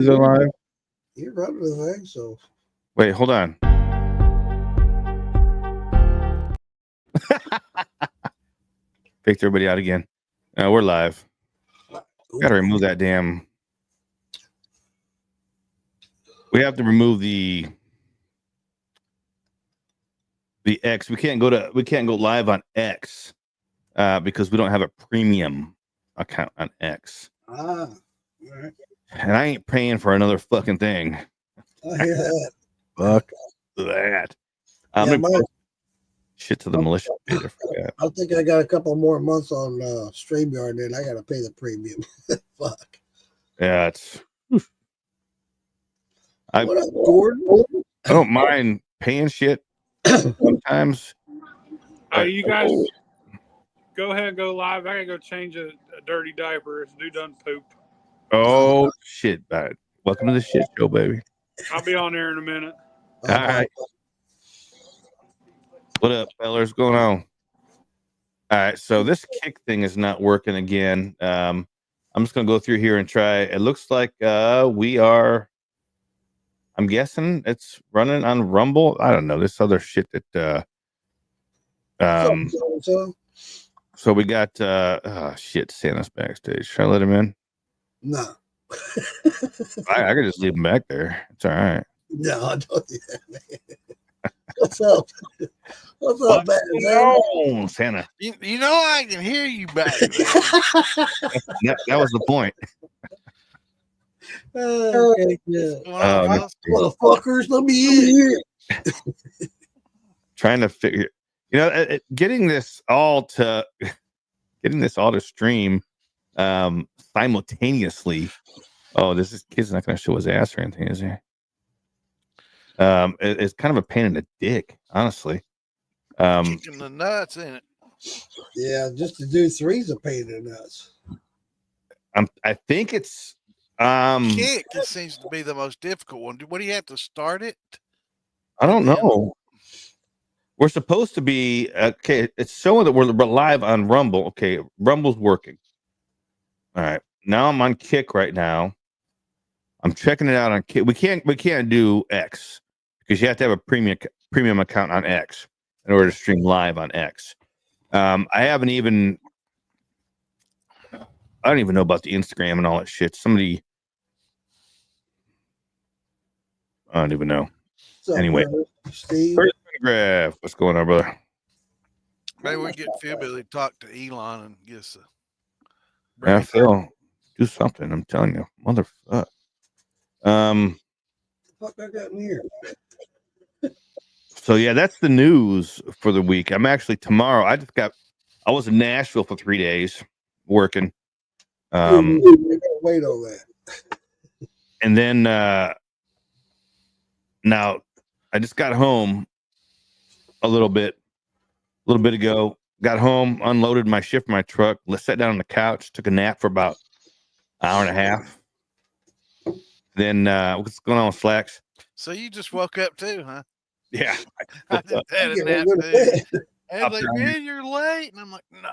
Is it live? You're running the thing, so. Wait, hold on. Picked everybody out again. We're live. Gotta remove that damn. We have to remove the X. We can't go live on X because we don't have a premium account on X. All right. And I ain't paying for another fucking thing. I hear that. Fuck that. Shit to the militia page. I think I got a couple more months on StreamYard, and I got to pay the premium. Fuck. Yeah, it's. What up, Gordon? I don't mind paying shit sometimes. Hey, you guys, go ahead and go live. I gotta go change a dirty diaper. This dude done poop. Oh shit! Bad. Welcome to the shit show, baby. I'll be on there in a minute. All right. What up, fellas? What's going on? All right, so this kick thing is not working again. I'm just gonna go through here and try. It looks like we are. I'm guessing it's running on Rumble. I don't know this other shit that. So we got shit. Santa's backstage. Should I let him in? No. I could just leave him back there. It's all right. No, I don't do that, man. What's up? What's up, man? Santa. You know I can hear you back. that was the point. Okay, yeah. Motherfuckers, let me in. Trying to figure, getting this all to stream simultaneously. Oh, kid's not going to show his ass or anything, is he? It's kind of a pain in the dick, honestly. Kicking the nuts in it. Yeah, just to do three's a pain in the nuts. I think it's kick. It seems to be the most difficult one. What do you have to start it? I don't know. We're supposed to be okay. It's showing that we're live on Rumble. Okay, Rumble's working. All right, now I'm on Kick right now. I'm checking it out on Kick. We can't do X because you have to have a premium account on X in order to stream live on X. I don't even know about the Instagram and all that shit. I don't even know. Anyway, Steve, what's going on, brother? Maybe we get PhilBilly to talk to Elon and get us Yeah, Phil, do something. I'm telling you, motherfucker. fuck I got in here. So yeah, that's the news for the week. I'm actually tomorrow. I was in Nashville for 3 days working. We gotta wait on that. And then now I just got home a little bit ago. Got home, unloaded my shit from my truck, sat down on the couch, took a nap for about an hour and a half. Then what's going on with Slacks? So you just woke up too, huh? Yeah. I just had a nap too. And like, man, you're late. And I'm like, no.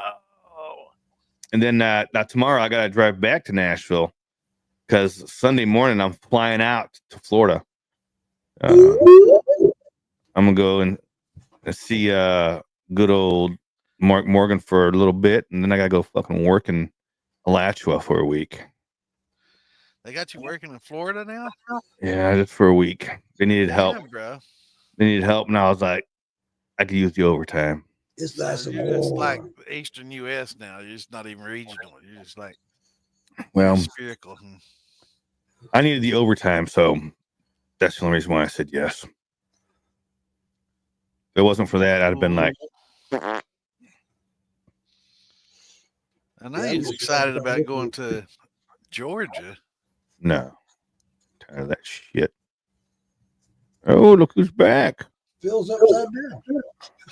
And then now tomorrow I gotta drive back to Nashville because Sunday morning I'm flying out to Florida. I'm gonna go and see good old Mark Morgan for a little bit, and then I gotta go fucking work in Alachua for a week. They got you working in Florida now? Yeah, just for a week. They needed help, bro. They needed help, and I was like, I could use the overtime. It's nice and You're just warm. like Eastern U.S. now. You're just not even regional. You're just like spherical. I needed the overtime, so that's the only reason why I said yes. If it wasn't for that, I'd have been like. I know he's excited about going to Georgia. No. Tired of that shit. Oh, look who's back. Phil's upside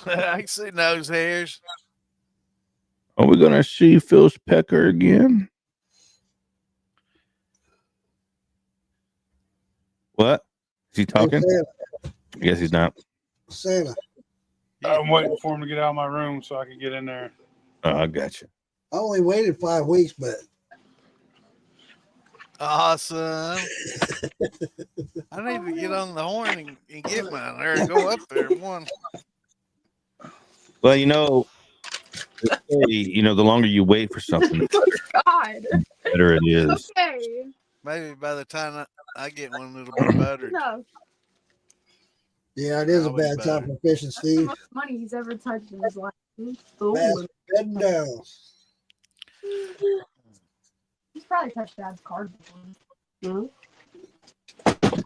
down. I can see nose hairs. Are we going to see Phil's pecker again? What? Is he talking? I guess he's not. Santa. I'm waiting for him to get out of my room so I can get in there. Oh, I got you. I only waited 5 weeks, but Awesome. I need to get on the horn and get mine or go up there one. Well, they say, the longer you wait for something, Oh God. the better it is. Okay. Maybe by the time I get one, it'll be buttered. No. Yeah, it is a Probably bad time better. for fishing, That's the Steve. most money he's ever touched in his life. Bass Oh, heading down. he's probably touched Dad's card before. I'm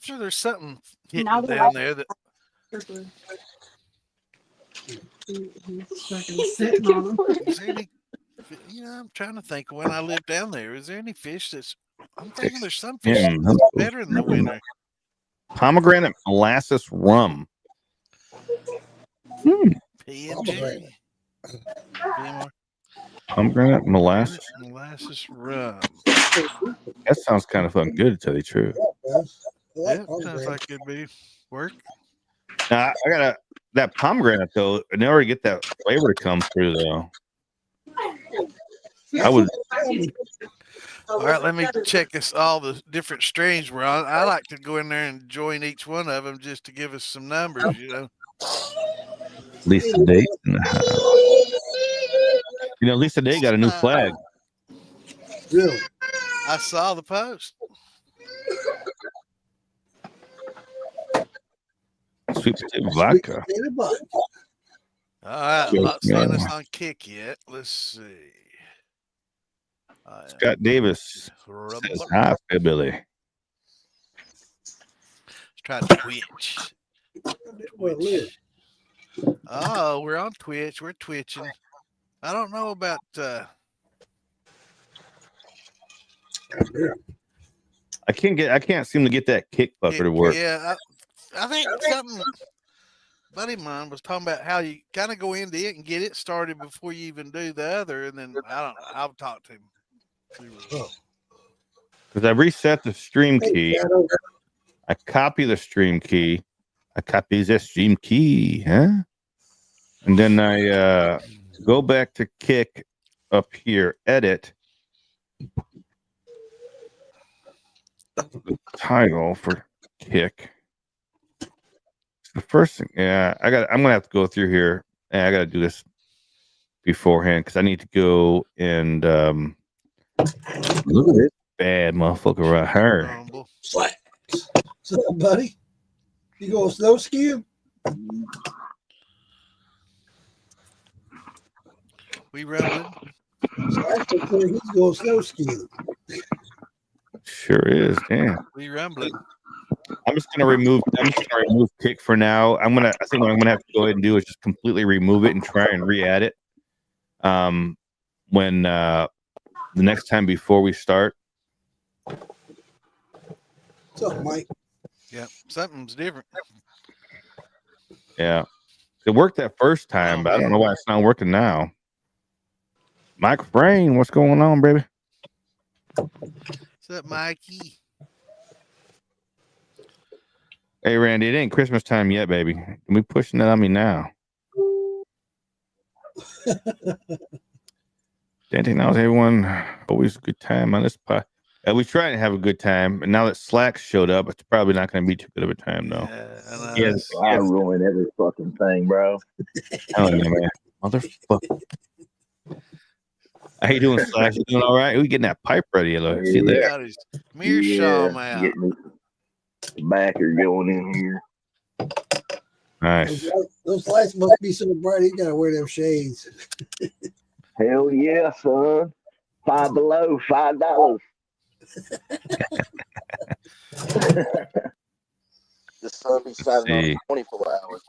sure there's something hitting Now they're down there that He's sitting on him. is there any. I'm trying to think when I lived down there. Is there any fish that's? I'm thinking there's some fish that's better in the winter. Pomegranate molasses rum. PMG. PMR. Pomegranate molasses. Molasses rum. That sounds kind of fucking good, to tell you the truth. Yeah, sounds like it'd be work. Now, I got that pomegranate, though. I never get that flavor to come through, though. I would. All right, let me check all the different strains we're on. I like to go in there and join each one of them just to give us some numbers, Lisa Day in the house. Lisa Day got a new flag. Really? I saw the post. Sweet potato vodka. All right, I'm not seeing this on Kick yet. Let's see. Scott Davis says, hi, PhilBilly. Let's try Twitch. Oh, we're on Twitch. We're twitching. I don't know about I can't seem to get that kick buffer to work. Yeah, I think something buddy of mine was talking about how you kind of go into it and get it started before you even do the other, and then I'll talk to him. Because I reset the stream key. I copy the stream key. I copy the stream key, huh? And then I go back to Kick up here, edit the title for Kick. The first thing, I'm gonna have to go through here. I gotta do this beforehand because I need to go and look at this bad motherfucker right here. What's up, buddy? You going snow skiing? We rumbling. He's going snow skiing. Sure is, damn. We rumbling. I'm just gonna remove Kick for now. I think what I'm gonna have to go ahead and do is just completely remove it and try and re-add it. When the next time before we start. What's up, Mike? Yeah, something's different. Yeah, it worked that first time, but I don't know why it's not working now. Mike Brain, what's going on, baby? What's up, Mikey? Hey, Randy, it ain't Christmas time yet, baby. Can we pushing that on me now? Dante knows everyone always a good time on this pod. We try to have a good time, and now that Slack showed up, it's probably not going to be too good of a time, though. Yes, I ruin every fucking thing, bro. Hell yeah, man, motherfucker. How you doing, Slack? You doing all right? We getting that pipe ready? Look, see there. Got his meerschaum out. Get me backer going in here. Nice. Those lights must be so bright. He gotta wear them shades. Hell yeah, son. $5 below, $5. The sun be shining on 24 hours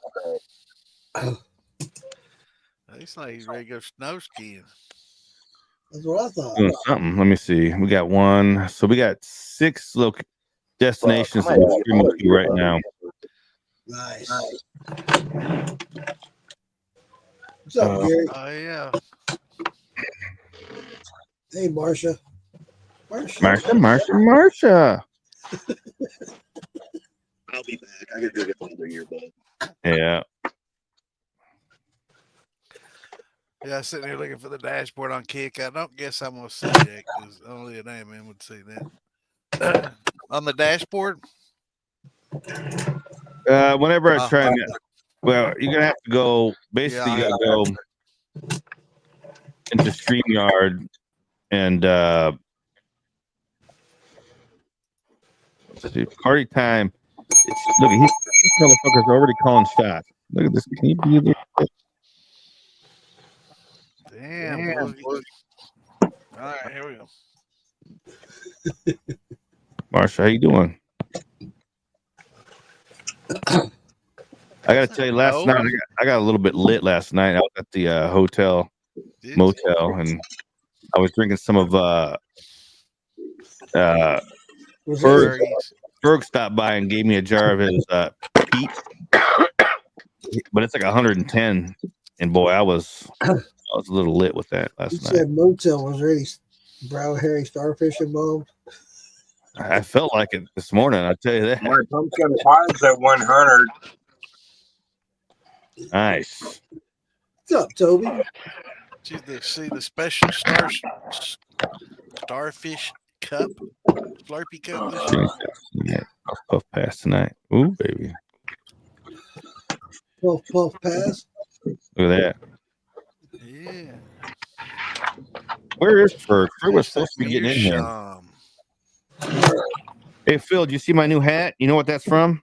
a day. Looks like he's ready to go snow skiing. That's what I thought. Doing something. Let me see. We got one. So we got 6 destinations that we're streaming to right now. Nice. What's up, Gary? Oh yeah. Hey, Marsha. Marsha. I'll be back. I gotta go get another earbud. Yeah. Yeah, sitting here looking for the dashboard on Kick. I don't guess I'm gonna see that because only an AMM would see that. On the dashboard. Whenever I Oh. try and well, you're gonna have to go. Basically, you gotta go into StreamYard and let's see, party time. Look, this motherfucker's already calling shots. Look at this. Can you believe this? Damn. All right, here we go. Marsha, how you doing? I gotta tell you, last night I got a little bit lit last night. I was at the hotel motel, and I was drinking some of Ferg stopped by and gave me a jar of his peach, but it's like 110. And boy, I was a little lit with that last night. You said motel was really brown hairy starfish involved. I felt like it this morning. I tell you that. My pumpkin pie's at 100. Nice. What's up, Toby? See the special starfish cup, Slurpee cup. I'll puff pass tonight. Ooh, baby. Puff pass. Look at that. Yeah. Where is Ferg? Ferg was supposed to be getting in here. Hey, Phil, do you see my new hat? You know what that's from?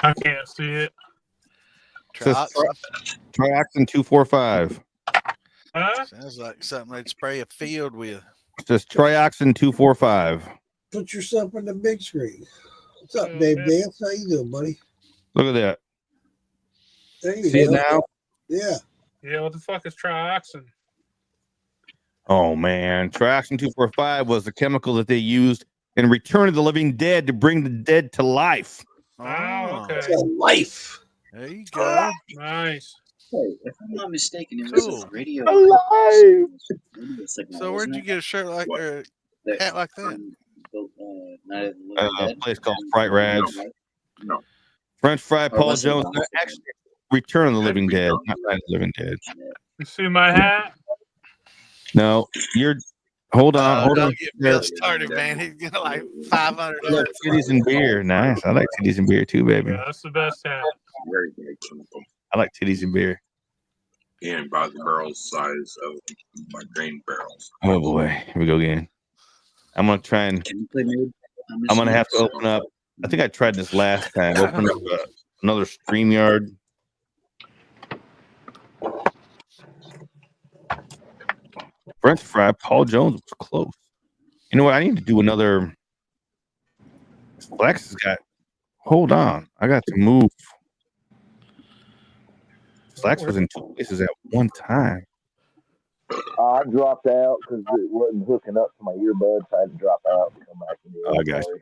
I can't see it. Trioxin 245. Huh? Sounds like something they'd spray a field with. It says Trioxin 245. Put yourself on the big screen. What's up, Dave Dance? How you doing, buddy? Look at that. There you see go. it now? Yeah. Yeah, what the fuck is trioxin? Oh, man. Trioxin 245 was the chemical that they used in Return of the Living Dead to bring the dead to life. Oh, okay. To life. There you go. Nice. Hey, if I'm not mistaken, it was a radio. Alive. So where'd you get a shirt like or a hat like that? A place called Fright Rags. No. French Fry Paul Jones. Actually, Return of the Living Dead, not Night of the Living Dead. You see my hat? No, you're. Hold on. Don't get Bill started, man. He's getting like 500. Look, titties and beer. Nice. I like titties and beer too, baby. Yeah, that's the best hat. Very, very chemical. I like titties and beer. And about the barrel size of my grain barrels. Oh boy, here we go again. I'm gonna try and. I'm gonna have to open up. I think I tried this last time. Open up another StreamYard. French Fry Paul Jones was close. You know what? I need to do another. Flex has got. Hold on, I got to move. Flex was in two places at one time. I dropped out because it wasn't hooking up to my earbuds. So I had to drop out and come back. I got you.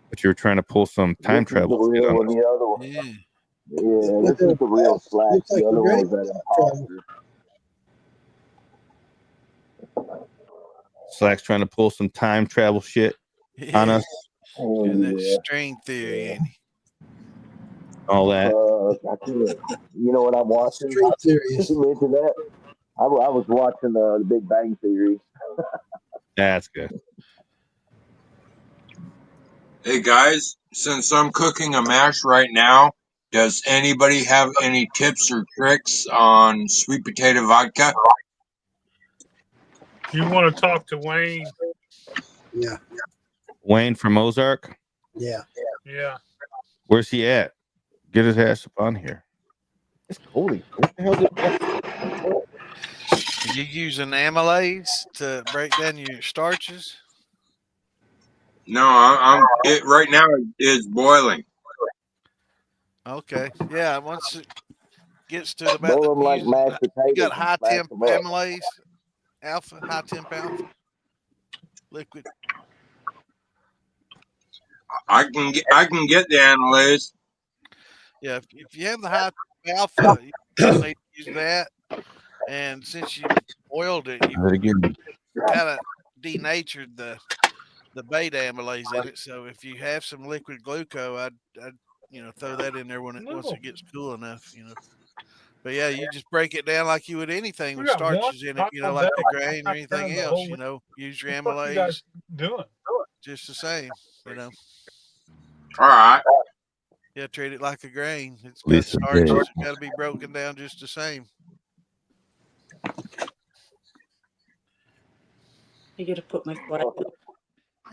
But you were trying to pull some time travel. The real one, the other one. Yeah, this is the real Slack. The other one was that imposter. Slack's trying to pull some time travel shit on us. And that string theory, Andy. All that. You know what I'm watching? String theory. You mentioned that. I was watching the Big Bang Theory. That's good. Hey guys, since I'm cooking a mash right now, does anybody have any tips or tricks on sweet potato vodka? You want to talk to Wayne? Yeah. Wayne from Ozark? Yeah. Yeah. Where's he at? Get his ass up on here. It's cold. What the hell did that? Are you using amylase to break down your starches? No, it right now is boiling. Okay. Yeah. Once it gets to about Boil them like mashed potatoes. you got high and temp smash 'em up. amylase, high temp alpha, liquid. I can get the analyze. Yeah. If you have the high temp alpha, you definitely need to use that. And since you boiled it, you kind of denatured the beta amylase in it. So if you have some liquid glucose, I'd throw that in there once No. it gets cool enough. But yeah, you just break it down like you would anything We with got one starches in it. Taco Like Bell. the grain or anything The else. whole- Use your What the fuck you guys amylase doing? just the same. All right. Yeah, treat it like a grain. It's got Lisa starches. did. It's got to be broken down just the same. You got to put my flag up.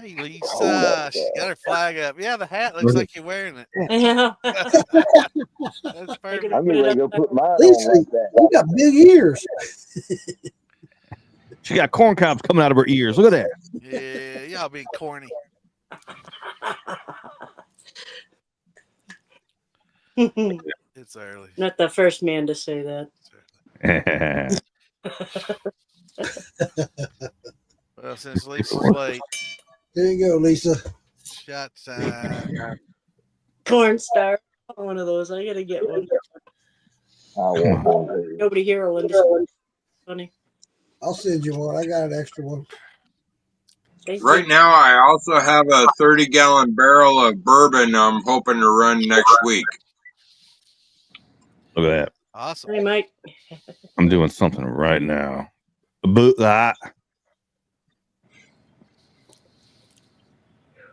Hey, Lisa, she's got her flag up. Yeah, the hat looks like you're wearing it. Yeah. That's perfect. I'm getting ready to go put mine Lisa, on like that. you got big ears. She got corn cobs coming out of her ears. Look at that. Yeah, y'all being corny. It's early. Not the first man to say that. Well, since Lisa's late, There you go, Lisa. shot time. Corn star. One of those. I got to get one. I want one. Nobody here will understand. Funny. I'll send you one. I got an extra one. Thank Right you. now, I also have a 30-gallon barrel of bourbon I'm hoping to run next week. Look at that. Awesome. Hey, Mike. I'm doing something right now. Boot that.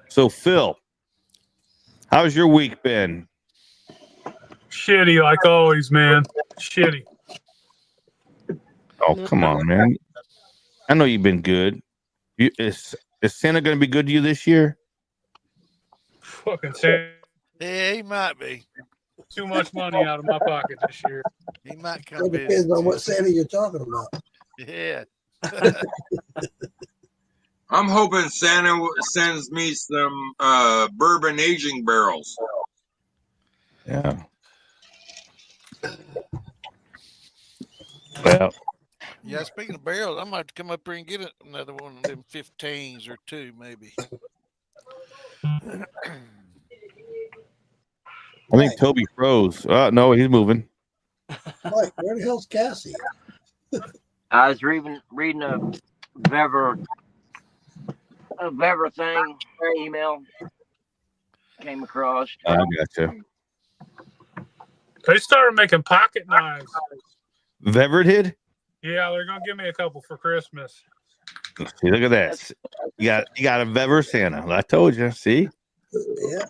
So, Phil, how's your week been? Shitty like always, man. Shitty. Oh, come on, man. I know you've been good. Is Santa going to be good to you this year? Fucking take Yeah, he might be. too much money out of my pocket this year. He might come It visit. depends on you. what Santa you're talking about. Yeah. I'm hoping Santa sends me some bourbon aging barrels. Yeah. Well, Yeah, speaking of barrels, I might have to come up here and get another one of them 15s or two, maybe. I think Toby froze. No, he's moving. Mike, where the hell's Cassie? I was reading a Vever thing email came across. I gotcha. They started making pocket knives. Vevered hid? Yeah, they're gonna give me a couple for Christmas. See, look at that. You got a Vever Santa. I told you. See? Yeah.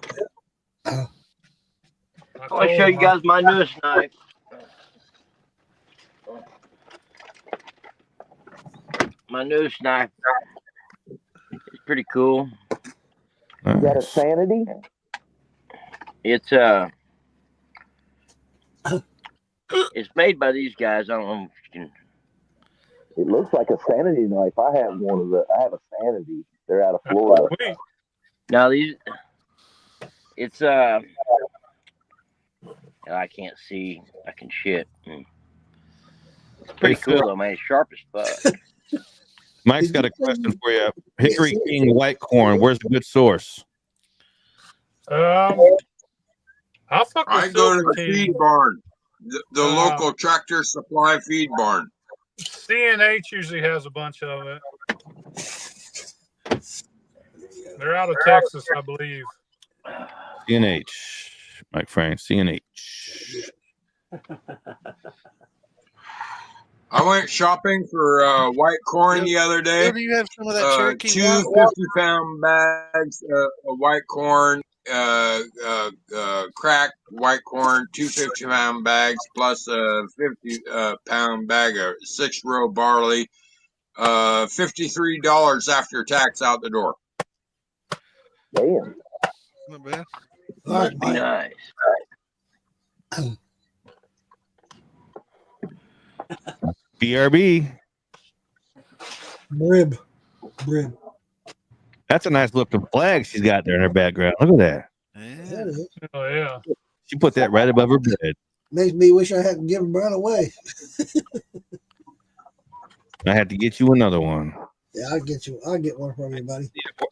I want to show you guys my newest knife. My newest knife. It's pretty cool. You got a Sanity? It's it's made by these guys. I don't know if you can. It looks like a Sanity knife. I have a Sanity. They're out of Florida. Sweet. Now these, it's I can't see. I can shit. It's pretty Hey, cool Phil. though, man. It's sharp as fuck. Mike's got a question for you. Hickory King white corn. Where's the good source? I'll fuck with I go to Silver the King. feed barn, the local Tractor Supply feed barn. CNH usually has a bunch of it. They're out of Texas, I believe. CNH. Mike Frank, CNH. I went shopping for white corn the other day. Do you have some of that Cherokee? Two white? 50-pound bags of white corn, cracked white corn, two 50-pound bags, plus a 50-pound bag of 6-row barley. $53 after tax out the door. Damn. Not bad. All right, Mike. Nice. BRB. Brib. That's a nice looking flag she's got there in her background. Look at that. That Yeah. is. Oh yeah. She put that right above her bed. Makes me wish I hadn't given Brown away. I had to get you another one. Yeah, I'll get one from you, buddy.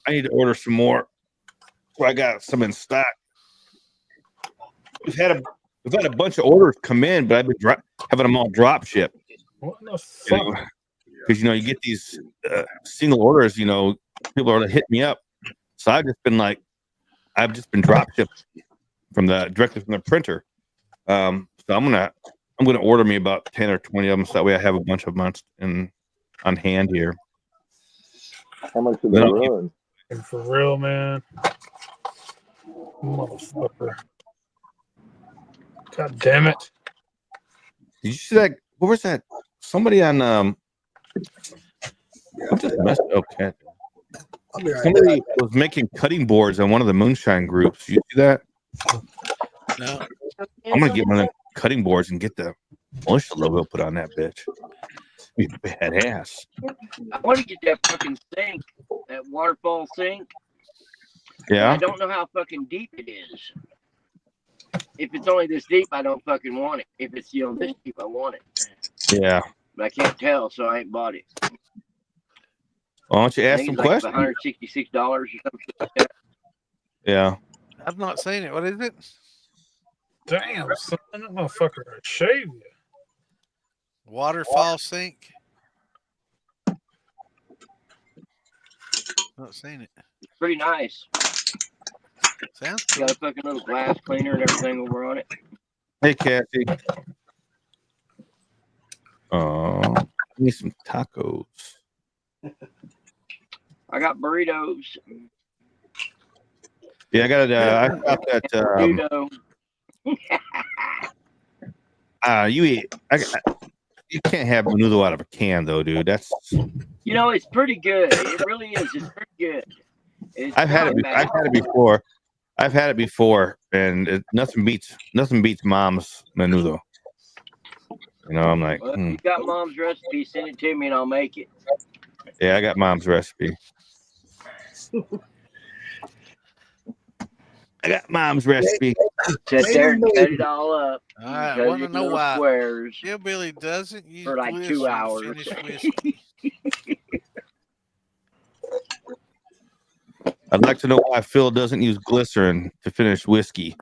I need to order some more. Well, I got some in stock. We've had a bunch of orders come in, but I've been having them all drop ship. What the fuck? Because you get these single orders. People are hitting me up, so I've just been drop shipping directly from the printer. So I'm gonna order me about 10 or 20 of them, so that way I have a bunch of them on hand here. How much do they run? And for real, man. Motherfucker. God damn it. Did you see that? What was that? Somebody on what just messed okay. I'll be right Somebody was making cutting boards on one of the Moonshine groups. You see that? No. I'm gonna get one of the cutting boards and get the militia logo put on that bitch. Be badass. I want to get that fucking sink, that waterfall sink. Yeah. I don't know how fucking deep it is. If it's only this deep, I don't fucking want it. If it's this deep, I want it. Yeah. But I can't tell, so I ain't bought it. Why don't you I ask think some it's like questions? $166 or something like that. Yeah. I've not seen it. What is it? Damn, son, that motherfucker would shave you. Waterfall sink. Not seen it. It's pretty nice. Sounds It's cool. got a fucking little glass cleaner and everything over on it. Hey, Kathy. Oh, give me some tacos. I got burritos. Yeah, I got I got that. Burrito. You eat. You can't have menudo out of a can, though, dude. That's. You know, it's pretty good. It really is. It's pretty good. I've had it. I've had it before. I've had it before, and nothing beats mom's menudo. You know, I'm like, Well, if you got mom's recipe, send it to me and I'll make it. Yeah, I got mom's recipe. I got mom's recipe. Sit there and cut it all up. I want to know why squares PhilBilly doesn't use for like 2 glycerin to hours. finish whiskey. I'd like to know why Phil doesn't use glycerin to finish whiskey.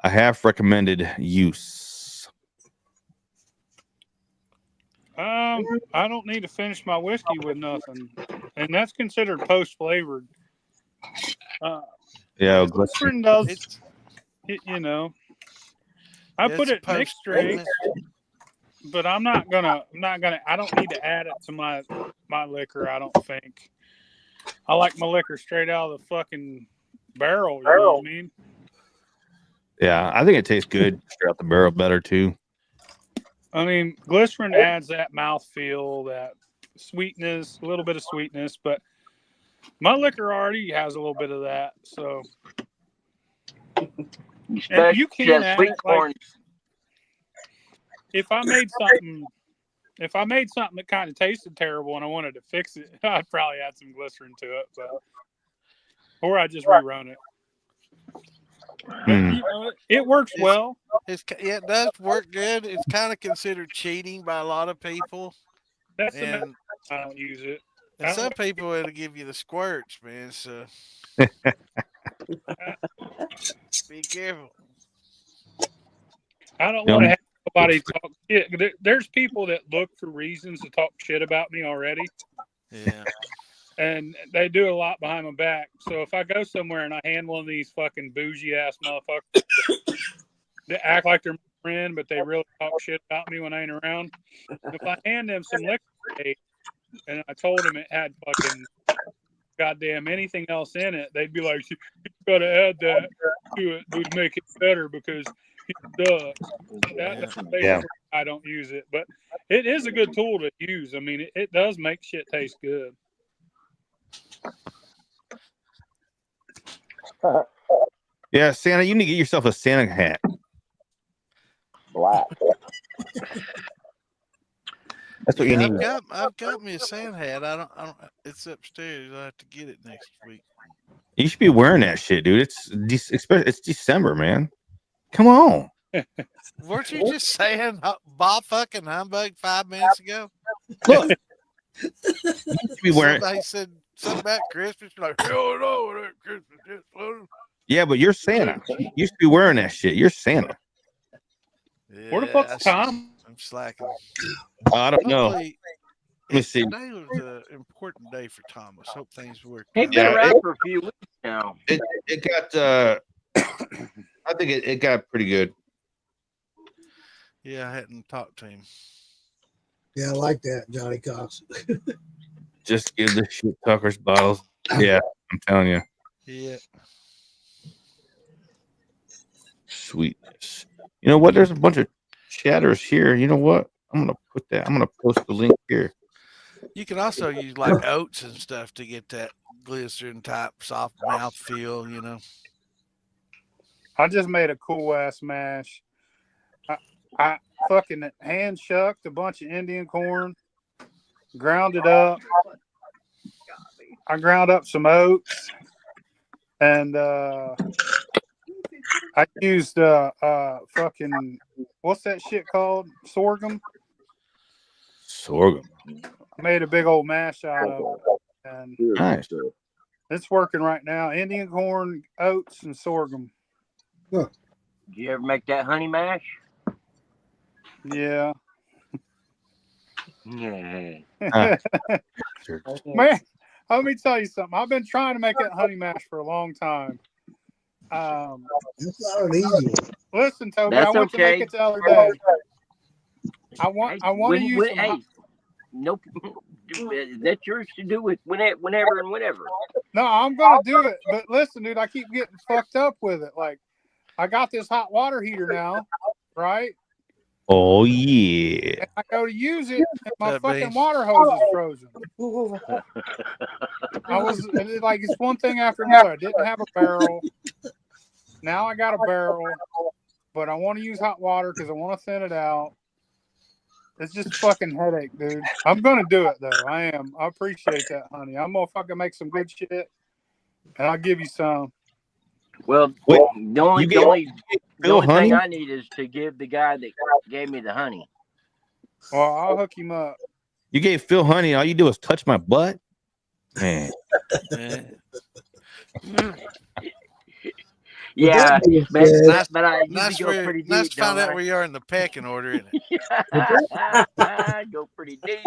I have recommended use. I don't need to finish my whiskey with nothing, and that's considered post-flavored. Yeah, glycerin does. You know, I put it mixed drink, but I'm not gonna. I don't need to add it to my liquor. I don't think. I like my liquor straight out of the fucking barrel. You know what I mean? Yeah, I think it tastes good straight out the barrel better too. I mean, glycerin adds that mouthfeel, that sweetness, a little bit of sweetness, but my liquor already has a little bit of that. So, and you can add it, like, if I made something that kind of tasted terrible and I wanted to fix it, I'd probably add some glycerin to it, or I just rerun it. But, you know, it works well. It does work good. It's kind of considered cheating by a lot of people. That's the I don't use it. And some people it'll give you the squirts, man. So be careful. I don't want to have somebody talk shit. There's people that look for reasons to talk shit about me already. Yeah. And they do a lot behind my back. So if I go somewhere and I hand one of these fucking bougie ass motherfuckers that act like they're my friend, but they really talk shit about me when I ain't around, if I hand them some liquor and I told them it had fucking goddamn anything else in it, they'd be like, "You got to add that to it to make it better because it does." That's basically I don't use it, but it is a good tool to use. I mean, it does make shit taste good. Yeah, Santa, you need to get yourself a Santa hat. Black. That's what you need. I've got me a Santa hat. I don't. It's upstairs. I have to get it next week. You should be wearing that shit, dude. It's December, man. Come on. Weren't you just saying Bob fucking humbug 5 minutes ago? Look, you should be wearing. Somebody said something about Christmas. You're like, hell no, that Christmas. Yeah, but you're Santa. You should be wearing that shit. You're Santa. Yeah, Where the fuck's Tom? I'm slacking. I don't know. Hopefully, Let me see. Today was an important day for Thomas. Hope things work. He's been around for a few weeks now. It got. I I think it got pretty good. Yeah, I hadn't talked to him. Yeah, I like that, Johnny Cox. Just give the shit Tucker's bottles. Yeah, I'm telling you. Yeah. Sweetness. You know what? There's a bunch of chatters here. You know what? I'm gonna post the link here. You can also use like oats and stuff to get that glycerin type soft mouth feel, you know. I just made a cool ass mash. I fucking hand shucked a bunch of Indian corn, ground it up. I ground up some oats, and I used fucking what's that shit called? Sorghum. Sorghum. I made a big old mash out of it, and Nice. it's working right now. Indian corn, oats, and sorghum. Did you ever make that honey mash? Yeah. Yeah. Man, let me tell you something. I've been trying to make that honey mash for a long time. It's not an easy one. Listen, Toby, That's I went to make okay. it the other day. I want to use some. Hey, nope. That's yours to do with whenever and whenever. No, I'm gonna do it. But listen, dude, I keep getting fucked up with it. Like, I got this hot water heater now, right? Oh yeah. And I go to use it, and my That fucking means- water hose is frozen. I was like, it's one thing after another. I didn't have a barrel. Now I got a barrel, but I want to use hot water because I want to thin it out. It's just a fucking headache, dude. I'm gonna do it though. I am. I appreciate that, honey. I'm gonna fucking make some good shit, and I'll give you some. Well, Wait, the only Phil honey? thing I need is to give the guy that gave me the honey. Well, I'll hook him up. You gave Phil honey. All you do is touch my butt, man. Yeah, That being but, said, but I Nice, usually go pretty nice deep. to find don't out I? where you are in the pecking order, isn't it? I go pretty deep.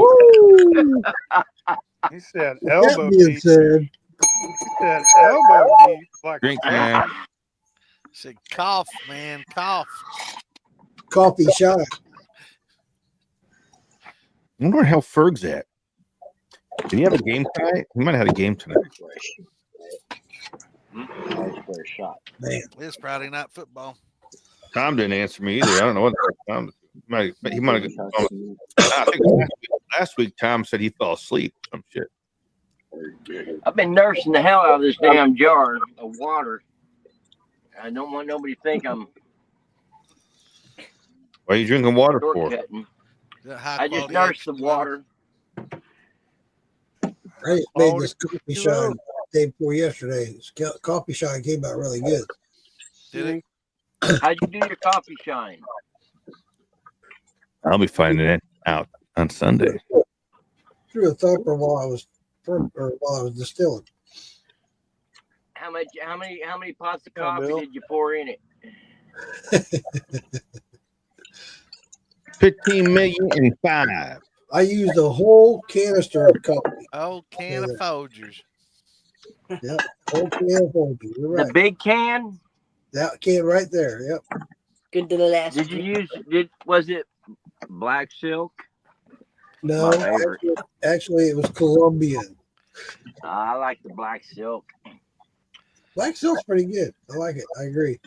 He said that elbow being deep. said, He said elbow deep. Like Drink, a man. Said cough, man, cough. coffee shot. I wonder how Ferg's at. Did he have a game tonight? He might have had a game tonight. Man, It's Friday night football. Tom didn't answer me either. I don't know what Tom. He might have. I think last week Tom said he fell asleep. Some shit. I've been nursing the hell out of this damn jar of water. I don't want nobody to think I'm What are you drinking water for? shortcutting. That high I just quality nursed the H2O. water. I made this coffee shine day before yesterday. This coffee shine came out really good. Did it? How'd you do your coffee shine? I'll be finding it out on Sunday. Threw a thumper while I was distilling. How many pots of Yeah, coffee Bill. did you pour in it? 15,000,005. I used a whole canister of coffee. Old can of Folgers. Yep, whole can of coffee. You're right. The big can? That can right there. Yep. Good to the last. Did you was it black silk? No, My favorite. actually, it was Colombian. I like the black silk. Black silk's pretty good. I like it. I agree.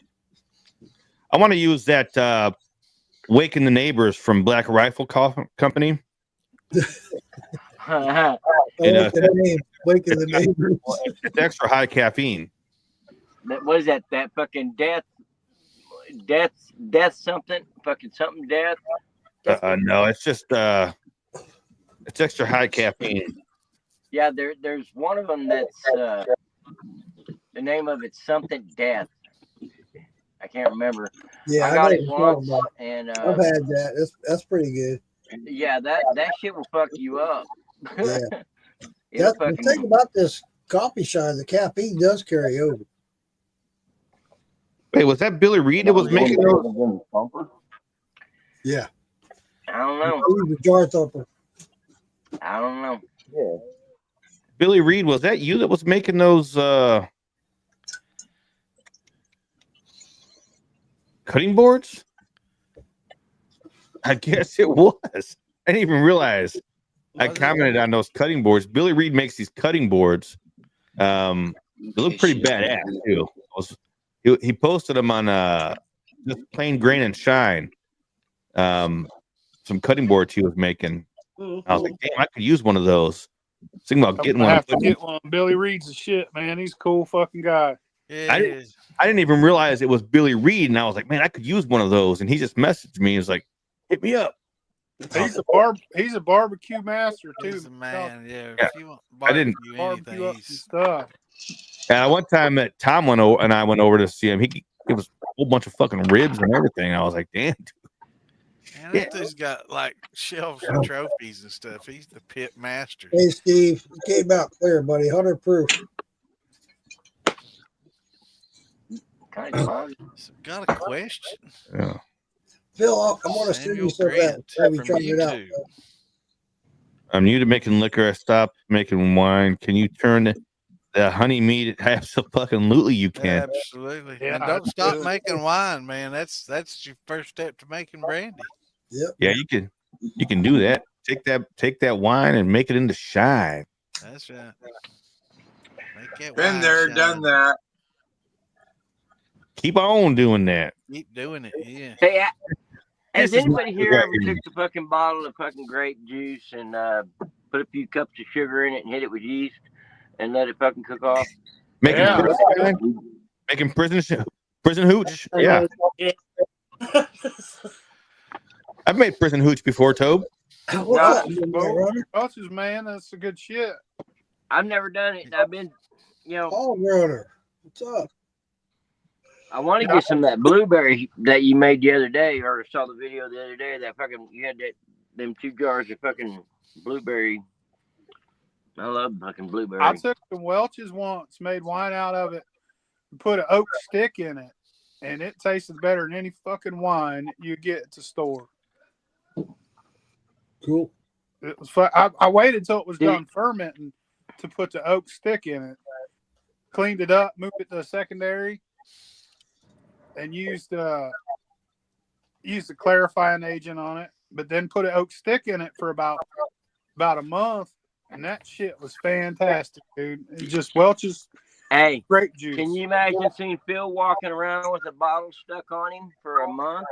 I want to use that Waking the Neighbors from Black Rifle Company. I You know, like the name. Waking the neighbors. It's extra high caffeine. What is that? That fucking death something? Fucking something death? No, it's just it's extra high caffeine. Yeah, there's one of them that's the name of it's something death. I can't remember. Yeah, I got know it what you're once, talking about. and I've had that. That's pretty good. yeah, that shit will fuck you up. Yeah. It'll The thing fucking about this coffee shine, the caffeine does carry over. Wait, was that Billy Reed that was making those? Yeah. I don't know. I use the jar thumper. I don't know. Yeah. Billy Reed, was that you that was making those cutting boards? I guess it was. I didn't even realize. I commented on those cutting boards. Billy Reed makes these cutting boards. They look pretty badass too. He posted them on just plain grain and shine. Some cutting boards he was making. I was like, damn, I could use one of those. Thinking about getting one. I have to get one. Billy Reed's the shit, man. He's a cool fucking guy. I didn't even realize it was Billy Reed, and I was like, man, I could use one of those. And he just messaged me. He was like, hit me up. He's a barbecue master too. He's a man, yeah. Yeah. If you want I didn't barbecue up some stuff. One time that Tom went over and I went over to see him, it was a whole bunch of fucking ribs and everything. I was like, damn, dude. Man, that dude's got like shelves of trophies and stuff. He's the pit master. Hey, Steve, you came out clear, buddy. 100 proof. Got a question? Yeah. Phil, I want to send you some of that. Maybe try it out. I'm new to making liquor. I stopped making wine. Can you turn the honey meat? Absolutely, you can. Absolutely. Yeah, and don't stop making wine, man. That's your first step to making brandy. Yep. Yeah, you can do that. Take that wine and make it into shine. That's right. Make that Been there, done that. Keep on doing that. Keep doing it, yeah. Hey, has anybody here ever took a fucking bottle of fucking grape juice and put a few cups of sugar in it and hit it with yeast and let it fucking cook off? Making prison hooch. Yeah. I've made prison hooch before, Tobe. Welch's, man, that's a good shit. I've never done it. I've been, Paul Runner. What's up? I want to get some of that blueberry that you made the other day, or saw the video the other day. That fucking you had them 2 jars of fucking blueberry. I love fucking blueberry. I took some Welch's once, made wine out of it, and put an oak stick in it, and it tasted better than any fucking wine you get at the store. Cool. It was fun. I waited till it was done fermenting to put the oak stick in it. Cleaned it up, moved it to a secondary, and used a clarifying agent on it, but then put an oak stick in it for about a month, and that shit was fantastic, dude. It just Welch's grape juice. Can you imagine seeing Phil walking around with a bottle stuck on him for a month?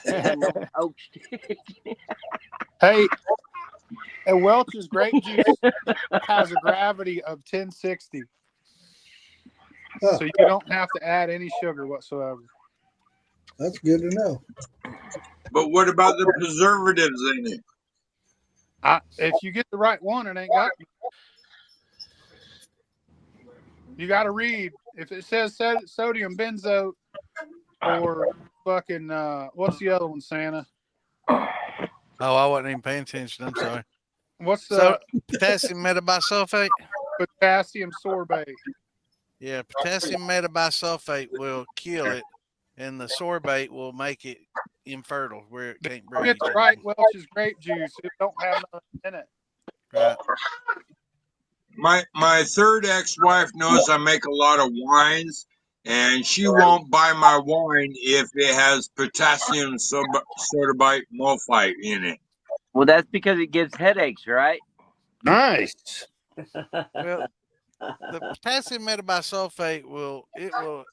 And no oak stick. Hey, and Welch's grape juice has a gravity of 1060. So you don't have to add any sugar whatsoever. That's good to know. But what about the preservatives in it? If you get the right one, it ain't got. You got to read. If it says sodium benzoate or fucking what's the other one, Santa? Oh, I wasn't even paying attention. I'm sorry. What's the potassium metabisulfate? Potassium sorbate. Yeah, potassium metabisulfate will kill it, and the sorbate will make it infertile where it can't breathe. It's right, Welch's grape juice. It don't have nothing in it. Right. My third ex-wife knows I make a lot of wines, and she won't buy my wine if it has potassium sorbate sulfite in it. Well, that's because it gives headaches, right? Nice. Well, the potassium metabisulfate will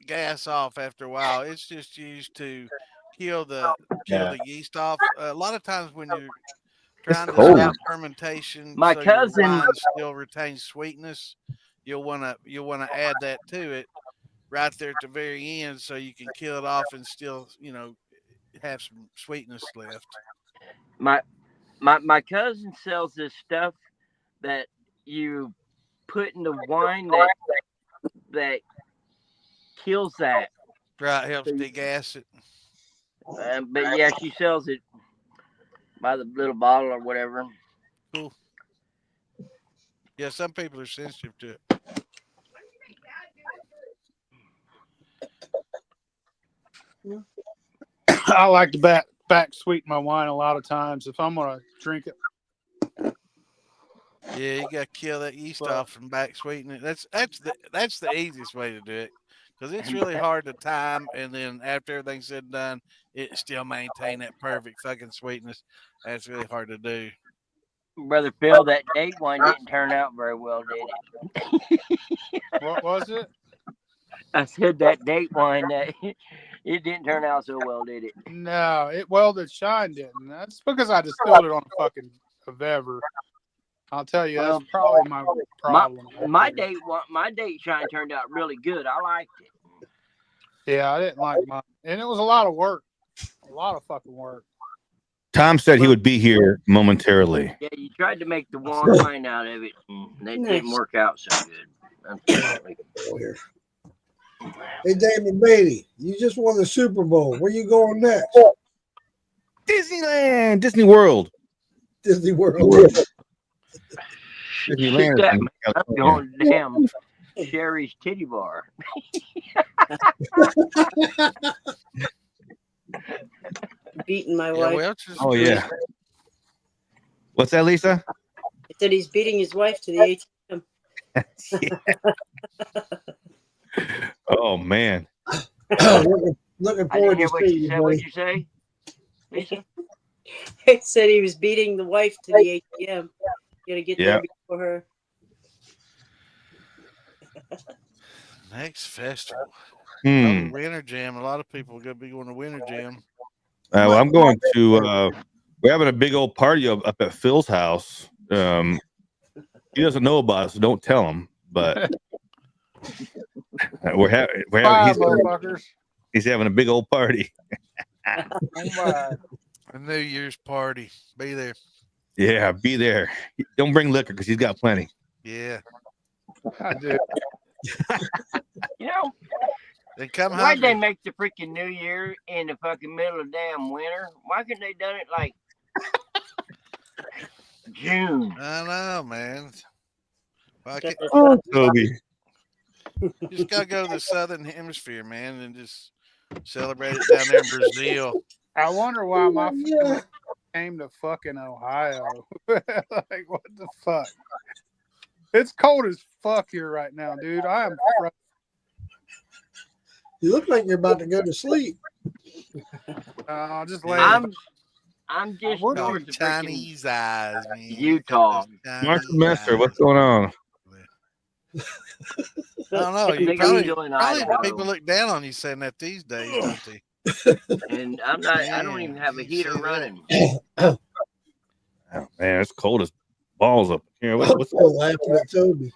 gas off after a while. It's just used to kill the yeast off. A lot of times when you're trying to stop fermentation, my cousin your wine still retains sweetness. You'll wanna add that to it right there at the very end, so you can kill it off and still have some sweetness left. My cousin sells this stuff that you put in the wine that kills that. Right, helps degas it. But yeah, she sells it by the little bottle or whatever. Cool. Yeah, some people are sensitive to it. I like to back sweeten my wine a lot of times if I'm gonna drink it. Yeah, you gotta kill that yeast off and back sweeten it. That's the easiest way to do it. Because it's really hard to time, and then after everything's said and done, it still maintain that perfect fucking sweetness. That's really hard to do. Brother Phil, that date wine didn't turn out very well, did it? What was it? I said that date wine, it didn't turn out so well, did it? No, it welded shine didn't. That's because I distilled it on a fucking Vever. I'll tell you, that's probably my problem. My date shine turned out really good. I liked it. Yeah, I didn't like mine, and it was a lot of work, a lot of fucking work. Tom said he would be here momentarily. Yeah, you tried to make the wine out of it, and it didn't work out so good, unfortunately. Hey, Damon Beatty, you just won the Super Bowl. Where you going next? Disneyland, Disney World. Disney World. Disneyland. That, man, I'm going to damn Sherry's Titty Bar. Beating my wife. Oh yeah. What's that, Lisa? I said he's beating his wife to the ATM. Oh man. Looking forward to seeing you. What'd you say, Lisa? I said he was beating the wife to the ATM. You gotta get there before her. Next festival. Hmm. Winter Jam. A lot of people are gonna be going to Winter Jam. Well, I'm going to. We're having a big old party up at Phil's house. He doesn't know about it, so don't tell him. But we're having. He's having a big old party. A New Year's party. Be there. Yeah, be there. Don't bring liquor because he's got plenty. Yeah. I do. You know, they come why'd they make the freaking New Year in the fucking middle of damn winter? Why couldn't they done it like June? I know, man. Oh, Toby. You just gotta go to the southern hemisphere, man, and just celebrate it down there in Brazil. I wonder why my family came to fucking Ohio. Like, what the fuck? It's cold as fuck here right now, dude. I am. You look like you're about to go to sleep. Just lay. I'm just north of Chinese eyes, man. Utah. Mark Semester, what's going on? I don't know. You probably people look down on you saying that these days, don't they? And I'm not. I don't even have a heater running. Oh man, it's cold as balls up here. What's laughing at Toby?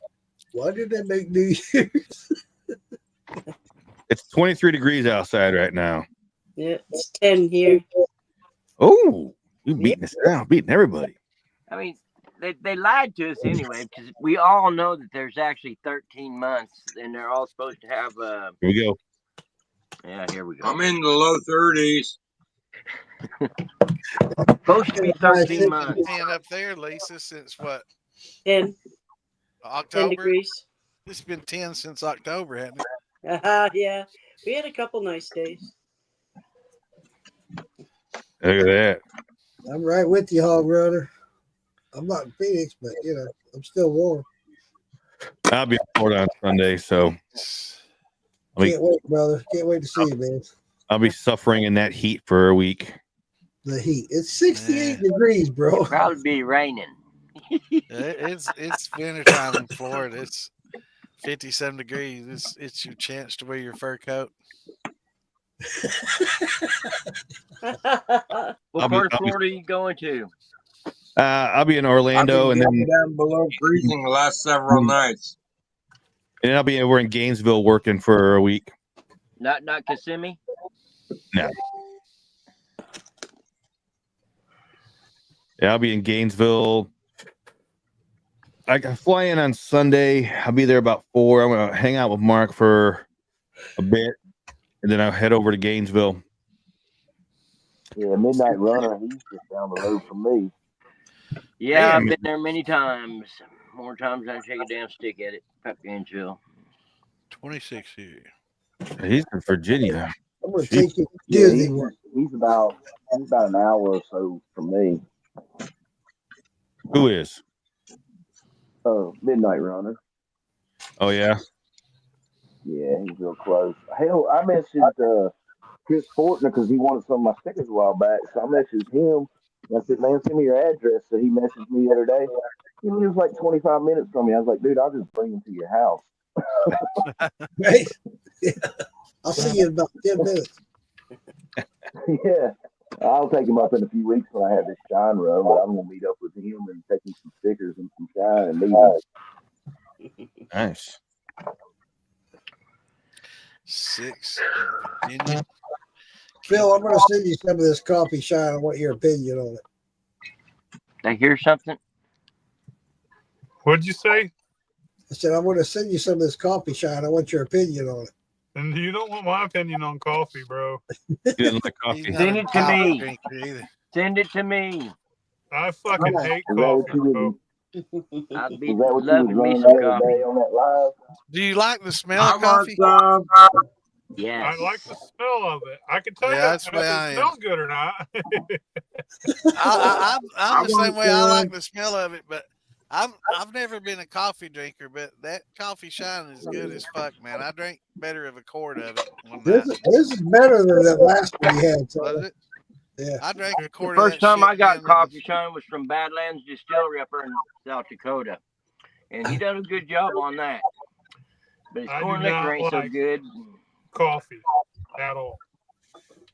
Why did they make New Year's? It's 23 degrees outside right now. Yeah, it's 10 here. Oh, you beating us down, beating everybody. I mean, they lied to us anyway, because we all know that there's actually 13 months, and they're all supposed to have. Here we go. Yeah, here we go. I'm in the low 30s. Supposed to be 13 months. 10 up there, Lisa, since what? 10. October? 10 degrees. It's been 10 since October, hasn't it? Yeah, we had a couple nice days. Look at that. I'm right with you, Hog Runner. I'm not in Phoenix, but I'm still warm. I'll be in Florida on Sunday, so Can't wait, brother. Can't wait to see you, man. I'll be suffering in that heat for a week. The heat. It's 68 degrees, bro. It'll probably be raining. It's winter time in Florida. It's 57 degrees. It's your chance to wear your fur coat. What part of Florida are you going to? I'll be in Orlando, and then down below freezing the last several nights. And I'll be over in Gainesville working for a week. Not Kissimmee? No. Yeah, I'll be in Gainesville. I can fly in on Sunday. I'll be there about 4. I'm gonna hang out with Mark for a bit, and then I'll head over to Gainesville. Yeah, Midnight Runner, he's just down the road from me. Yeah, I've been there many times. More times than I take a damn stick at it. Up Gainesville. 26 here. He's in Virginia. I'm gonna take you to Yeah, Disney. he's about an hour or so from me. Who is? Midnight Runner. Oh yeah. Yeah, he's real close. Hell, I messaged Chris Fortner because he wanted some of my stickers a while back. So I messaged him. And I said, man, send me your address. So he messaged me the other day. He was like 25 minutes from me. I was like, dude, I'll just bring him to your house. Right? Yeah. I'll see you in about 10 minutes. Yeah. I'll take him up in a few weeks when I have this shine run, but I'm going to meet up with him and take him some stickers and some shine and meet him. Nice. 6 in Virginia. Phil, I'm going to send you some of this coffee shine. I want your opinion on it. I hear something. What'd you say? I said, I'm going to send you some of this coffee shine. I want your opinion on it. And you don't want my opinion on coffee, bro. He doesn't like coffee. Send it to me. Send it to me. I fucking hate Is that what coffee, you bro. I'd be Is that what you was loving me running some the other coffee. day on that live? Do you like the smell I of want coffee? some. Yes. I like the smell of it. I can tell Yeah, you that's if the way I it am. smells good or not. I'm the same way. I want like the smell of it, but I've never been a coffee drinker, but that coffee shine is good as fuck, man. I drank better of a quart of it one This night. is better than that last one you had. So, Was it? yeah. I drank a The quart of that first time shit, I got man, coffee shine was from Badlands Distillery up there in South Dakota. And he done a good job on that. But his I corn do liquor not ain't so like good. coffee at all.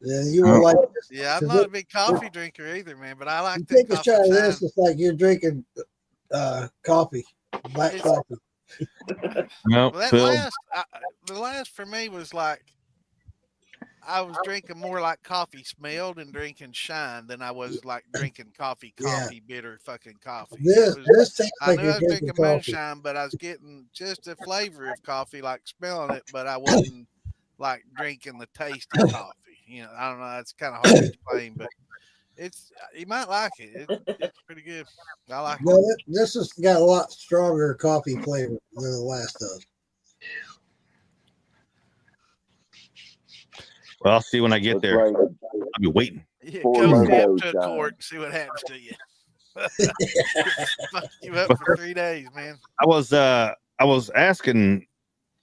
Yeah, you will like this. Yeah, I'm 'Cause not it- a big coffee drinker either, man. But I You like that take a coffee shot of shine. this, it's like you're drinking coffee, black It's- coffee. No, Well, that Phil. the last for me was like I was drinking more like coffee smell than drinking shine than I was like drinking coffee, Yeah. bitter fucking coffee. This It was- this tastes I like knew you're I was drinking drinking coffee. moonshine, but I was getting just the flavor of coffee, like smelling it, but I wasn't like drinking the taste of coffee. You know, I don't know. It's kind of hard to explain, but it's you might like it. It's pretty good. I like No, it. this has got a lot stronger coffee flavor than the last does. Well, I'll see when I get Looks there. like I'll be waiting. Yeah, Four go logos, up to a John. court and see what happens to you. Fuck you up for 3 days, man. I was asking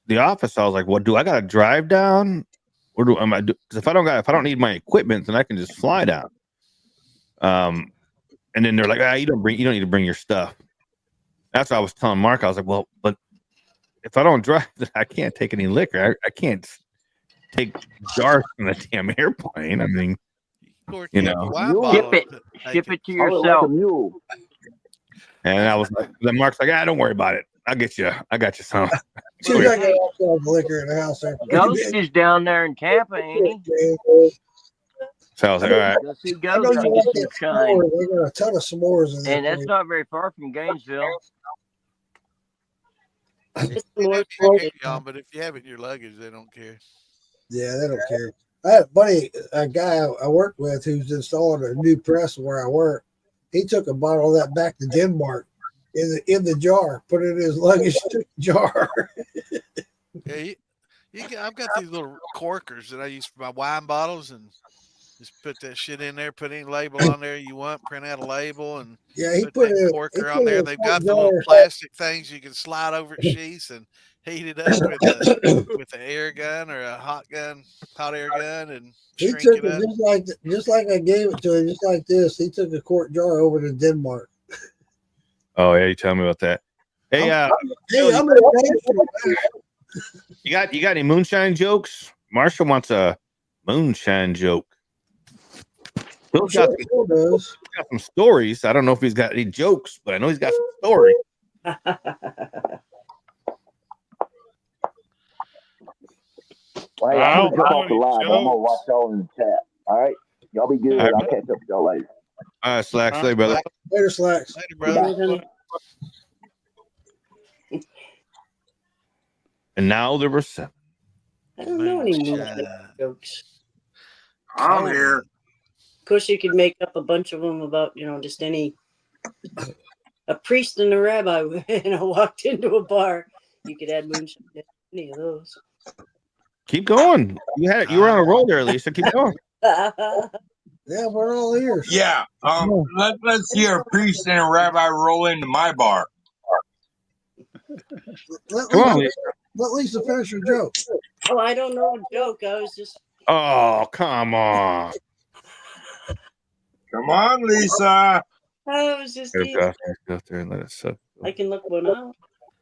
the office. I was like, "What do I got to drive down, or do am I? Because if I don't need my equipment, then I can just fly down." And then they're like, you don't need to bring your stuff. That's what I was telling Mark. I was like, well, but if I don't drive, then I can't take any liquor. I can't take jars from the damn airplane. I mean, you know, Ship it to I look like yourself. a mule. and I was like, then Mark's like, don't worry about it. I got you some. She's not gonna have liquor in the house there. Ghost is down there in Tampa, ain't he? So I was like, all right. Go see I know Ghost you and get like some that shine. s'mores. They got a ton of s'mores in there. And that's not very far from Gainesville. But if you have it in your luggage, they don't care. Yeah, they don't care. I had a guy I worked with who's installing a new press where I work. He took a bottle of that back to Denmark in the jar, put it in his luggage jar. Yeah, I've got these little corkers that I use for my wine bottles, and just put that shit in there. Put any label on there you want. Print out a label and Yeah, he put put that it. corker on there. They've got the little jar. plastic things you can slide over sheaths and heat it up with an air gun or a hot air gun, and He shrink took it up. just like I gave it to him, just like this. He took a quart jar over to Denmark. Oh yeah, you tell me about that. Hey, I'm you got any moonshine jokes? Marshall wants a moonshine joke. Phil's got some stories. I don't know if he's got any jokes, but I know he's got some stories. Well, hey, I'm gonna jump off the live. I'm gonna watch y'all in the chat. All right, y'all be good. All right, I'll catch up with y'all later. All right, Slacks, later, brother. Later, Slacks. Later, brother. And now there were 7. I don't know any moonshine jokes. I'm here. Of course, you could make up a bunch of them about, just a priest and a rabbi, walked into a bar. You could add moonshine to any of those. Keep going. You were on a roll there, Lisa. Keep going. Yeah, we're all ears. Yeah. Let's hear a priest and a rabbi roll into my bar. Come on, Lisa. Let Lisa finish her joke. Oh, I don't know a joke. I was just. Oh, come on. Come on, Lisa. I was just. Go there and let it suck. I can look one up.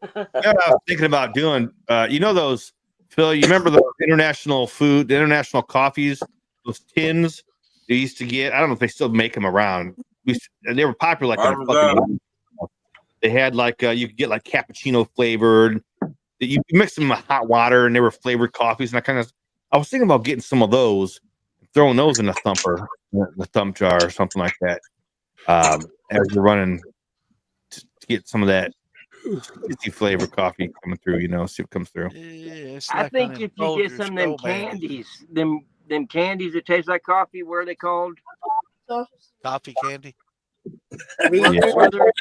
You know what I was thinking about doing? You know those, Phil, you remember the international coffees, those tins they used to get? I don't know if they still make them around. They were popular like in a fucking. They had like you could get like cappuccino flavored. You mix them with hot water and they were flavored coffees. And I was thinking about getting some of those, throwing those in the thump jar or something like that. As we're running to get some of that flavor coffee coming through, see what comes through. Yeah, I think if you get some of them candies, them candies that taste like coffee, what are they called? Coffee candy.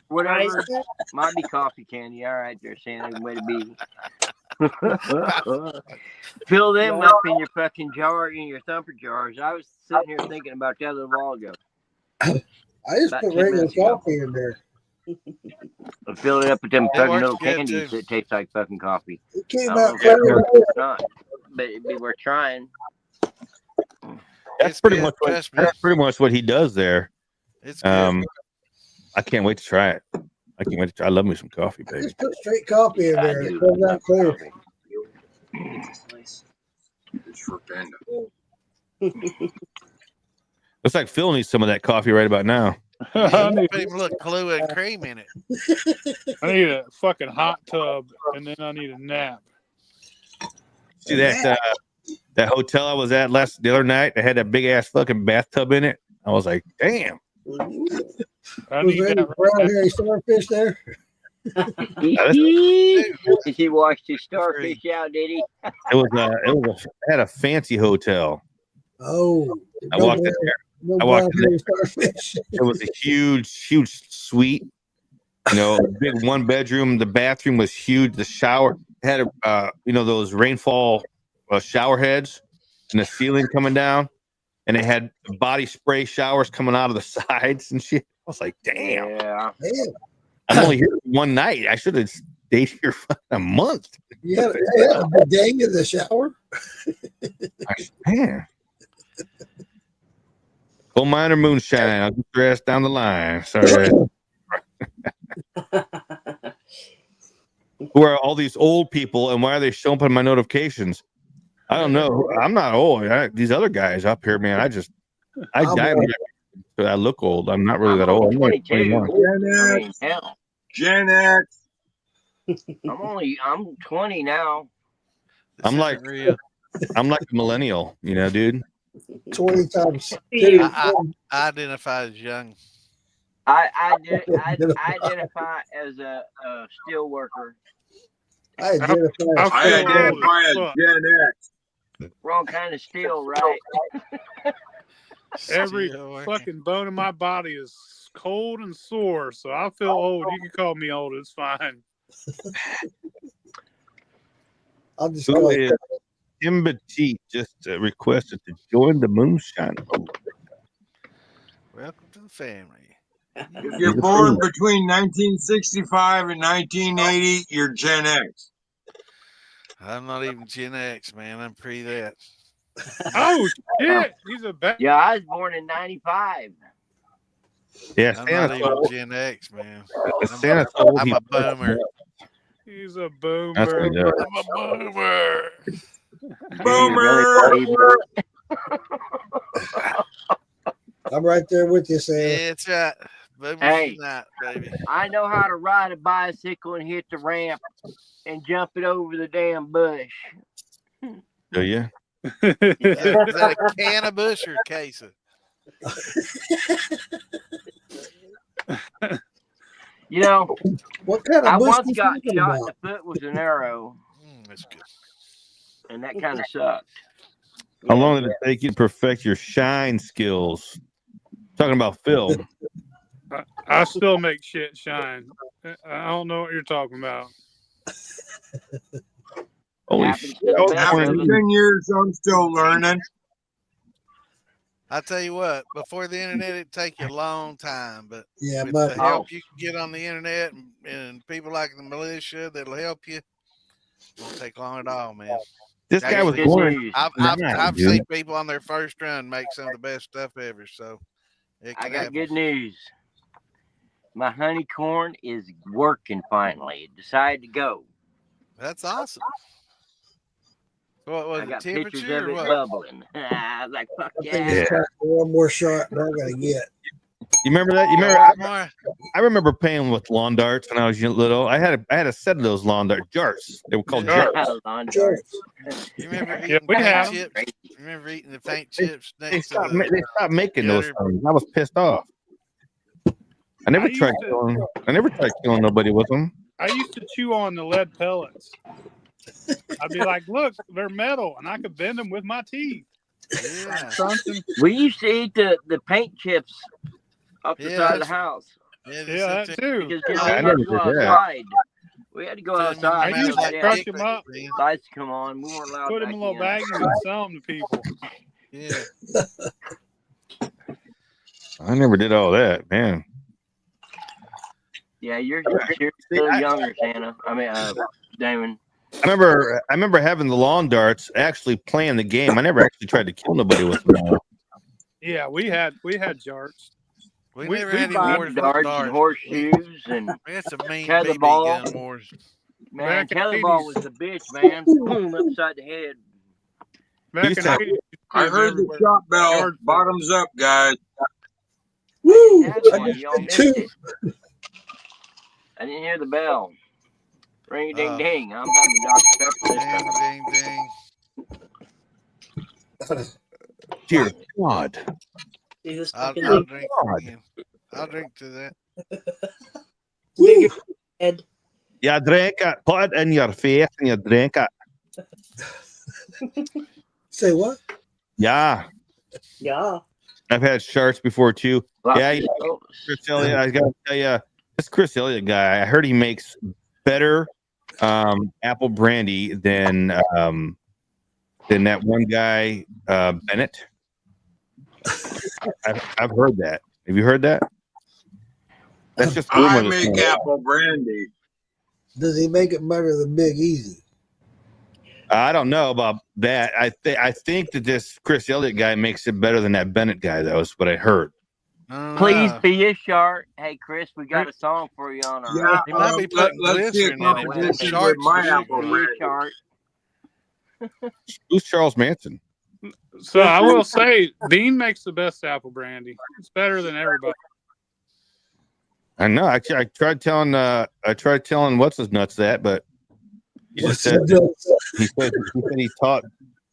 Whatever. Might be coffee candy. All right, there, Santa. Way to be. Fill them up in your fucking jar, in your thumper jars. I was sitting here thinking about that a little while ago. I just put regular coffee in there. Fill it up with them fucking little candies that taste like fucking coffee. It came I out don't know if it's or not, but it'd be worth trying. That's pretty much what he does there. It's good. I can't wait to try it. I love me some coffee, baby. Just put straight coffee in there. It comes out clear. Looks like Phil needs some of that coffee right about now. People look glue and cream in it. I need a fucking hot tub, and then I need a nap. See that hotel I was at the other night? They had that big ass fucking bathtub in it. I was like, damn. I Was need there that any brown hairy starfish there? Did he wash his starfish out? Did he? It had a fancy hotel. Oh, I walked in there. Starfish. It was a huge suite. A big 1 bedroom. The bathroom was huge. The shower had those rainfall shower heads and the ceiling coming down, and it had body spray showers coming out of the sides and shit. I was like, damn. Yeah. I'm only here one night. I should have stayed here for a month. You had a bidet in the shower? Man. Coal mine or moonshine? I'll get your ass down the line. Sorry. Who are all these old people, and why are they showing up on my notifications? I don't know. I'm not old. These other guys up here, man. I died. I look old. I'm not really that old. I'm 22. Gen X. I'm 20 now. I'm like a millennial, dude. 20 times. I identify as young. I identify as a steel worker. I identify as Gen X. Wrong kind of steel, right? Every fucking bone in my body is cold and sore, so I feel old. You can call me old. It's fine. I'll just call it. Tim Petit just requested to join the Moonshine. Welcome to the family. If you're born between 1965 and 1980, you're Gen X. I'm not even Gen X, man. I'm pre that. Oh shit! He's a bad. Yeah, I was born in '95. Yeah, I'm not even Gen X, man. I'm a boomer. He's a boomer. I'm a boomer. Boomer. I'm right there with you, Sam. Yeah, it's right. Hey, not, baby. I know how to ride a bicycle and hit the ramp and jump it over the damn bush. Do you? Is that a can of bush or case of? What kind of I bush once you got talking shot in about? the foot with an arrow, That's good. and that kind of sucked. How long did it take you to perfect your shine skills? Talking about Phil. I still make shit shine. I don't know what you're talking about. Holy shit. After 10 years, I'm still learning. I tell you what, before the internet, it'd take you a long time, but Yeah, with the help you can get on the internet and people like the militia that'll help you, Won't take long at all, man. This guy was Good born. news. I've dude. seen people on their first run make some of the best stuff ever. So it I can got happen. good news. My honeycorn is working finally. It decided to go. That's awesome. What was I it? got pictures Temperature of or it what? bubbling. I was like, fuck I think yeah. it's time for one more shot, and I'm gonna get. You remember that? You remember? I remember playing with lawn darts when I was little. I had a set of those lawn dart jarts. They were called Yeah. jarts. Lawn darts. You remember Yeah, eating we paint had 'em. chips? You remember eating the paint chips They next to stopped, the they stopped making those gutter? things. I was pissed off. I never I tried used to- killing. I never tried killing nobody with them. I used to chew on the lead pellets. I'd be like, look, they're metal, and I could bend them with my teeth. Yeah. Something. We used to eat the paint chips off the Yeah, side of the that's- house. Yeah, Yeah, that too. Because I we had never to go did that. outside. We had to go Turn 'em into outside. I used so to they crush had them up, lights come on. We weren't allowed put them back in little in. baggies, and sell them to people. Yeah. I never did all that, man. Yeah, you're still younger, Santa. I mean, Damon. I remember having the lawn darts, actually playing the game. I never actually tried to kill nobody with them. Yeah, we had jarts. We We- never we had any buy wars with Darts and darts. horseshoes and We had some mean tether BB ball. gun wars. Man, Back in the tetherball 80s. was the bitch, man. Boom, upside the head. Back in used the to- 80s, I heard the shot bell. Yard- Bottoms up, guys. Woo! Had I one. just Y'all did missed two. it. I didn't hear the bell. Ring a ding Oh. ding. I'm having Dr. Pepper this Ding, time. ding, ding. Dear God. See this I'll fucking drink God. again. I'll drink to that. Woo! head. You drink it, put it in your face and you drink it. Say what? Yeah. Yeah. I've had sharks before too. Lots Yeah, of sodas. Chris Elliott, I gotta tell you, this Chris Elliott guy, I heard he makes better apple brandy than that one guy, Bennett. I've heard that. Have you heard that? That's just I rumor. make apple brandy. Does he make it better than Big Easy? I don't know about that. I think that this Chris Elliott guy makes it better than that Bennett guy. That was what I heard. Please be a shark. Hey, Chris, we got a song for you on our. Yeah, He might be putting let's see a glycerin in it. competition with Sharks my are apple sugar. Be a brandy. shark. Who's Charles Manson? So I will say, Dean makes the best apple brandy. It's better than everybody. I know. I tried telling what's his nuts that, but he just said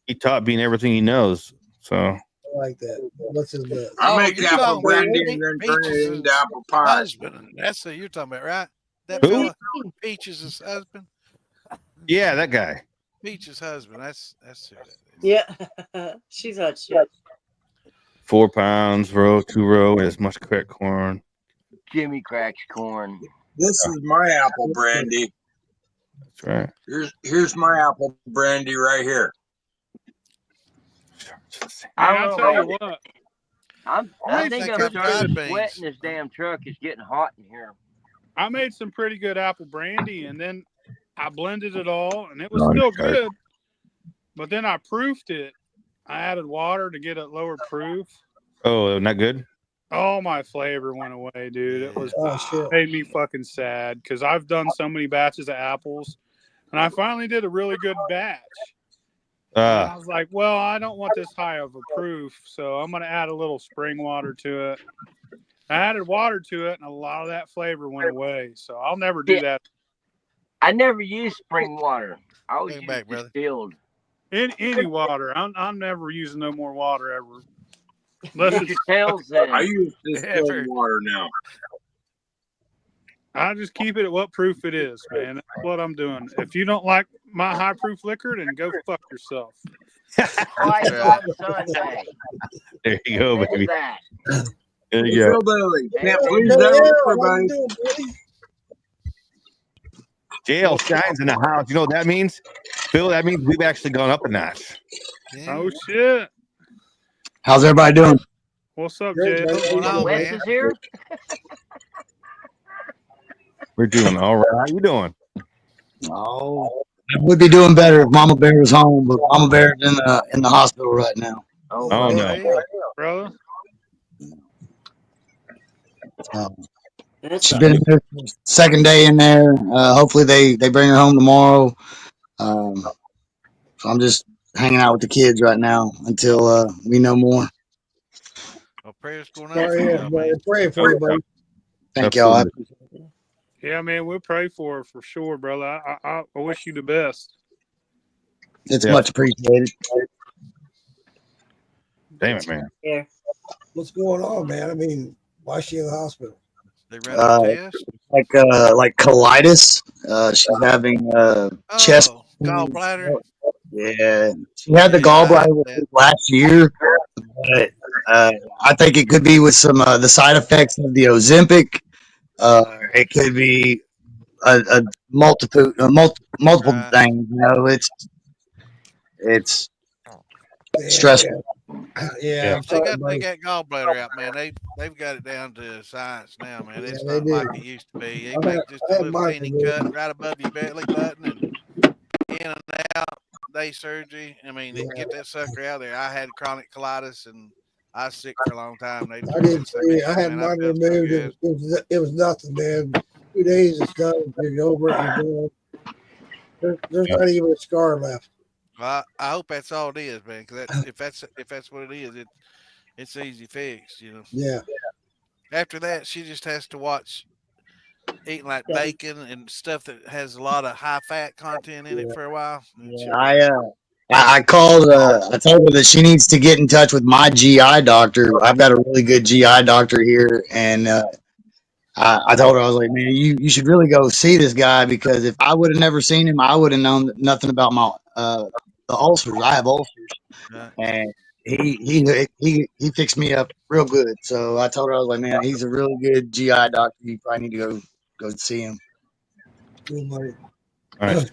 he taught being everything he knows. So I like that. What's his name? I make you're apple talking brandy about and then turn Peaches' it into apple pie. husband. That's who you're talking about, right? That Who? fella, Peaches' husband. yeah, that guy. Peaches' husband. That's who that is. Yeah. She's hot shit. 4 pounds, row, 2 row, as much cracked corn. Jimmy cracks corn. This is my apple brandy. That's right. Here's my apple brandy right here. I Man, don't I'll know tell you about what. I think think I'm I've starting to got sweat beans. in this damn truck. It's getting hot in here. I made some pretty good apple brandy, and then I blended it all, and it was Oh, still okay. good. But then I proofed it. I added water to get a lower proof. Oh, not good. All my flavor went away, dude. It was Oh shit! made me fucking sad because I've done so many batches of apples, and I finally did a really good batch. And I was like, well, I don't want this high of a proof, so I'm going to add a little spring water to it. I added water to it, and a lot of that flavor went away. So I'll never do that. I never use spring water. I always Bring it use back, brother. distilled. In any water. I'm never using no more water ever. Unless Use it's, your tails then. I use distilled Ever. water now. I just keep it at what proof it is, man. That's what I'm doing. If you don't like my high proof liquor, then go fuck yourself. Twice on Sunday. There you go, There's baby. that. There you go. PhilBilly, can't Hey, please What everybody. you doing, buddy? Jail shines in the house. You know what that means? Phil, that means we've actually gone up a notch. Yeah. Oh, shit. How's everybody doing? What's up, Great, Jay? man. What's going on, Wes man? is here. We're doing all right. How you doing? Oh, would be doing better if Mama Bear was home, but Mama Bear's in the hospital right now. Oh, Oh, brother. no. brother. That She's sucks. been in there for the second day in there. Hopefully they bring her home tomorrow. So I'm just hanging out with the kids right now until we know more. Well, prayers going up Oh for yeah, y'all, buddy. man. Praying for you, buddy. Thank y'all. Absolutely. Yeah, man, we'll pray for her for sure, brother. I wish you the best. It's Yeah. much appreciated. Damn it, man. Yeah. What's going on, man? I mean, why is she in the hospital? They run her Uh, test. like colitis. She's having chest Oh, pains. gallbladder. Yeah, she had the Yeah, I had gallbladder that. last year, but I think it could be with some the side effects of the Ozempic. It could be a multiple Right. things. You know, it's Yeah, stressful. yeah. I'm They sorry, got buddy. gallbladder out, man. They've got it down to science now, man. Yeah, It's they not do. like it used to be. They I had, make just I a had little mine teeny removed. cut right above your belly button and in and out. Day surgery. I mean, Yeah, get that sucker out of there. I had chronic colitis and I was sick for a long time. They I took did that sucker too. I out, had man. I mine felt so removed. good. It was nothing, man. 2 days it's done. You're over it. You're done. There's Yeah. not even a scar left. Well, I hope that's all it is, man. Because if that's what it is, it's easy fix. You know. Yeah. After that, she just has to watch eating like bacon and stuff that has a lot of high fat content in it for a while. And Yeah, she'll be all right. I called. I told her that she needs to get in touch with my GI doctor. I've got a really good GI doctor here, and I told her I was like, man, you should really go see this guy because if I would have never seen him, I would have known nothing about my the ulcers. I have ulcers, Right. and he fixed me up real good. So I told her I was like, man, he's a really good GI doctor. You probably need to go see him. Cool, buddy. Nice.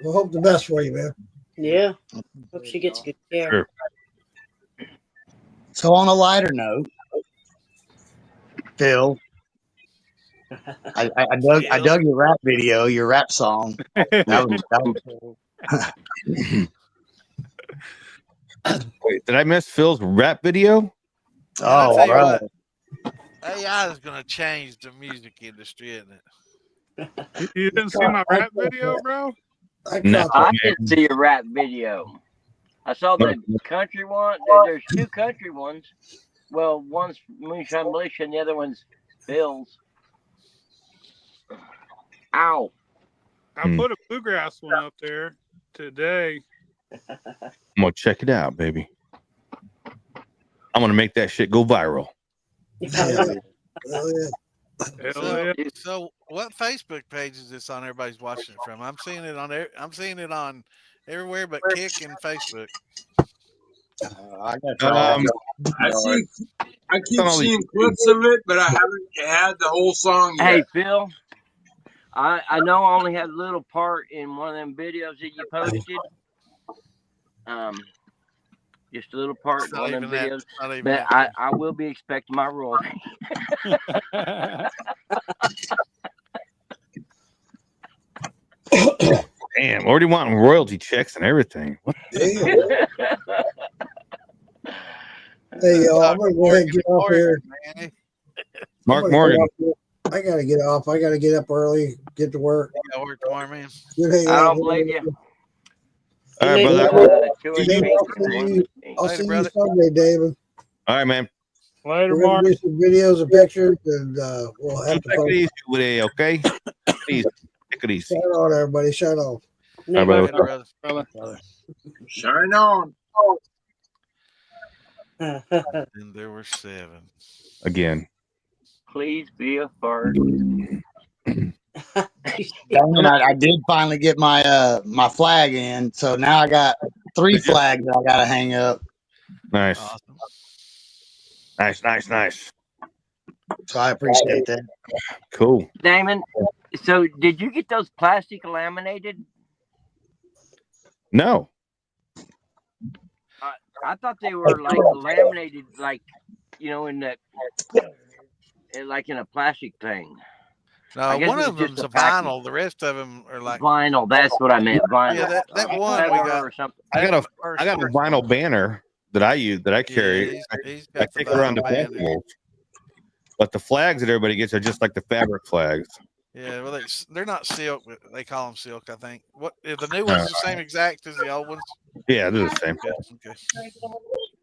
We'll hope the best for you, man. Yeah. Hope she gets good care. Sure. So on a lighter note, Phil, I dug your rap video, your rap song. That was cool. Wait, did I miss Phil's rap video? Man, I Oh, tell you bro. what, AI is gonna change the music industry, isn't it? You didn't see my rap video, bro? No, I man. did see a rap video. I saw the country one. There's two country ones. Well, one's Moonshine Militia and the other one's Bill's. Ow. I put a bluegrass one up there today. I'm gonna check it out, baby. I'm gonna make that shit go viral. Hell yeah. So what Facebook page is this on? Everybody's watching it from. I'm seeing it on there. I'm seeing it on everywhere but Kick and Facebook. I keep seeing clips of it, but I haven't had the whole song yet. Hey, Phil. I know I only had a little part in one of them videos that you posted. Just a little part in one of them videos. But I will be expecting my royalty. Damn, already wanting royalty checks and everything. What? Hey, y'all, I'm gonna go ahead and get off here. Mark Morgan. I gotta get off. I gotta get up early, get to work. You gotta work tomorrow, man. I don't blame you. All right, brother. I'll see you Sunday, David. All right, man. Later, We're gonna Mark. do some videos and pictures, and we'll have Take to it easy with it, okay? Easy. Take it easy. Shine on, everybody. Shine on. All right, brother. Shine on. And there were 7. Again. Please be a fart. I did finally get my my flag in, so now I got 3 flags that I gotta hang up. Nice. Nice. So I appreciate that. Cool. Damon, so did you get those plastic laminated? No. I thought they were like laminated, like in that, like in a plastic thing. No, guess one it of was just them's a a package. vinyl. The rest of them are like Vinyl. That's what I meant. Vinyl. Yeah, that one leather we got. or something. I got a First I got a one. vinyl banner that I use that I carry. Yeah, he's I got the take around vinyl the banner. festivals. But the flags that everybody gets are just like the fabric flags. Yeah, well, they're not silk, but they call them silk, I think. What the new ones the same exact as the old ones? Yeah, they're the same. Okay.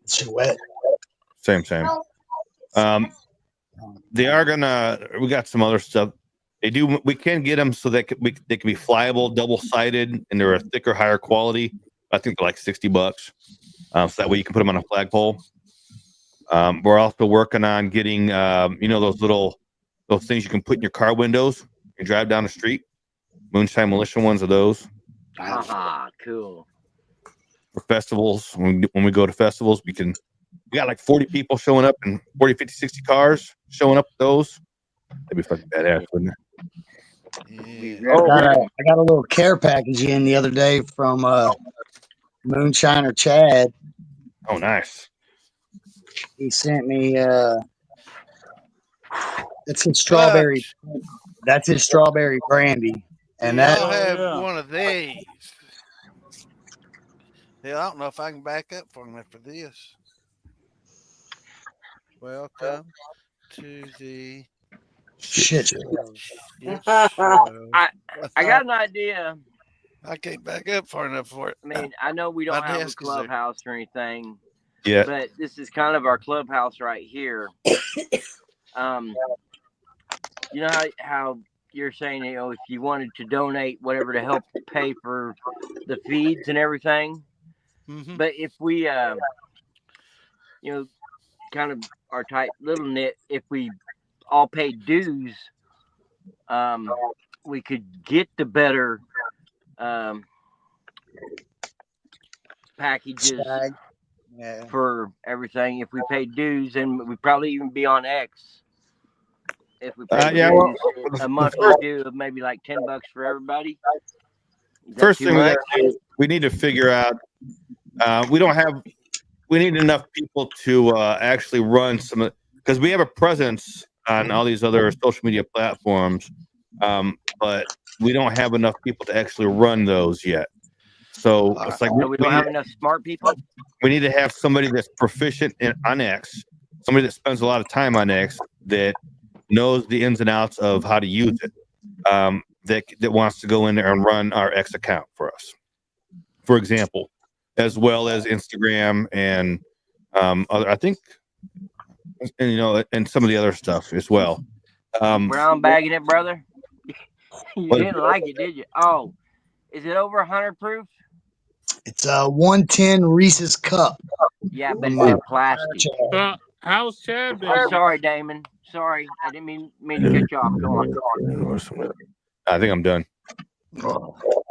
Sweat. Same. They are gonna. We got some other stuff. They do. We can get them so that they can be flyable, double sided, and they're a thicker, higher quality. I think they're like $60. So that way you can put them on a flagpole. We're also working on getting, those things you can put in your car windows and drive down the street. Moonshine Militia ones of those. Haha, cool. For festivals, when we go to festivals, we got like 40 people showing up and 40, 50, 60 cars showing up with those. That'd be fucking badass, wouldn't it? Yeah. I got a little care package in the other day from Moonshiner Chad. Oh, nice. He sent me that's his strawberry. That's his strawberry brandy, and that I'll have one of these. Yeah, I don't know if I can back up for him after this. Welcome to the shit. I got an idea. I can't back up far enough for it. I mean, I know we don't My have a desk is there. clubhouse or anything. Yeah. But this is kind of our clubhouse right here. You know how you're saying, if you wanted to donate whatever to help pay for the feeds and everything. Mm-hmm. But if we, kind of our tight little knit, if we all paid dues, we could get the better packages for everything. If we paid dues, and we'd probably even be on X. If we paid a monthly due of maybe like $10 for everybody. First thing we need to figure out. We need enough people to actually run some, because we have a presence on all these other social media platforms, but we don't have enough people to actually run those yet. So it's like we don't have enough smart people. We need to have somebody that's proficient on X, somebody that spends a lot of time on X, that knows the ins and outs of how to use it, that wants to go in there and run our X account for us, for example, as well as Instagram and other, I think, and some of the other stuff as well. Brown bagging it, brother. You didn't like it, did you? Oh, is it over 100 proof? It's a 110 Reese's cup. Yeah, but it's plastic. How's Chad been? I'm sorry, Damon. Sorry, I didn't mean to cut you off. Go on. I think I'm done.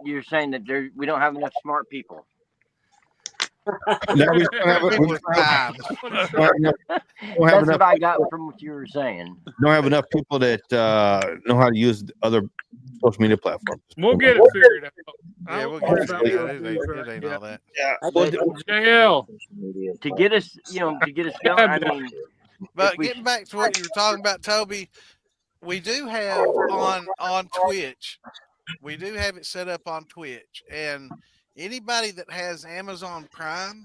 You're saying that we don't have enough smart people. No, we don't have That's what I got from what you were saying. Don't have enough people that know how to use other social media platforms. We'll get it figured out. Yeah, we'll get it figured out. It ain't all that. Yeah. JL. To get us going, I mean. But getting back to what you were talking about, Toby, we do have on Twitch. We do have it set up on Twitch, and anybody that has Amazon Prime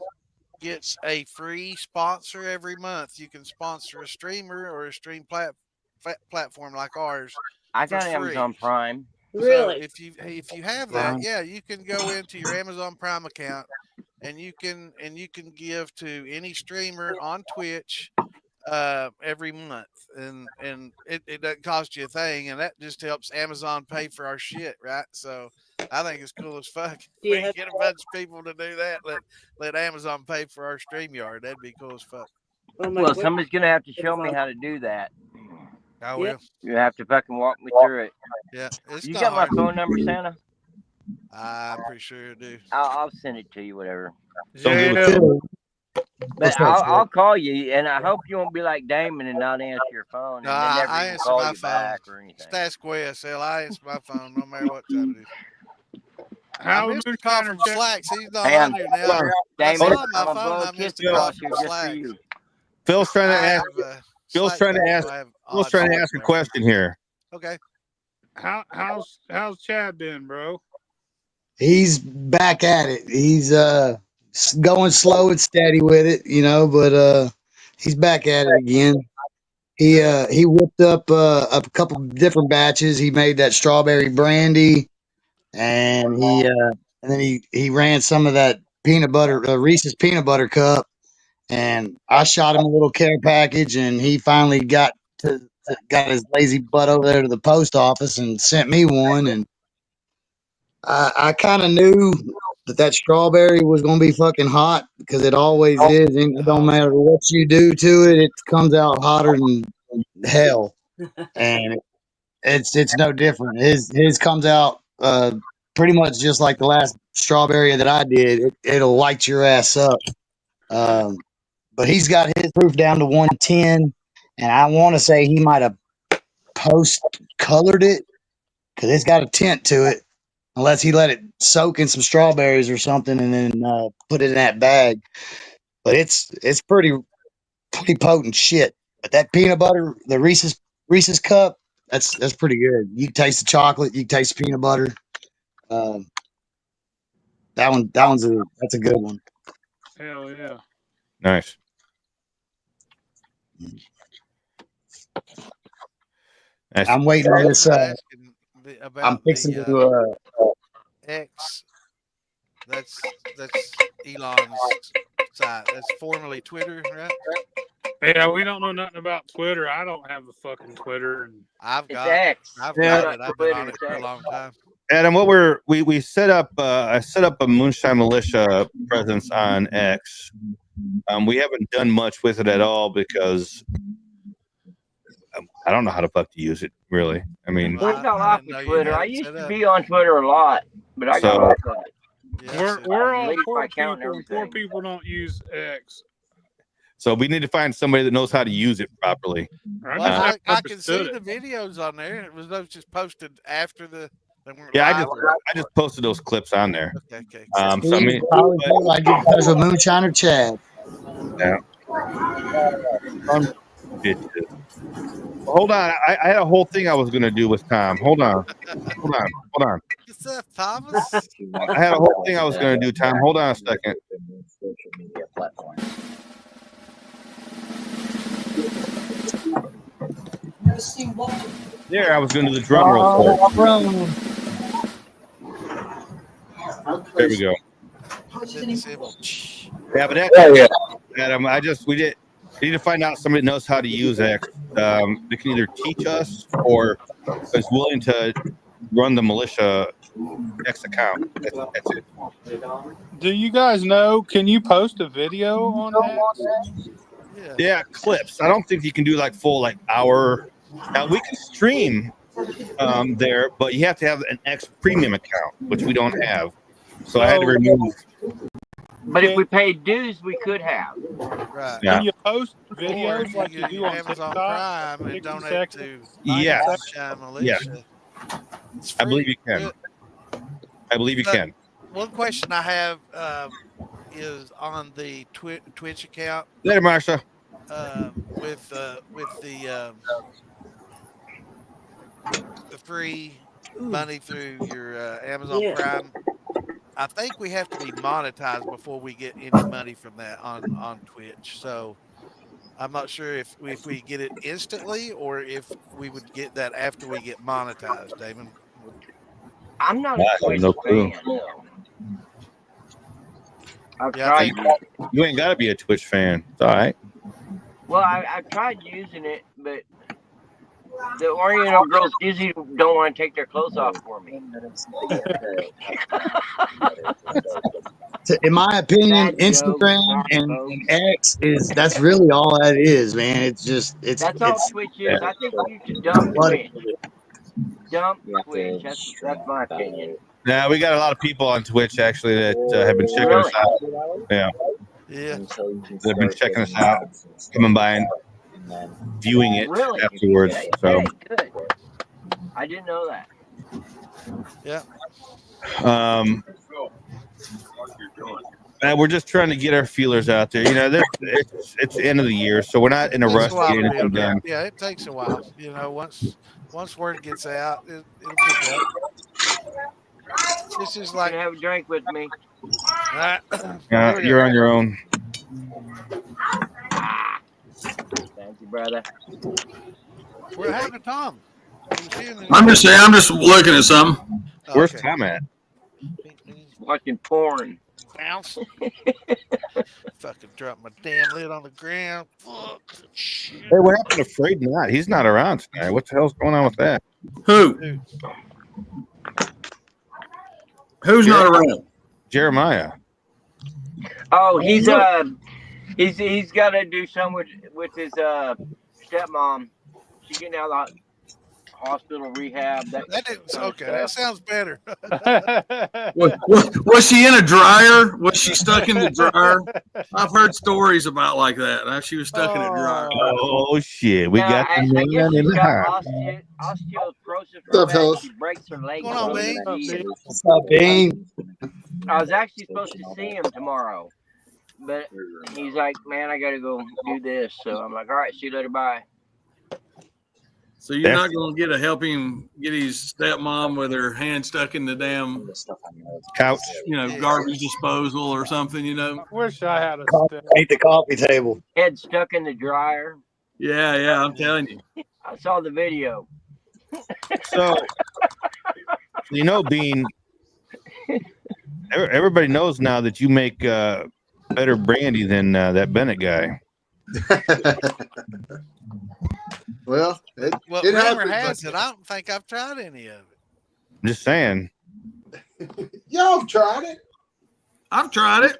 gets a free sponsor every month. You can sponsor a streamer or a stream platform like ours. I got Amazon Prime. Really? So if you have that, yeah, you can go into your Amazon Prime account and you can give to any streamer on Twitch every month, and it doesn't cost you a thing, and that just helps Amazon pay for our shit, right? So I think it's cool as fuck. We can get a bunch of people to do that. Let Amazon pay for our StreamYard. That'd be cool as fuck. Well, somebody's gonna have to show me how to do that. I will. You have to fucking walk me through it. Yeah, you got my phone number, Santa? I'm pretty sure I do. I'll send it to you, whatever. But I'll call you, and I hope you won't be like Damon and not answer your phone. No, and never I even answer call my you phone. back or anything. Stash Quest, I answer my phone no matter what time it is. How I missed a call from Slacks. He's not Hey, on here now. Damon, I saw my I'm phone. gonna blow I a missed kiss a call across here from just for Slacks. you. Phil's trying to ask. Phil's trying to ask a question here. Okay. How's Chad been, bro? He's back at it. He's going slow and steady with it, but he's back at it again. He whipped up a couple different batches. He made that strawberry brandy, and then he ran some of that peanut butter Reese's peanut butter cup, and I shot him a little care package, and he finally got his lazy butt over there to the post office and sent me one, and I kind of knew that strawberry was going to be fucking hot because it always is, and it don't matter what you do to it, it comes out hotter than hell, and it's no different. His comes out pretty much just like the last strawberry that I did. It'll light your ass up. But he's got his proof down to 110, and I want to say he might have post colored it because it's got a tint to it. Unless he let it soak in some strawberries or something, and then put it in that bag. But it's pretty potent shit. But that peanut butter, the Reese's cup, that's pretty good. You can taste the chocolate, you can taste the peanut butter. That's a good one. Hell yeah. Nice. I'm waiting on this. I'm fixing to. X. That's Elon's site. That's formerly Twitter, right? Yeah, we don't know nothing about Twitter. I don't have a fucking Twitter, and I've got it. I've been on it for a long time. Adam, we set up I set up a Moonshine Militia presence on X. We haven't done much with it at all because I don't know how to fuck to use it, really. I mean, we got off of Twitter. I used to be on Twitter a lot, but I got off of it. Yes, we're all poor people, and poor people don't use X. So we need to find somebody that knows how to use it properly. Well, I can see the videos on there. It was those just posted after the. Yeah, I just posted those clips on there. Okay. So I mean, I get in touch with Moonshine or Chad. Yeah. Hold on, I had a whole thing I was gonna do with Tom. Hold on. What's up, Thomas? I had a whole thing I was gonna do, Tom. Hold on a second. There, I was gonna do the drum roll. There we go. Yeah, but Adam, we need to find out somebody that knows how to use X. They can either teach us or is willing to run the militia X account. That's it. Do you guys know? Can you post a video on X? Yeah, clips. I don't think you can do like full hour. Now we can stream there, but you have to have an X premium account, which we don't have. So I had to remove. But if we paid dues, we could have. Right. Yeah. Can you post videos like you do on Amazon TikTok? Prime and donate to Yes. Moonshine Militia? I believe you can. One question I have is on the Twitch account. Later, Marsha. With the free money through your Amazon Prime. I think we have to be monetized before we get any money from that on Twitch. So I'm not sure if we get it instantly or if we would get that after we get monetized, Damon. I'm not a Twitch fan. I've tried. You ain't got to be a Twitch fan. It's all right. Well, I've tried using it, but the Oriental girls usually don't want to take their clothes off for me. In my opinion, Instagram and X that's really all that is, man. It's all Twitch is. I think you should dump Twitch. Dump Twitch. That's my opinion. Yeah, we got a lot of people on Twitch actually that have been checking us out. Yeah. They've been checking us out, coming by and viewing it afterwards. Okay, so good. I didn't know that. Yeah. We're just trying to get our feelers out there. It's the end of the year, so we're not in a rush to get anything done. Yeah, it takes a while. Once Once word gets out, it'll pick up. This is like, have a drink with me. You're on your own. Thank you, brother. what happened to Tom? I'm just looking at something. Where's Tom at? Watching porn. Bounce. Fucking drop my damn lid on the ground. Fuck. Shit. Hey, what happened to Afraid Not? He's not around tonight. What the hell's going on with that? Who? Who's not around? Jeremiah. Oh, he's got to do something with his stepmom. She's getting out of the hospital rehab. That sounds better. Was she in a dryer? Was she stuck in the dryer? I've heard stories about like that. She was stuck in a dryer. Oh shit! We got the I guess man in she's the got house. osteoporosis. What's up, fellas? She breaks her legs. What's going on, Bean? What's up, Bean? I was actually supposed to see him tomorrow, but he's like, "Man, I got to go do this." So I'm like, "All right, see you later, bye." So you're not going to help him get his stepmom with her hand stuck in the damn couch, garbage disposal or something, I wish I had a Ain't the coffee table. Head stuck in the dryer. Yeah, I'm telling you. I saw the video. So, Bean, everybody knows now that you make better brandy than that Bennett guy. Well, rumor has it. I don't think I've tried any of it. I'm just saying. Y'all have tried it. I've tried it.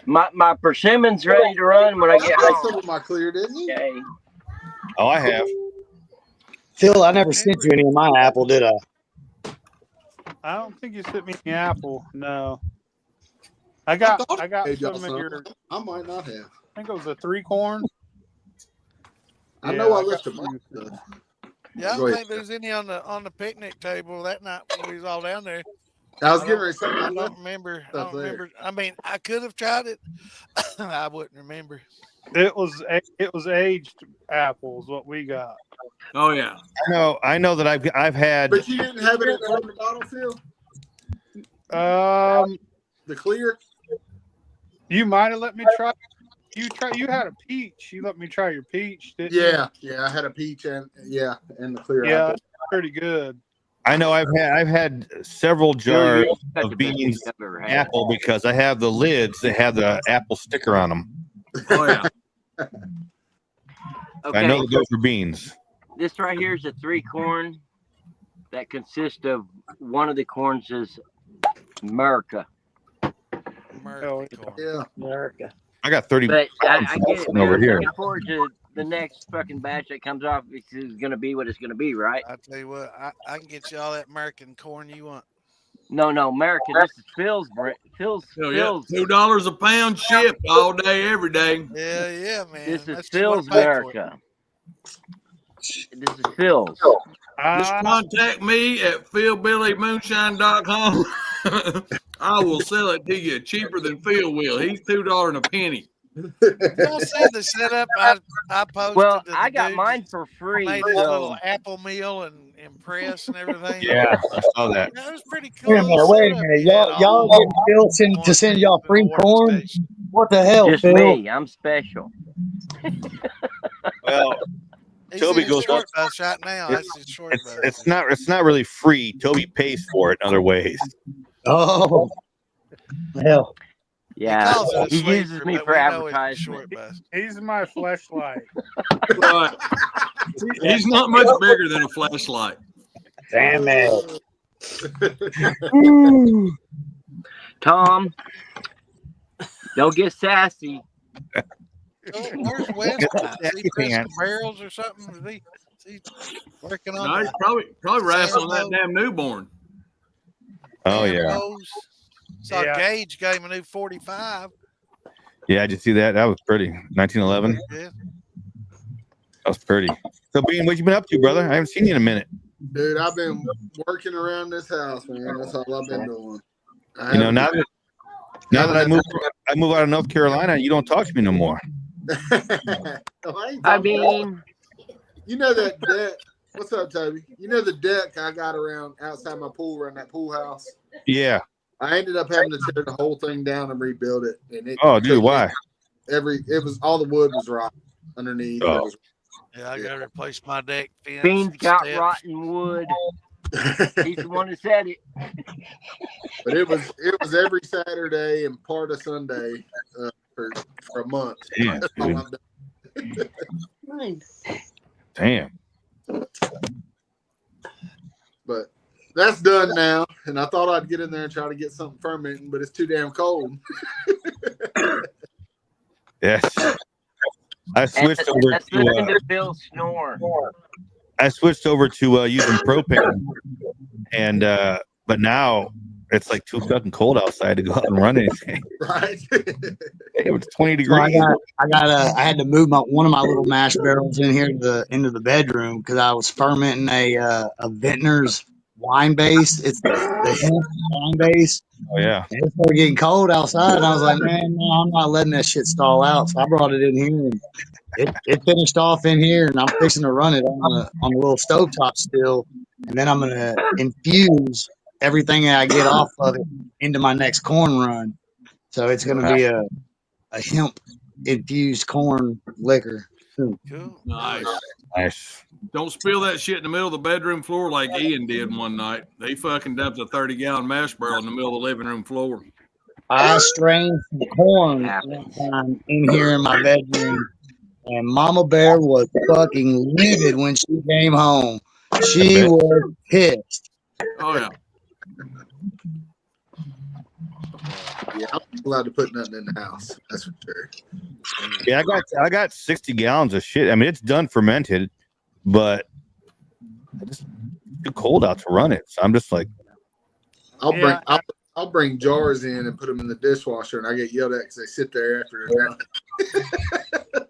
My persimmon's ready to run when I get home. Some of my clear, didn't you? Okay. Oh, I have. Phil, I never sent you any of my apple, did I? I don't think you sent me the apple. No. I got Hey, some of your. I might not have. I think it was a 3 corn. I know I listed my stuff. Yeah, I don't think there's any on the picnic table that night when we was all down there. I was getting ready to say I don't remember. I mean, I could have tried it. I wouldn't remember. It was aged apples. What we got. Oh yeah. I know that I've had. But you didn't have it in the bottle, Phil? The clear. You might have let me try. You had a peach. You let me try your peach, didn't you? Yeah. I had a peach and the clear. Yeah, apple. pretty good. I know I've had several jars of Bean's apple because I have the lids that have the apple sticker on them. Oh yeah. Okay. I know they go for Beans. This right here is a 3 corn that consists of one of the corns is America. Yeah. America. I got 30 But I get it, man. over here. Looking forward to the next fucking batch that comes off. This is going to be what it's going to be, right? I tell you what, I can get you all that American corn you want. No, America. This is Phil's. Phil's. $2 a pound shipped all day, every day. Yeah, man. This is Phil's America. This is Phil's. Just contact me at PhilBillyMoonshine.com. I will sell it to you cheaper than Phil will. He's $2 and a penny. You don't see the setup I posted. Well, I got mine for free. Made this little apple meal and press and everything. Yeah, I saw that. Yeah, it was pretty cool. Wait a minute. Y'all getting Phil to send y'all free corn? What the hell, Just Phil? me. I'm special. Well, He's Toby in goes short bus right now. That's his short bus. It's not really free. Toby pays for it in other ways. Oh, hell. Yeah, he sleeper, uses me but for we know it's a advertisement. short bus. He's my flashlight. Right. He's not much bigger than a flashlight. Damn it. Tom, don't get sassy. Where's Wes? Is he pressing barrels or something? Is he working on? No, he's probably wrestling that damn newborn. Oh yeah. Saw Gage gave him a new 45. Yeah, did you see that? That was pretty. 1911. Yeah. That was pretty. So, Bean, what you been up to, brother? I haven't seen you in a minute. Dude, I've been working around this house, man. That's all I've been doing. Now that I move out of North Carolina, you don't talk to me no more. I mean, you know that What's up, Toby? You know the deck I got around outside my pool, around that pool house? Yeah. I ended up having to tear the whole thing down and rebuild it. And it Oh, dude, why? it was all the wood was rotten underneath. Oh. It was, Yeah, I gotta replace my deck fence. Beans got steps. rotten wood. He's the one that said it. But it was every Saturday and part of Sunday for a month. Damn, That's all dude. I've done. Nice. Damn. But that's done now, and I thought I'd get in there and try to get something fermenting, but it's too damn cold. Yes. I switched over Let's listen to Phil snore. I switched over to using propane, and but now it's like too fucking cold outside to go out and run anything. Right? It was 20 So degrees. I had to move one of my little mash barrels in here into the bedroom because I was fermenting a Vintner's wine base. It's the hemp wine base. Oh yeah. And it started getting cold outside, and I was like, man, no, I'm not letting that shit stall out. So I brought it in here, and it finished off in here, and I'm fixing to run it on a little stovetop still, and then I'm gonna infuse everything that I get off of it into my next corn run. So it's gonna be a hemp infused corn liquor. Cool. Nice. Don't spill that shit in the middle of the bedroom floor like Ian did one night. They fucking dumped a 30-gallon mash barrel in the middle of the living room floor. I strained some corn one time in here in my bedroom, and Mama Bear was fucking livid when she came home. She was pissed. Oh yeah. Yeah, I'm not allowed to put nothing in the house. That's for sure. Yeah, I got 60 gallons of shit. I mean, it's done fermented, but it's too cold out to run it. So I'm just like, I'll bring jars in and put them in the dishwasher, and I get yelled at because they sit there after they're done.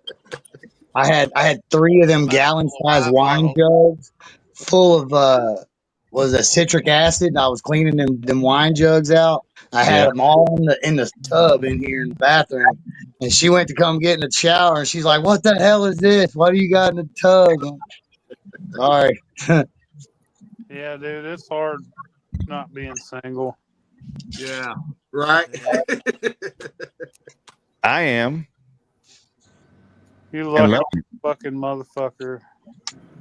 I had 3 of them gallon size wine jugs full of was a citric acid, and I was cleaning them wine jugs out. I had them all in the tub in here in the bathroom, and she went to come get in the shower, and she's like, "What the hell is this? What do you got in the tub?" Sorry. Yeah, dude, it's hard not being single. Yeah. Right. I am. You And lucky fucking motherfucker.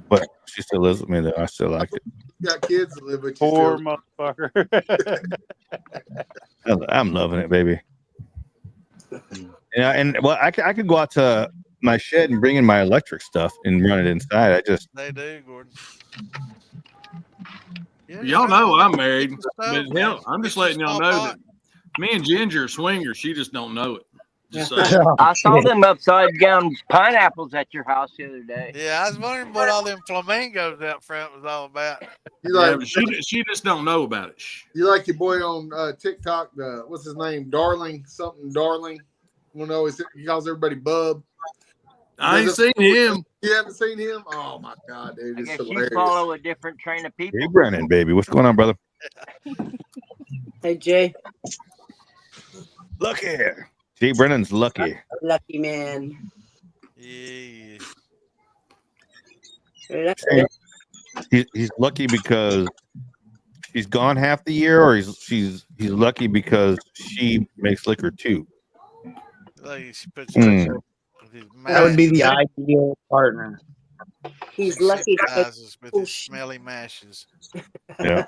But she still lives with me, though. I still like it. You got kids that live with you. Poor still. motherfucker. I'm loving it, baby. Yeah, and well, I could go out to my shed and bring in my electric stuff and run it inside. They do, Gordon. Yeah, Y'all know I'm married, Get but your stove, hell, man. I'm just Get your letting y'all stove know hot. that me and Ginger are swingers. She just don't know it. Just saying. I saw them upside down pineapples at your house the other day. Yeah, I was wondering what all them flamingos out front was all about. You Yeah, like but she just don't know about it. Shh. you like your boy on TikTok? What's his name? Darling something. Darling. You know, he calls everybody Bub. I ain't seen him. You haven't seen him? Oh my god, dude! I It's guess hilarious. you follow a different train of people. Hey, Brennan, baby. What's going on, brother? Hey, Jay. Lucky. Jay Brennan's lucky. Lucky man. Yeah. He's lucky because she's gone half the year, or he's lucky because she makes liquor too. Like she puts That would be the ideal partner. He's lucky to take Sympathizes with his smelly mashes. Yeah.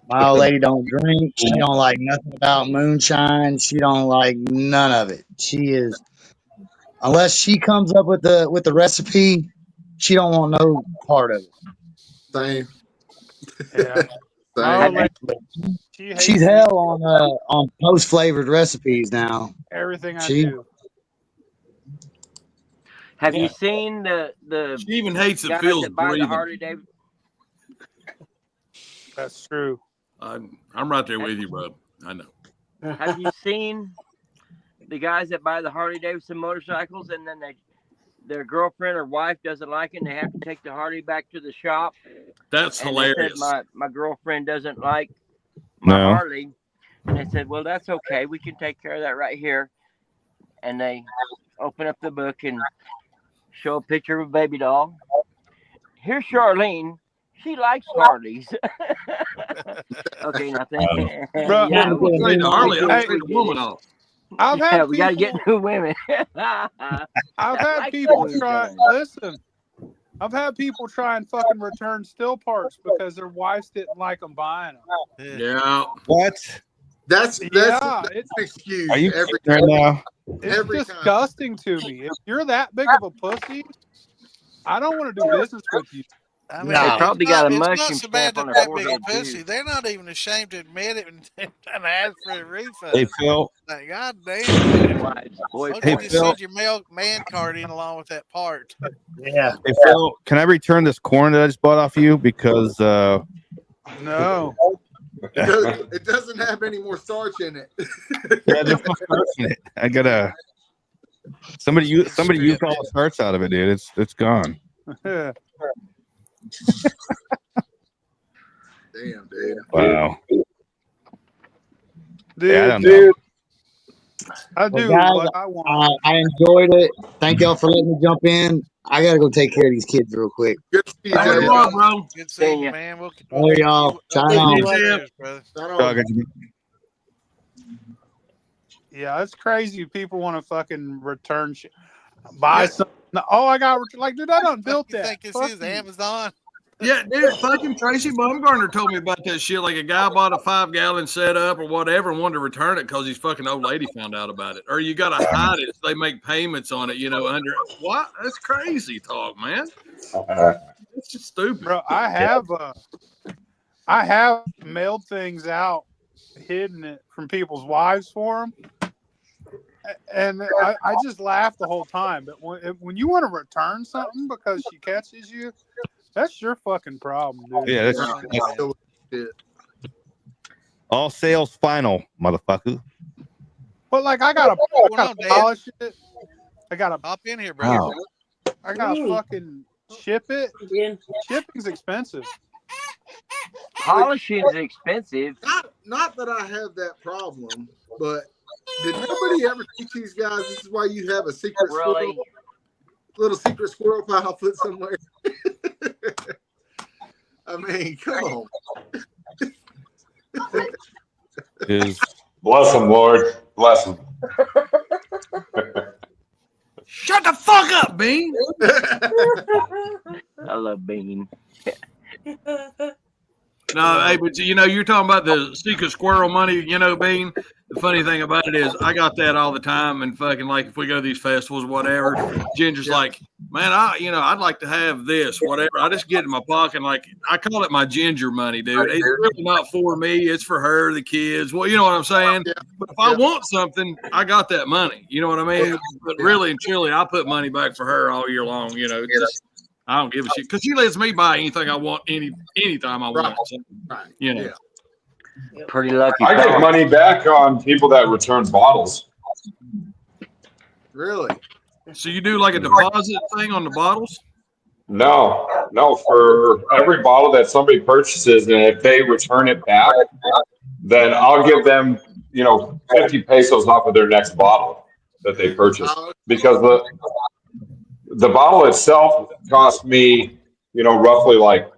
My old lady don't drink. She don't like nothing about moonshine. She don't like none of it. She is, unless she comes up with the recipe, she don't want no part of it. Same. Yeah. Same. She's hell on post flavored recipes now. Everything I She- do. Have you seen the She even hates it guys feels that buy the breathing. Harley Davidson? That's true. I'm right there with you, bro. I know. Have you seen the guys that buy the Harley Davidson motorcycles and then their girlfriend or wife doesn't like it and they have to take the Harley back to the shop? That's And they hilarious. said, my girlfriend doesn't like my No. Harley. And they said, well, that's okay. We can take care of that right here. And they open up the book and show a picture of a baby doll. Here's Charlene. She likes Harleys. Okay, nothing. Bro, Yeah, I'm gonna trade the Harley. I'm gonna trade the woman off. I've yeah, had we got to get people. new women. I've I had like people those try. guys. Listen, I've had people try and fucking return still parts because their wives didn't like them buying them. Yeah. What? That's Yeah, an excuse Are you every kidding right now? it's every time. disgusting to me. If you're that big of a pussy, I don't want to do business with you. I mean, They No. probably got a it's not mushroom so bad stamp on that their that big a forehead pussy. too. They're not even ashamed to admit it and ask for a refund. Hey Phil. Like, God damn, man. Boy, Why don't Hey you just Phil. send your man card in along with that part? Yeah. Hey Phil. Can I return this corn that I just bought off you? Because No. It doesn't have any more starch in it. yeah, there's no starch in it. I gotta. Somebody use all the starch out of it, dude. It's gone. Damn, dude. Wow. Dude, Yeah, I don't know. I Well, do guys, what I want. I enjoyed it. Thank y'all for letting me jump in. I gotta go take care of these kids real quick. Good to see you, Hey, Jay. what, bro? Good seeing you, Yeah. man. We'll All y'all. Shout keep out. you Yeah. upstairs, brother. Right on. Yeah, it's crazy. People want to fucking return shit. Buy something. Oh, I got like, dude, I done built You that. think this Fuck is you. Amazon? Yeah, dude, fucking Tracy Baumgartner told me about that shit. Like a guy bought a 5-gallon setup or whatever and wanted to return it because his fucking old lady found out about it. Or you got to hide it so they make payments on it, under what? That's crazy talk, man. It's just stupid. Bro, I have mailed things out, hidden it from people's wives for them. And I just laugh the whole time. But when you want to return something because she catches you, that's your fucking problem, dude. Yeah, that's all sales final, motherfucker. But like, I gotta polish it. I gotta hop in here, brother. Wow. I gotta fucking ship it. Shipping's expensive. Polishing is expensive. Not that I have that problem, but did nobody ever teach these guys this is why you have a secret Really? squirrel, little secret squirrel file put somewhere? I mean, come on. Bless him, Lord. Bless him. Shut the fuck up, Bean. I love Bean. No, hey, but you're talking about the secret squirrel money, Bean. The funny thing about it is I got that all the time, and fucking like if we go to these festivals, whatever, Ginger's like, man, I'd like to have this, whatever. I just get it in my pocket, and like I call it my Ginger money, dude. It's really not for me; it's for her, the kids. Well, you know what I'm saying. But if I want something, I got that money. You know what I mean? But really and truly, I put money back for her all year long. It's just, I don't give a shit because she lets me buy anything I want anytime I want. So, Pretty lucky. I get money back on people that return bottles. Really? So you do like a deposit thing on the bottles? No. For every bottle that somebody purchases, and if they return it back, then I'll give them, 50 pesos off of their next bottle that they purchase. Because the bottle itself cost me, roughly like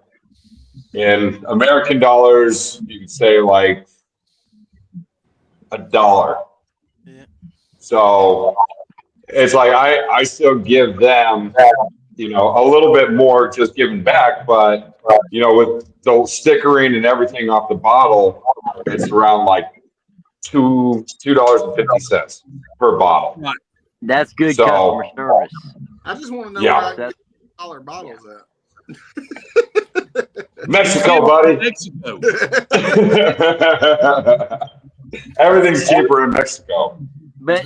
in American dollars, you could say like $1. Yeah. So it's like I still give them, a little bit more just giving back, but with the stickering and everything off the bottle, it's around like $2.50 per bottle. Right. That's good So, customer service. I just want to know Yeah. where I can get dollar bottles at. Mexico, buddy. Mexico. Everything's cheaper in Mexico. But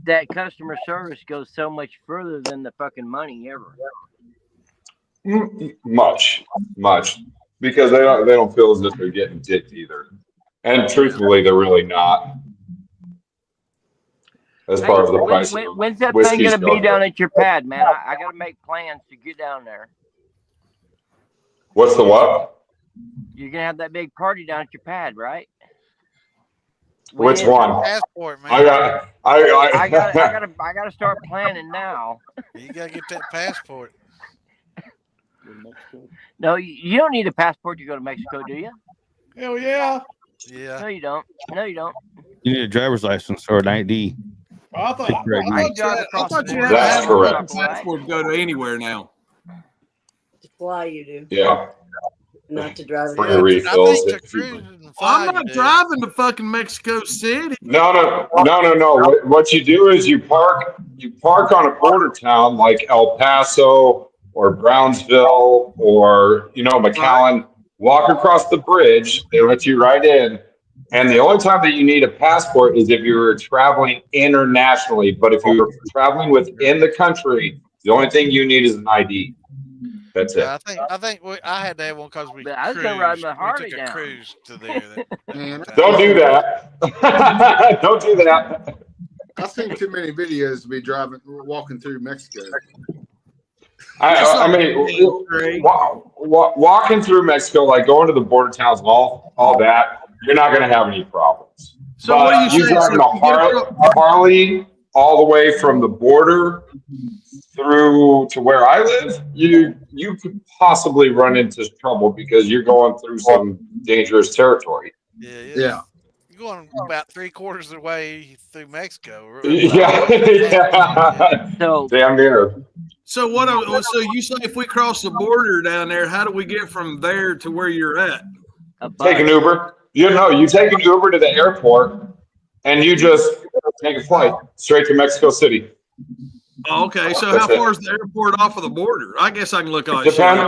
that customer service goes so much further than the fucking money ever. Much, because they don't feel as if they're getting dicked either, and truthfully, they're really not. As far as the price. When's that thing going to be down at your pad, man? I got to make plans to get down there. What's the what? You're going to have that big party down at your pad, right? Which one? Passport, man. I gotta start planning now. You gotta get that passport. No, you don't need a passport to go to Mexico, do you? Hell yeah. Yeah. No, you don't. No, you don't. You need a driver's license or an ID. I thought you had to That's have correct. a passport to go to anywhere now. To fly, you do. Yeah. Not to drive. For your refills. I'm not driving to fucking Mexico City. No. What you do is you park on a border town like El Paso or Brownsville or McAllen. Walk across the bridge. They let you right in. And the only time that you need a passport is if you're traveling internationally. But if you're traveling within the country, the only thing you need is an ID. That's it. I think I had to have one because we I was gonna ride my Harley took a down. cruise to there. Don't do that. Don't do that. I've seen too many videos to be walking through Mexico. I mean, walking through Mexico, like going to the border towns and all that, you're not going to have any problems. So what are you saying? Driving a Harley all the way from the border through to where I live, you could possibly run into trouble because you're going through some dangerous territory. Yeah. You're going about 3/4 of the way through Mexico. Yeah. So damn near. So so you say if we cross the border down there, how do we get from there to where you're at? Take an Uber. You take an Uber to the airport, and you just take a flight straight to Mexico City. Oh, okay, so how far is the airport off of the border? I guess I can look on. How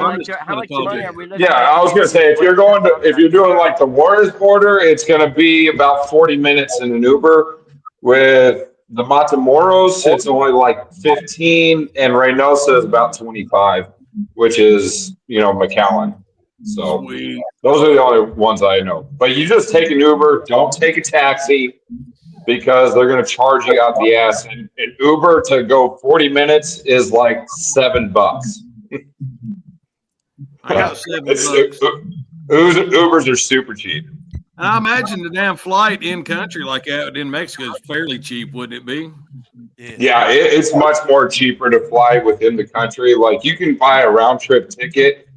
much money are we looking Yeah, I was gonna say if you're doing like the Juarez border, it's gonna be about 40 minutes in an Uber. With the Matamoros, it's only like 15, and Reynosa is about 25, which is McAllen. So those are the only ones I know. But you just take an Uber, don't take a taxi, because they're going to charge you out the ass. And an Uber to go 40 minutes is like $7. I got $7. Ubers are super cheap. And I imagine the damn flight in country like that in Mexico is fairly cheap, wouldn't it be? Yeah, it's much more cheaper to fly within the country. Like you can buy a round trip ticket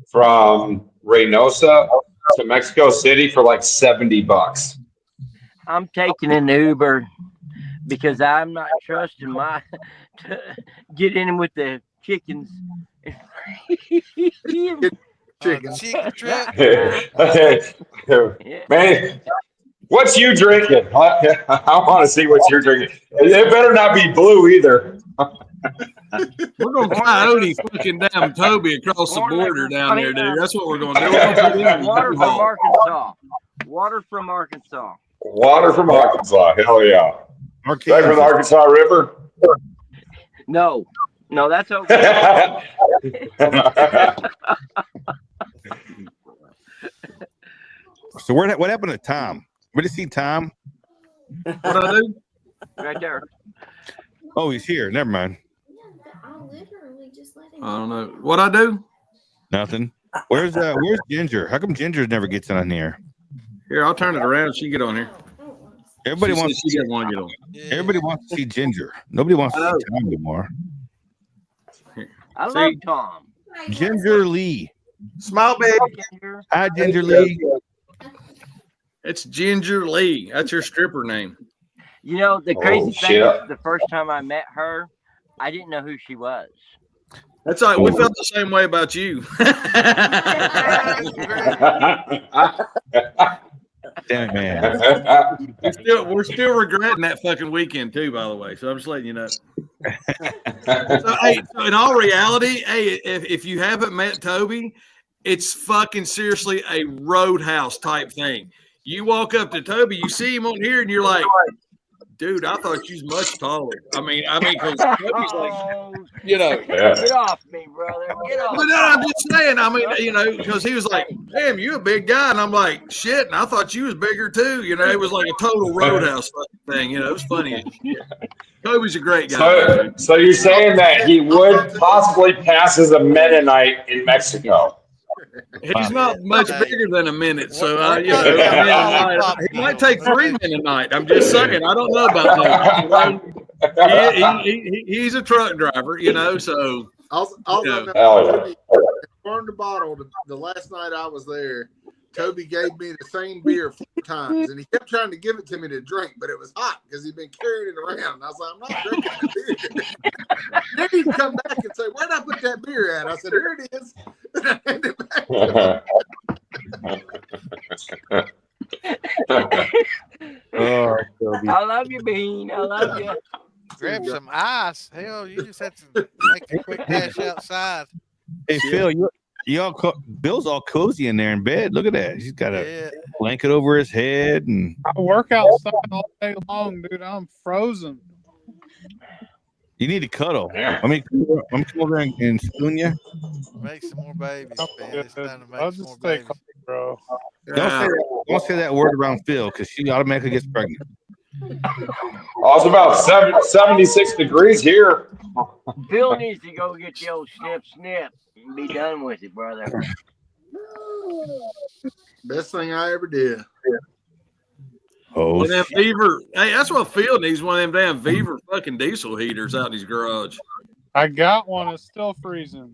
from Reynosa to Mexico City for like $70. I'm taking an Uber because I'm not trusting to get in with the chickens. Chicken trip. Man, what's you drinking? I want to see what you're drinking. It better not be blue either. We're gonna coyote fucking damn Toby across the border down there, dude. That's what we're gonna do. Water from Arkansas. Water from Arkansas. Water from Arkansas. Hell yeah. Right from the Arkansas River? No, that's okay. So what happened to Tom? Where did you see Tom? What I do? Right there. Oh, he's here. Never mind. I don't know. What I do? Nothing. Where's Ginger? How come Ginger never gets on here? Here, I'll turn it around. She get on here. Everybody wants to get on. Everybody wants to see Ginger. Nobody wants to see Tom anymore. I love Tom. Ginger Lee. Smile big. Hi, Ginger Lee. It's Ginger Lee. That's your stripper name. You know, the crazy thing is the first time I met her, I didn't know who she was. That's all right. We felt the same way about you. Damn it, man. We're still regretting that fucking weekend too, by the way. So I'm just letting you know. So in all reality, if you haven't met Toby, it's fucking seriously a Roadhouse type thing. You walk up to Toby, you see him on here, and you're like, dude, I thought you was much taller. I mean, because Toby's like, Get off me, brother. Get off. But no, I'm just saying. I mean, because he was like, "Damn, you a big guy," and I'm like, "Shit," and I thought you was bigger too. It was like a total Roadhouse thing. It was funny. Toby's a great guy. So you're saying that he would possibly pass as a Mennonite in Mexico? He's not much Hey. bigger than a minute, so We're you know, talking about I mean, lollipop he might deal. take 3 men a night. I'm just saying. I don't know about Toby. He's a truck driver, you know. So Also, you know. Toby burned the bottle. The last night I was there, Toby gave me the same beer 4 times, and he kept trying to give it to me to drink, but it was hot because he'd been carrying it around. And I was like, I'm not drinking the beer. Then he'd come back and say, "Where'd I put that beer at?" I said, "Here it is." And I handed it back to him. Oh, Toby. I love you, Bean. I love you. Grab some ice. Hell, you just have to make a quick dash outside. Hey, Phil, Bill's all cozy in there in bed. Look at that. He's got a blanket over his head, and I work outside all day long, dude. I'm frozen. you need to cuddle. Let me come over and spoon you. Make some more babies, man. It's time to make I'll some more just stay babies. calm, bro. Don't say that word around Phil because she automatically gets pregnant. Oh, it's about 76 degrees here. Phil needs to go get the old snip and be done with it, brother. Best thing I ever did. Oh, One of them Beaver. Hey, that's what Phil needs. One of them damn Beaver fucking diesel heaters out in his garage. I got one. It's still freezing.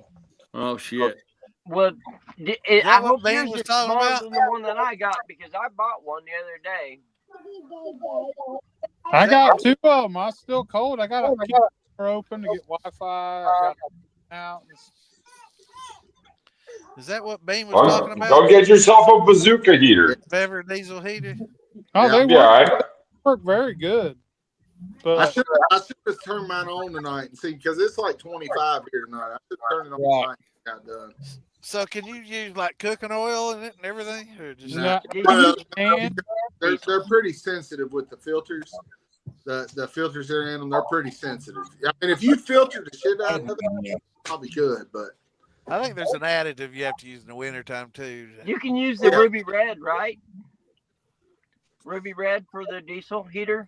Oh shit. Well, that I what hope Ben yours was is talking smaller about? than the one that I got because I bought one the other day. I got 2 of them. I'm still cold. I got to keep the door open to get Wi-Fi. I got out. Is that what Bean was talking about? Go get yourself a bazooka heater. Beaver diesel heater. Oh, they work very good. But I should have turned mine on tonight and see because it's like 25 here tonight. I should have turned it on tonight and got done. So can you use like cooking oil in it and everything, or just They're pretty sensitive with the filters. The filters that are in them, they're pretty sensitive. I mean, if you filter the shit out of it, it's probably good, but I think there's an additive you have to use in the wintertime too. You can use the Ruby Red, right? Ruby Red for the diesel heater.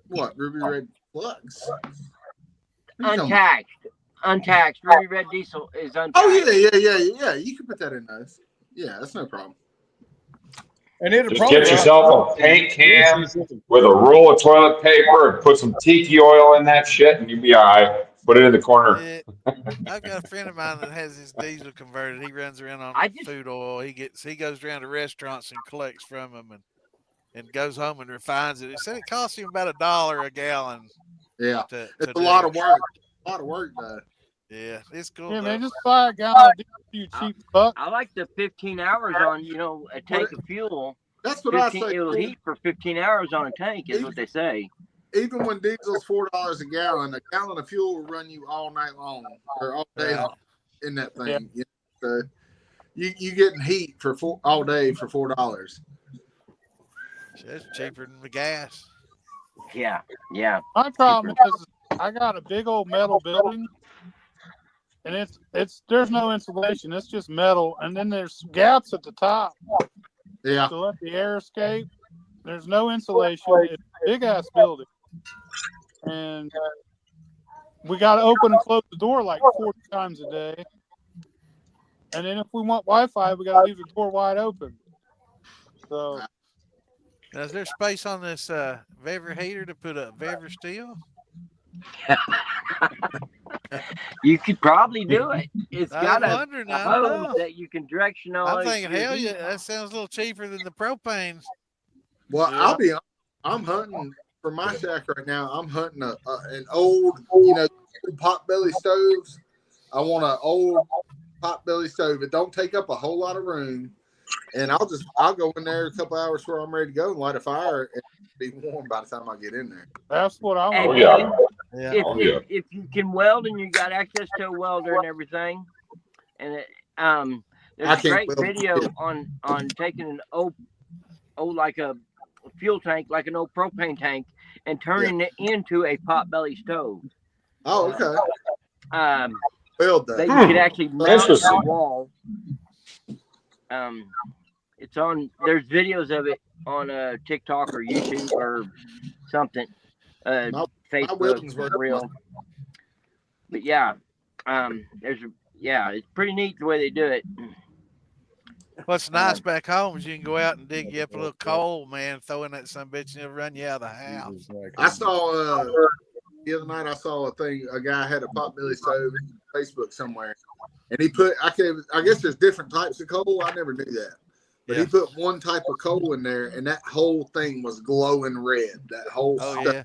What Ruby Red plugs? Untaxed. Ruby Red diesel is untaxed. Oh yeah. You can put that in those. Yeah, that's no problem. And it'll Just get yourself a paint can with a roll of toilet paper and put some tiki oil in that shit, and you'll be all right. Put it in the corner. Yeah. I've got a friend of mine that has his diesel converted. He runs around on food oil. He goes around to restaurants and collects from them and goes home and refines it. He said it costs him about $1 a gallon. Yeah, it's a lot of work. A lot of work though. Yeah, it's cool. Yeah, man, just buy a gallon of diesel, you cheap fuck. I like the 15 hours on, a tank of fuel. That's what I say. It'll heat for 15 hours on a tank, is what they say. Even when diesel's $4 a gallon of fuel will run you all night long or all day long in that thing. Yeah. So you getting heat for all day for $4. It's cheaper than the gas. Yeah. My problem is I got a big old metal building, and there's no insulation. It's just metal, and then there's gaps at the top. Yeah. To let the air escape. There's no insulation. It's a big ass building, and we got to open and close the door like 40 times a day. And then if we want Wi-Fi, we got to leave the door wide open. So. Now, is there space on this Vever heater to put a Vever steel? You could probably do it. It's got a hose that you can directional. I'm thinking, hell yeah, that sounds a little cheaper than the propane. Well, I'm hunting for my shack right now. I'm hunting an old, pot-belly stoves. I want an old pot-belly stove. It don't take up a whole lot of room. And I'll go in there a couple hours before I'm ready to go and light a fire and be warm by the time I get in there. That's what I want. If you can weld and you got access to a welder and everything, and there's a great video on taking an old like a fuel tank, like an old propane tank, and turning it into a pot-belly stove. Oh, okay. Build that. You could actually mount it on the wall. It's on. There's videos of it on TikTok or YouTube or something. Facebook, real. But yeah, it's pretty neat the way they do it. What's nice back home is you can go out and dig you up a little coal, man, throw in that some bitch and it'll run you out of the house. I saw the other night. I saw a thing. A guy had a potbelly stove on Facebook somewhere, and he put. I guess there's different types of coal. I never knew that, but he put one type of coal in there, and that whole thing was glowing red. That whole. Oh stuff. yeah,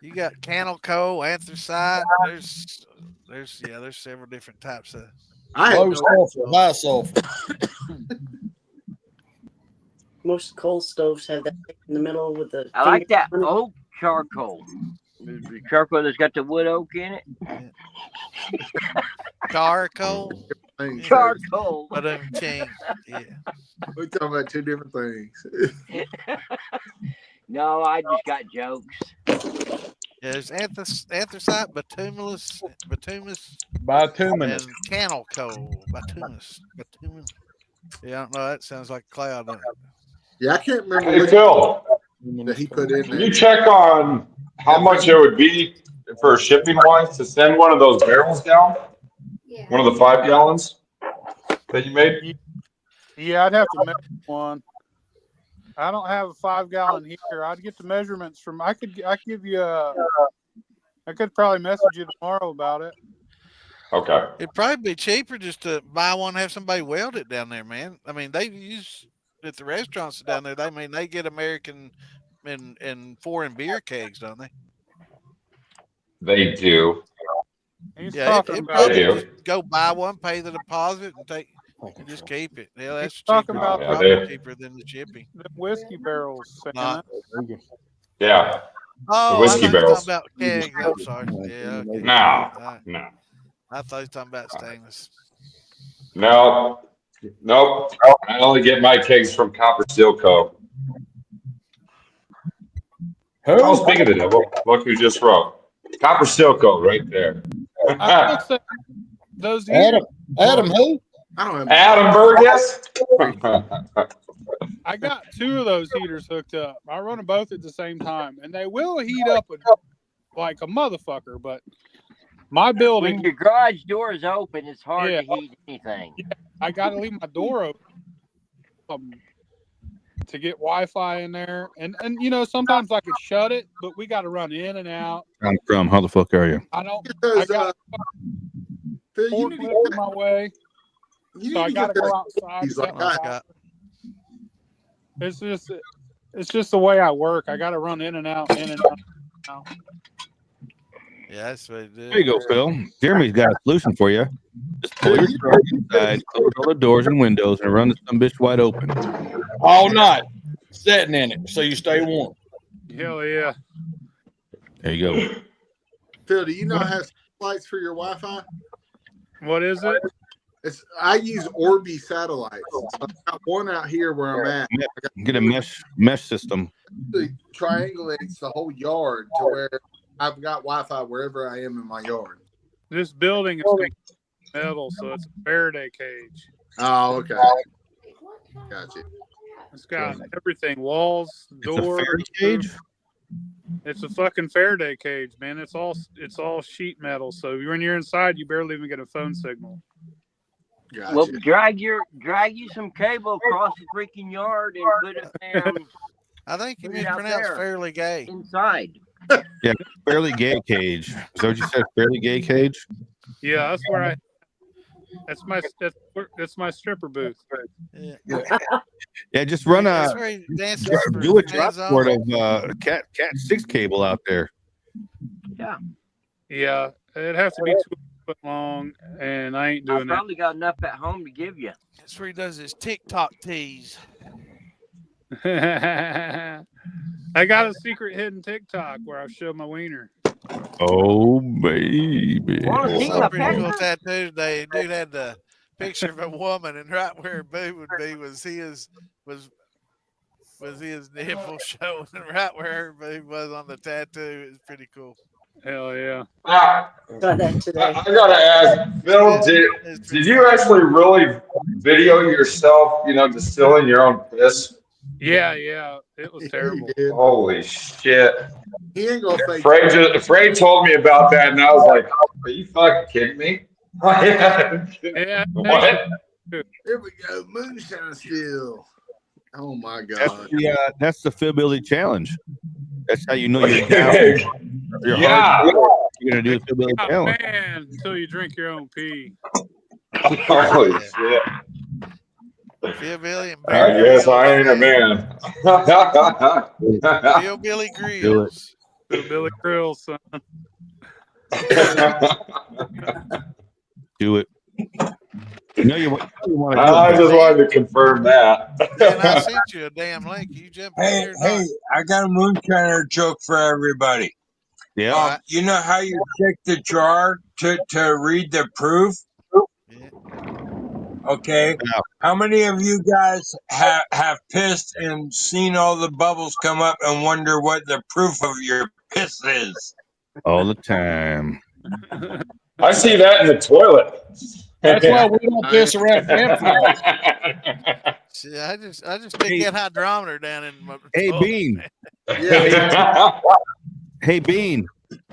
you got cannel coal, anthracite. There's several different types of. Low sulfur, high sulfur. Most coal stoves have that in the middle with the. I like that oak charcoal. The charcoal that's got the wood oak in it. Charcoal. Charcoal. But yeah. We're talking about two different things. No, I just got jokes. Yeah, there's anthracite, bituminous, Bituminous. and cannel coal. Bituminous. Yeah, I don't know. That sounds like a cloud. Doesn't it? Yeah, I can't remember. Hey, Phil, that he put in can there. you check on how much it would be for shipping wise to send one of those barrels down? Yeah. One of the 5 gallons that you made? Yeah, I'd have to measure one. I don't have a 5 gallon here. I'd get the measurements from. I could give you I could probably message you tomorrow about it. Okay. It'd probably be cheaper just to buy one and have somebody weld it down there, man. I mean, they use at the restaurants down there. They get American and foreign beer kegs, don't they? They do. Yeah, it probably just go buy one, pay the deposit, and just keep it. Yeah, that's talking cheaper. about Probably cheaper than the shipping. The whiskey barrels. Yeah. Oh, the whiskey I barrels. Talking about kegs. I'm sorry. Yeah. Okay. No. I thought you were talking about stainless. No. Nope. I only get my kegs from Copper Steel Co. Oh, speaking of the devil, look who just wrote. Copper Steel Co. right there. Those Adam who? I don't have Adam Burgess. I got 2 of those heaters hooked up. I run them both at the same time, and they will heat up like a motherfucker. But my building, when your garage door is open, it's hard to heat anything. Yeah, I got to leave my door open to get Wi-Fi in there, and sometimes I could shut it, but we got to run in and out. I'm from. How the fuck are you? I got forklift in my way. So I gotta go outside. It's just the way I work. I gotta run in and out, in and out. Yeah, that's what it is. There you go, Phil. Jeremy's got a solution for you. Just pull your truck inside, close all the doors and windows, and run some bitch wide open. All night, sitting in it so you stay warm. Hell yeah. There you go. Phil, do you know how to have lights for your Wi-Fi? What is it? I use Orbi satellites. So I've got one out here where I'm at. Get a mesh system. It triangulates the whole yard to where I've got Wi-Fi wherever I am in my yard. This building is metal, so it's a Faraday cage. Oh, okay. Gotcha. It's got everything: walls, doors. It's a Faraday cage. It's a fucking Faraday cage, man. It's all sheet metal, so when you're inside, you barely even get a phone signal. Gotcha. Well, drag you some cable across the freaking yard and put it down. I think you mean pronounced fairly gay. Inside. Yeah, fairly gay cage. Is that what you said? Fairly gay cage? Yeah, that's where that's my stripper booth. Yeah, just run do a transport of cat 6 cable out there. Yeah, it'd have to be 2 foot long, and I ain't doing that. I probably got enough at home to give you. That's where he does his TikTok tease. I got a secret hidden TikTok where I show my wiener. Oh baby! Some pretty cool tattoos. Dude had the picture of a woman, and right where her boob would be was his nipple showing, and right where her boob was on the tattoo. It was pretty cool. Hell yeah! I gotta ask, Phil, did you actually really video yourself? Distilling your own piss? Yeah, it was terrible. Holy shit! He ain't gonna fake. Fred told me about that, and I was like, "Are you fucking kidding me?" Yeah, what? Here we go, moonshine still. Oh my That's god! the PhilBilly challenge. That's how you know you're down. You're Yeah. hard. You're gonna do the PhilBilly Oh, challenge. man, until you drink your own pee. Holy shit. PhilBilly and I Bear guess Grylls, I ain't a man. man. PhilBilly Do it. Grills. Billy Grills, son. Do it. You know you want to do I it. just wanted to confirm that. Man, I sent you a damn link. You jump in Hey, here or not? I got a moonshiner joke for everybody. Yeah. You know how you check the jar to read the proof? Yeah. Okay. Yeah. How many of you guys have pissed and seen all the bubbles come up and wonder what the proof of your piss is? All the time. I see that in the toilet. That's why we don't piss around campfires. See, I just stick that hydrometer down in my Hey, toilet. Bean. Yeah. Hey, Bean.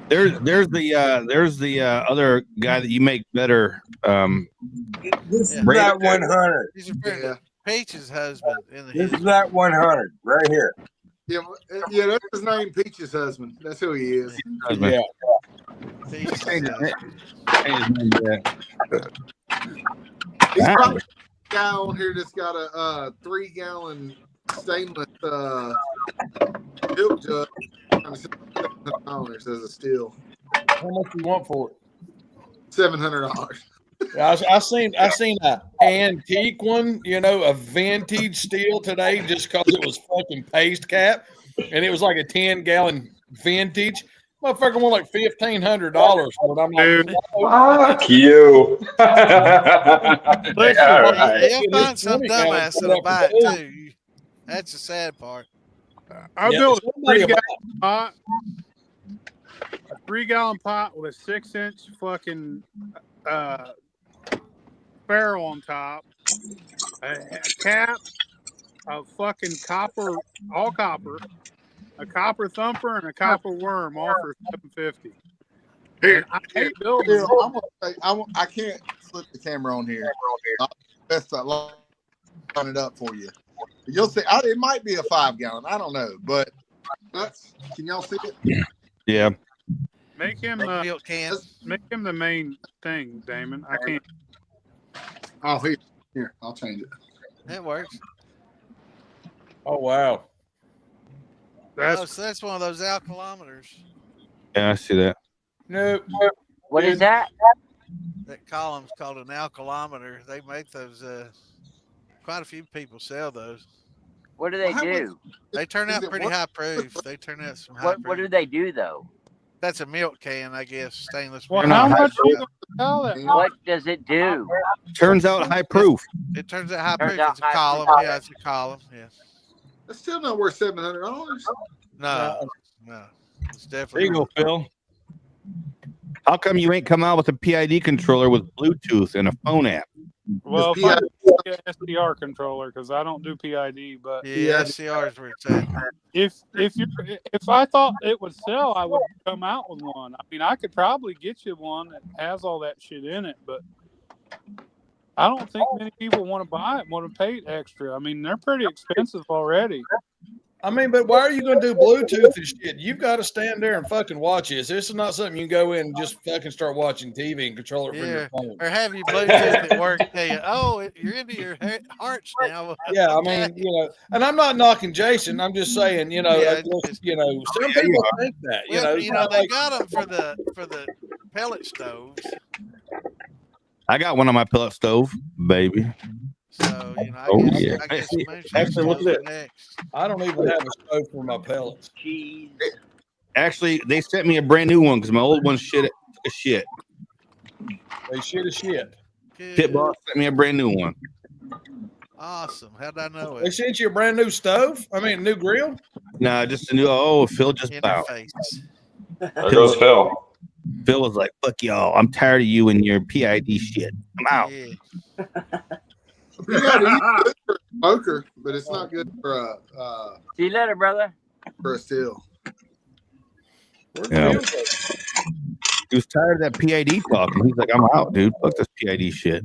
There's the other guy that you make better. This is Brandon? that 100. He's a friend of Peach's husband in the This is that 100 right here. Yeah, that's his name, Peach's husband. That's who he is. Husband. Yeah. Peach's Change husband. He's probably the guy on here that's got a 3-gallon stainless milk jug. $700 as a steal. How much you want for it? $700. I seen an antique one, a vintage steel today, just because it was fucking paste cap, and it was like a 10-gallon vintage. Motherfucker won like $1,500 for it. I'm like, Fuck you. Listen, All right. he'll find some dumbass that'll buy it too. That's the sad part. I Yeah, built a somebody 3-gallon pot. A 3-gallon pot with a 6-inch fucking barrel on top, a cap, a fucking copper, all copper, a copper thumper, and a copper worm, all for $750. Here, And I hate building. Bill, I'm gonna say, I can't flip the camera on here. I'll best I line it up for you. You'll see. It might be a 5-gallon. I don't know, but that's. Can y'all see it? Yeah. Make him Milk can. make him the main thing, Damon. I can't. Oh, here. I'll change it. That works. oh wow. That's That's one of those alkalometers. Yeah, I see that. No. What is that? That column's called an alkalometer. They make those. Quite a few people sell those. What do they do? They turn out pretty high proof. They turn out some high What do proof. they do though? That's a milk can, I guess. Stainless. well. milk. How high much are you proof. going to sell that? What does it do? Turns out high proof. It turns out high Turns proof. out It's a high column. proof. Yeah, it's a column. Yeah. That's still not worth $700. No. It's There definitely. you go, Phil. How come you ain't come out with a PID controller with Bluetooth and a phone app? Well, if I get an SDR controller, because I don't do PID, but Yeah, SCR is where it's at. if I thought it would sell, I would come out with one. I mean, I could probably get you one that has all that shit in it, but I don't think many people want to buy it, want to pay extra. I mean, they're pretty expensive already. I mean, but why are you going to do Bluetooth and shit? You've got to stand there and fucking watch this. This is not something you can go in and just fucking start watching TV and control it from your phone. Or have you Bluetooth at work tell you, oh, you're into your hearts now. Yeah, I mean, and I'm not knocking Jason. I'm just saying, Yeah, some people think that, Well, they got them for the pellet stoves. I got one on my pellet stove, baby. So, I Oh, guess, yeah. I guess Hey, moonshine actually, what's stoves it? are next. I don't even have a stove for my pellets. Actually, they sent me a brand new one because my old one took a shit. They shit as shit. Pit boss sent me a brand new one. Awesome. How'd I know They it? sent you a brand new stove? I mean, a new grill? Nah, just a new. Oh, Phil just bowed. Interface. There goes Phil. Phil was like, "Fuck y'all! I'm tired of you and your PID shit. I'm out." Yeah. Yeah, it's good for a smoker, but it's not good for See you later, brother. a steel. Yeah. He was tired of that PID talk, and he's like, "I'm out, dude. Fuck this PID shit."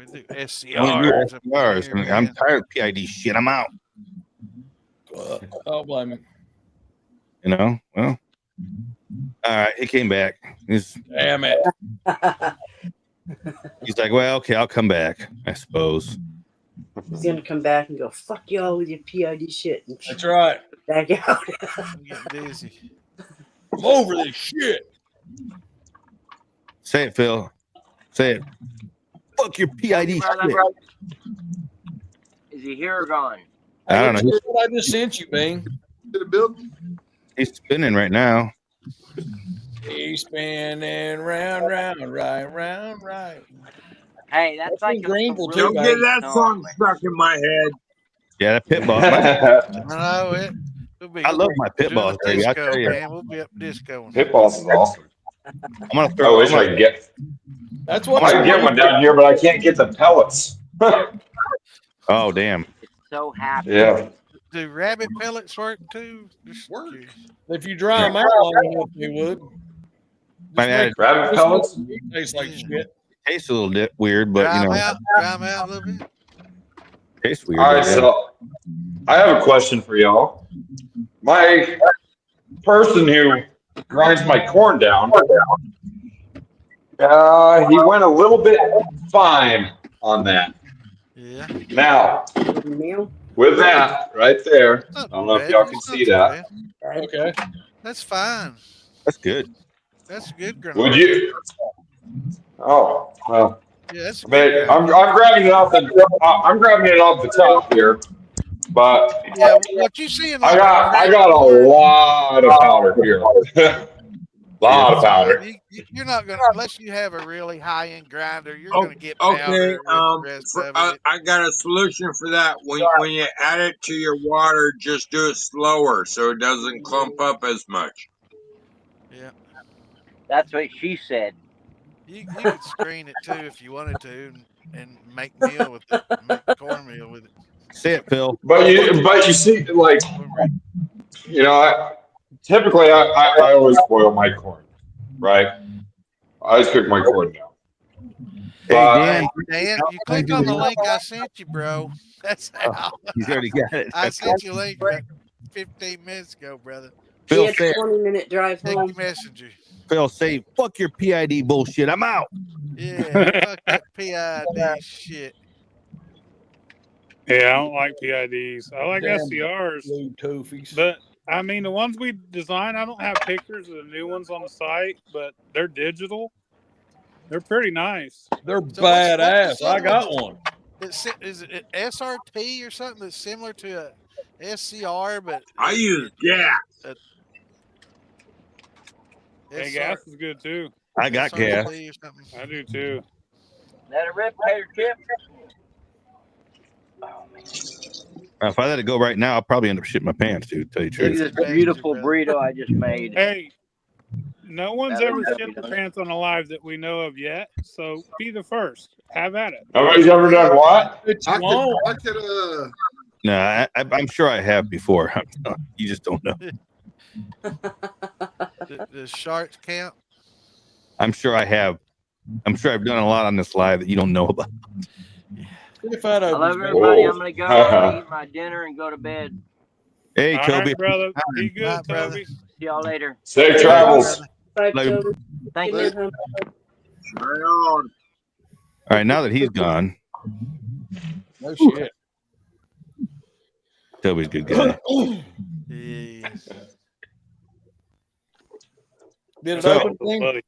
We do I SCRs. do SCRs. I mean, I'm tired of PID shit. I'm out. Oh, blame me. You know? Well, all right. He came back. Damn it. He's like, well, okay, I'll come back, I suppose. He's gonna come back and go, fuck y'all with your PID shit. And That's right. back out. I'm getting dizzy. I'm over this shit. Say it, Phil. Say it. Fuck your PID shit. Is he here or gone? I don't know. That's what I just sent you, Bing. To the building. He's spinning right now. He's spinning round, right. Hey, that's like Greenville a too, Don't really get that song stuck in my head. Yeah, that pit boss. No, it. I love my pit Doing boss, a baby. I disco, tell you. man. We'll be up disco. Pit boss is awesome. I'm gonna I throw. wish I could get. That's I what might get one down here, but I can't get the pellets. Oh damn. So happy. Yeah. Do rabbit pellets work too? Work. If you dry them out long enough, they would. Might add rabbit pellets. Tastes like shit. Tastes a little bit weird, but Dry you know, them out a little bit. tastes weird. All right, so I have a question for y'all. My person who grinds my corn down, he went a little bit fine on that. Yeah. Now, with that right there, I don't know if y'all can see that. Okay. That's fine. That's good. That's good. Would you? Oh, well. Yeah, that's But I'm grabbing it off the top here, but yeah. What you see in I got a lot of powder here. Lot of powder. You're not gonna unless you have a really high end grinder. You're gonna get powder. Okay, with the rest of it. I got a solution for that. When you add it to your water, just do it slower so it doesn't clump up as much. Yeah. That's what she said. You could screen it too if you wanted to, and make meal with it, make cornmeal with it. Say it, Phil. But you see, like, you know, typically I always boil my corn, right? I always cook my corn down. Hey, Dan, you click on the link I sent you, bro. That's how. He's already got it. I sent you a link about 15 minutes ago, brother. Phil, He say had a it. 20-minute drive Take home. your messenger. Phil, say fuck your PID bullshit. I'm out. Yeah, fuck that PID shit. Yeah, I don't like PIDs. I like Damn SCRs. blue toofies. But I mean, the ones we design, I don't have pictures of the new ones on the site, but they're digital. They're pretty nice. They're badass. I got one. Is it SRT or something that's similar to a SCR? But I use gas. Hey, gas is good too. I got gas. I do too. Let it rip, tater chip. If I let it go right now, I'll probably end up shitting my pants, dude. Tell you the Look truth. at this beautiful burrito I just made. Hey, no one's That ever was shit their happy, pants on a live that we know of yet. So be the first. Have at it. Nobody's ever done what? I could No, I'm sure I have before. You just don't know. Does sharks count? I'm sure I have. I'm sure I've done a lot on this live that you don't know about. I love everybody. I'm gonna go. I'm gonna eat my dinner and go to bed. Hey, All Toby. right, brother. Be good, Toby. See y'all later. Safe travels. Bye, Love you. Toby. Thank Good you. night, hon. Right on. All right, now that he's gone, No shit. Toby's a good guy. Yes. Did it So- open thing?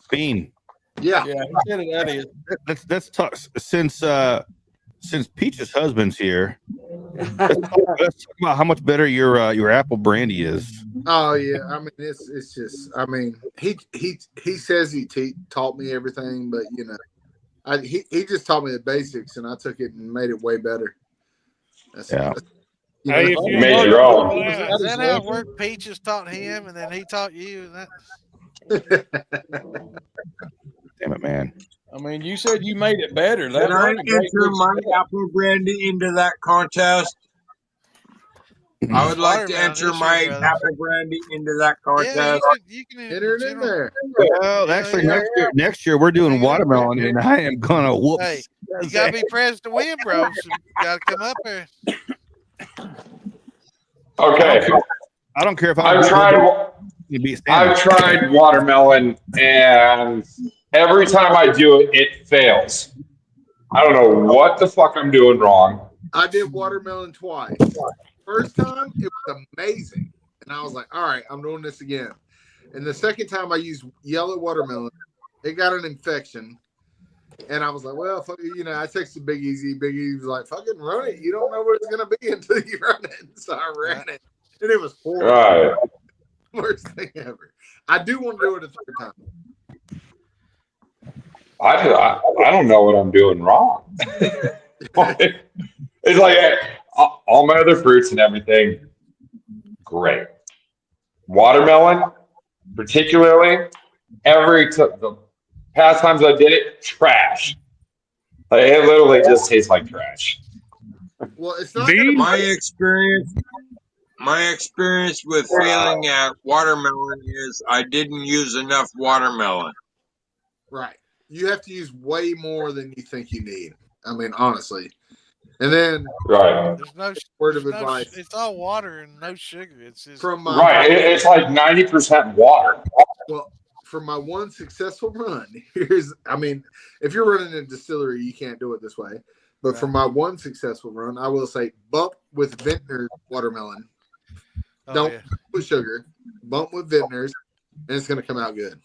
Bean. Yeah. Yeah, he said it. That is. Let's talk since Peach's husband's here. Let's talk about how much better your apple brandy is. Oh yeah, I mean it's just I mean he says he taught me everything, but you know, he just taught me the basics, and I took it and made it way better. Yeah. You Hey, know? if you Made your own. Is that how it worked? Peaches taught him, and then he taught you. And Damn it, man. I mean, you said you made it better. That Can I was a great enter my mix. apple brandy into that contest? I would like to Watermelon enter this my year, brother. apple brandy into that Yeah, contest. you can Enter it in there. Well, actually, next year we're doing watermelon, and I am gonna whoop. Hey, you gotta be present to win, bro. So you gotta come up here. Okay. I don't care if I've tried watermelon, and every time I do it, it fails. I don't know what the fuck I'm doing wrong. I did watermelon twice. First time, it was amazing. And I was like, all right, I'm doing this again. And the second time I used yellow watermelon, it got an infection. And I was like, well, fuck, you know, I texted Big Easy. Big Easy was like, fucking run it. You don't know what it's going to be until you run it. So I ran it. And it was horrible. Right. Worst thing ever. I do want to do it a third time. I don't know what I'm doing wrong. It's like all my other fruits and everything, great. Watermelon, particularly, the past times I did it, trash. Like, it literally just tastes like trash. Well, it's not my experience with failing at watermelon is I didn't use enough watermelon. Right. You have to use way more than you think you need. I mean, honestly. And then There's no word of advice. It's all water and no sugar. It's just From my It's like 90% water. Well, for my one successful run, if you're running a distillery, you can't do it this way. But for my one successful run, I will say bump with Vintner's watermelon. Don't put sugar. Bump with Vintner's, and it's going to come out good.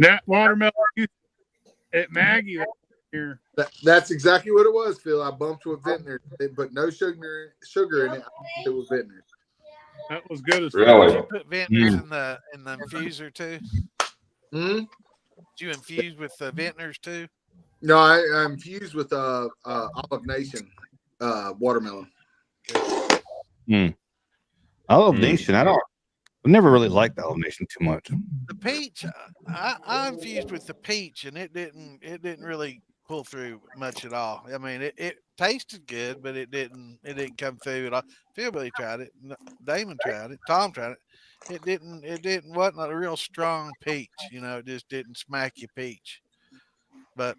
That watermelon at Maggie here. That's exactly what it was, Phil. I bumped with Vintner, but no sugar in it. It was Vintner. That was good as really. Did you put Vintners in the infuser too? Hmm? Did you infuse with the Vintners too? No, I infused with Olive Nation watermelon. Olive Nation. I've never really liked Olive Nation too much. The peach, I infused with the peach, and it didn't really pull through much at all. I mean, it tasted good, but it didn't come through at all. PhilBilly tried it, Damon tried it, Tom tried it. It wasn't a real strong peach. You know, it just didn't smack you peach. But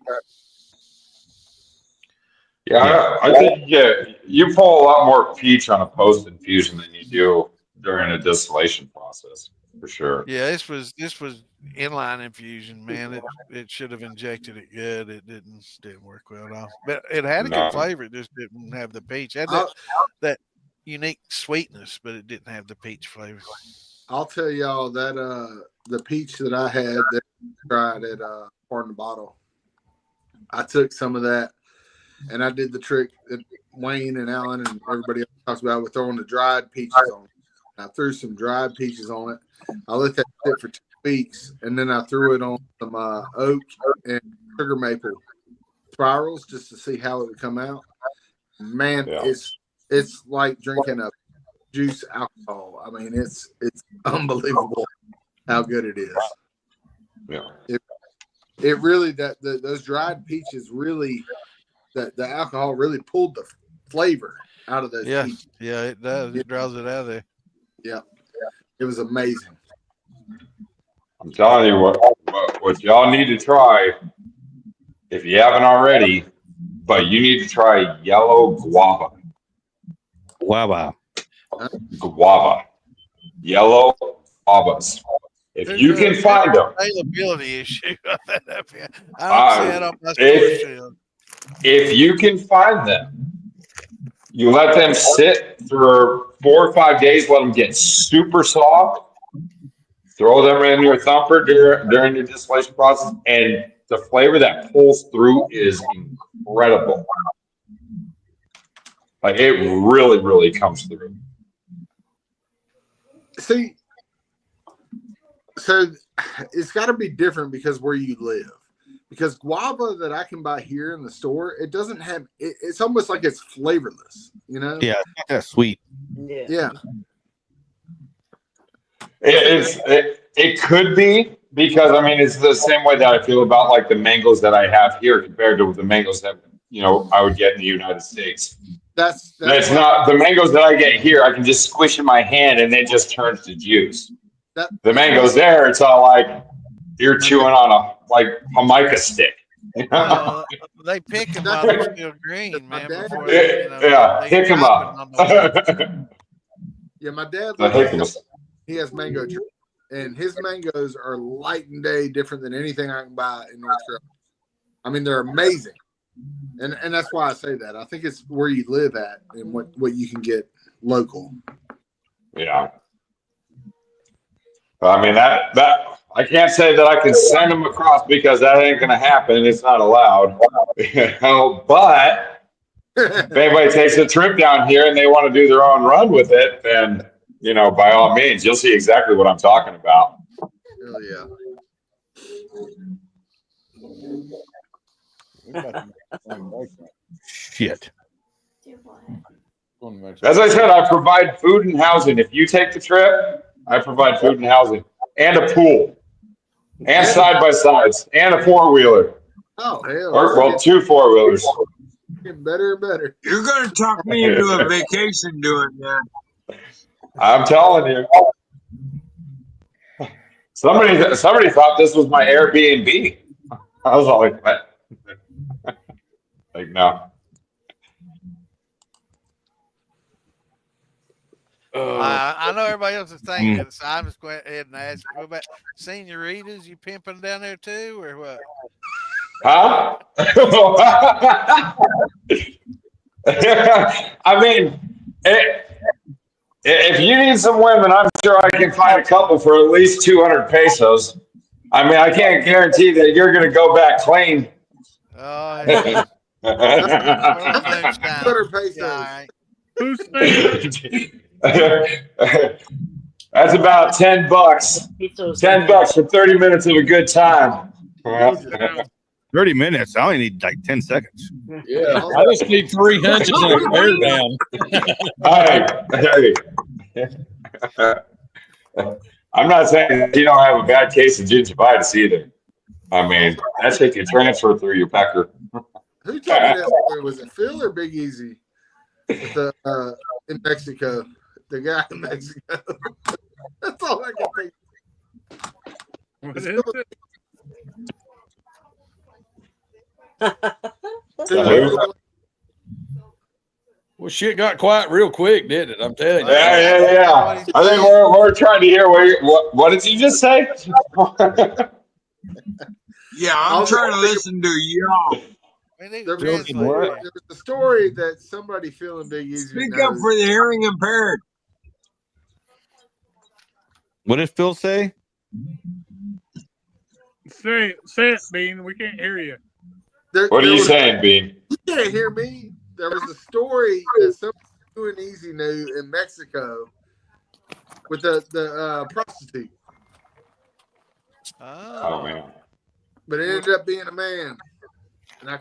yeah, I think you pull a lot more peach on a post infusion than you do during a distillation process, for sure. yeah, this was inline infusion, man. It should have injected it good. It didn't work well at all. But it had a good flavor. It just didn't have the peach. It had that unique sweetness, but it didn't have the peach flavor. I'll tell y'all that the peach that I had that I tried at Pardon the Bottle, I took some of that and I did the trick that Wayne and Alan and everybody else talks about with throwing the dried peaches on it. I threw some dried peaches on it. I let that sit for 2 weeks, and then I threw it on some oak and sugar maple spirals just to see how it would come out. Man, it's like drinking a juice alcohol. I mean, it's unbelievable how good it is. Yeah. It really those dried peaches really the alcohol really pulled the flavor out of those peaches. Yeah, it does. It draws it out of there. Yeah. It was amazing. I'm telling you what y'all need to try, if you haven't already, but you need to try yellow guava. Guava. Yellow guavas. If you can find them. Availability issue. I don't see it on my store. If you can find them, you let them sit for 4 or 5 days, let them get super soft, throw them in your thumper during your distillation process, and the flavor that pulls through is incredible. Like, it really, really comes through. See, so it's got to be different because where you live. Because guava that I can buy here in the store, it doesn't have. It's almost like it's flavorless, you know. Yeah, it's not that sweet. Yeah. It could be, because I mean it's the same way that I feel about like the mangoes that I have here compared to the mangoes that I would get in the United States. That's It's not the mangoes that I get here. I can just squish in my hand and it just turns to juice. The mangoes there, it's all like you're chewing on a mica stick. Well, they pick them while they're still green, man. Before they, pick them up. Yeah, my dad he has mango tree, and his mangoes are light and day different than anything I can buy in North Carolina. I mean, they're amazing, and that's why I say that. I think it's where you live at and what you can get local. Yeah. I mean that I can't say that I can send them across because that ain't gonna happen. It's not allowed. But if anybody takes a trip down here and they want to do their own run with it, then by all means, you'll see exactly what I'm talking about. Hell yeah. Shit. As I said, I provide food and housing. If you take the trip, I provide food and housing and a pool and side by sides and a 4-wheeler. Oh hell! Or 2 4-wheelers. Getting better and better. You're gonna talk me into a vacation doing that. I'm telling you. Somebody thought this was my Airbnb. I was all like, what? Like, no. I know everybody else is thinking it, so I'm just going ahead and ask you about senoritas. You pimping down there too, or what? Huh? I mean, if you need some women, I'm sure I can find a couple for at least 200 pesos. I mean, I can't guarantee that you're going to go back clean. Oh, yeah. 200 pesos. Yeah, Who's saying That's about $10. $10 for 30 minutes of a good time. 30 minutes. I only need like 10 seconds. Yeah, I just need 3 hunches and a bear down. Hey, I'm not saying that you don't have a bad case of gingivitis either. I mean, that shit can transfer through your pecker. Who told me that story? Was it Phil or Big Easy? With the in Mexico, the guy in Mexico. That's all I can think. Well, shit got quiet real quick, didn't it? I'm telling you. Yeah. I think we're trying to hear what did you just say? Yeah, I'm trying to listen to y'all. There was a story that somebody feeling Big Easy. Speak up for the hearing impaired. What did Phil say? Say it, Bean. We can't hear you. What are you saying, Bean? You can't hear me. There was a story that somebody doing Easy knew in Mexico with the prostitute. Oh man! But it ended up being a man. And I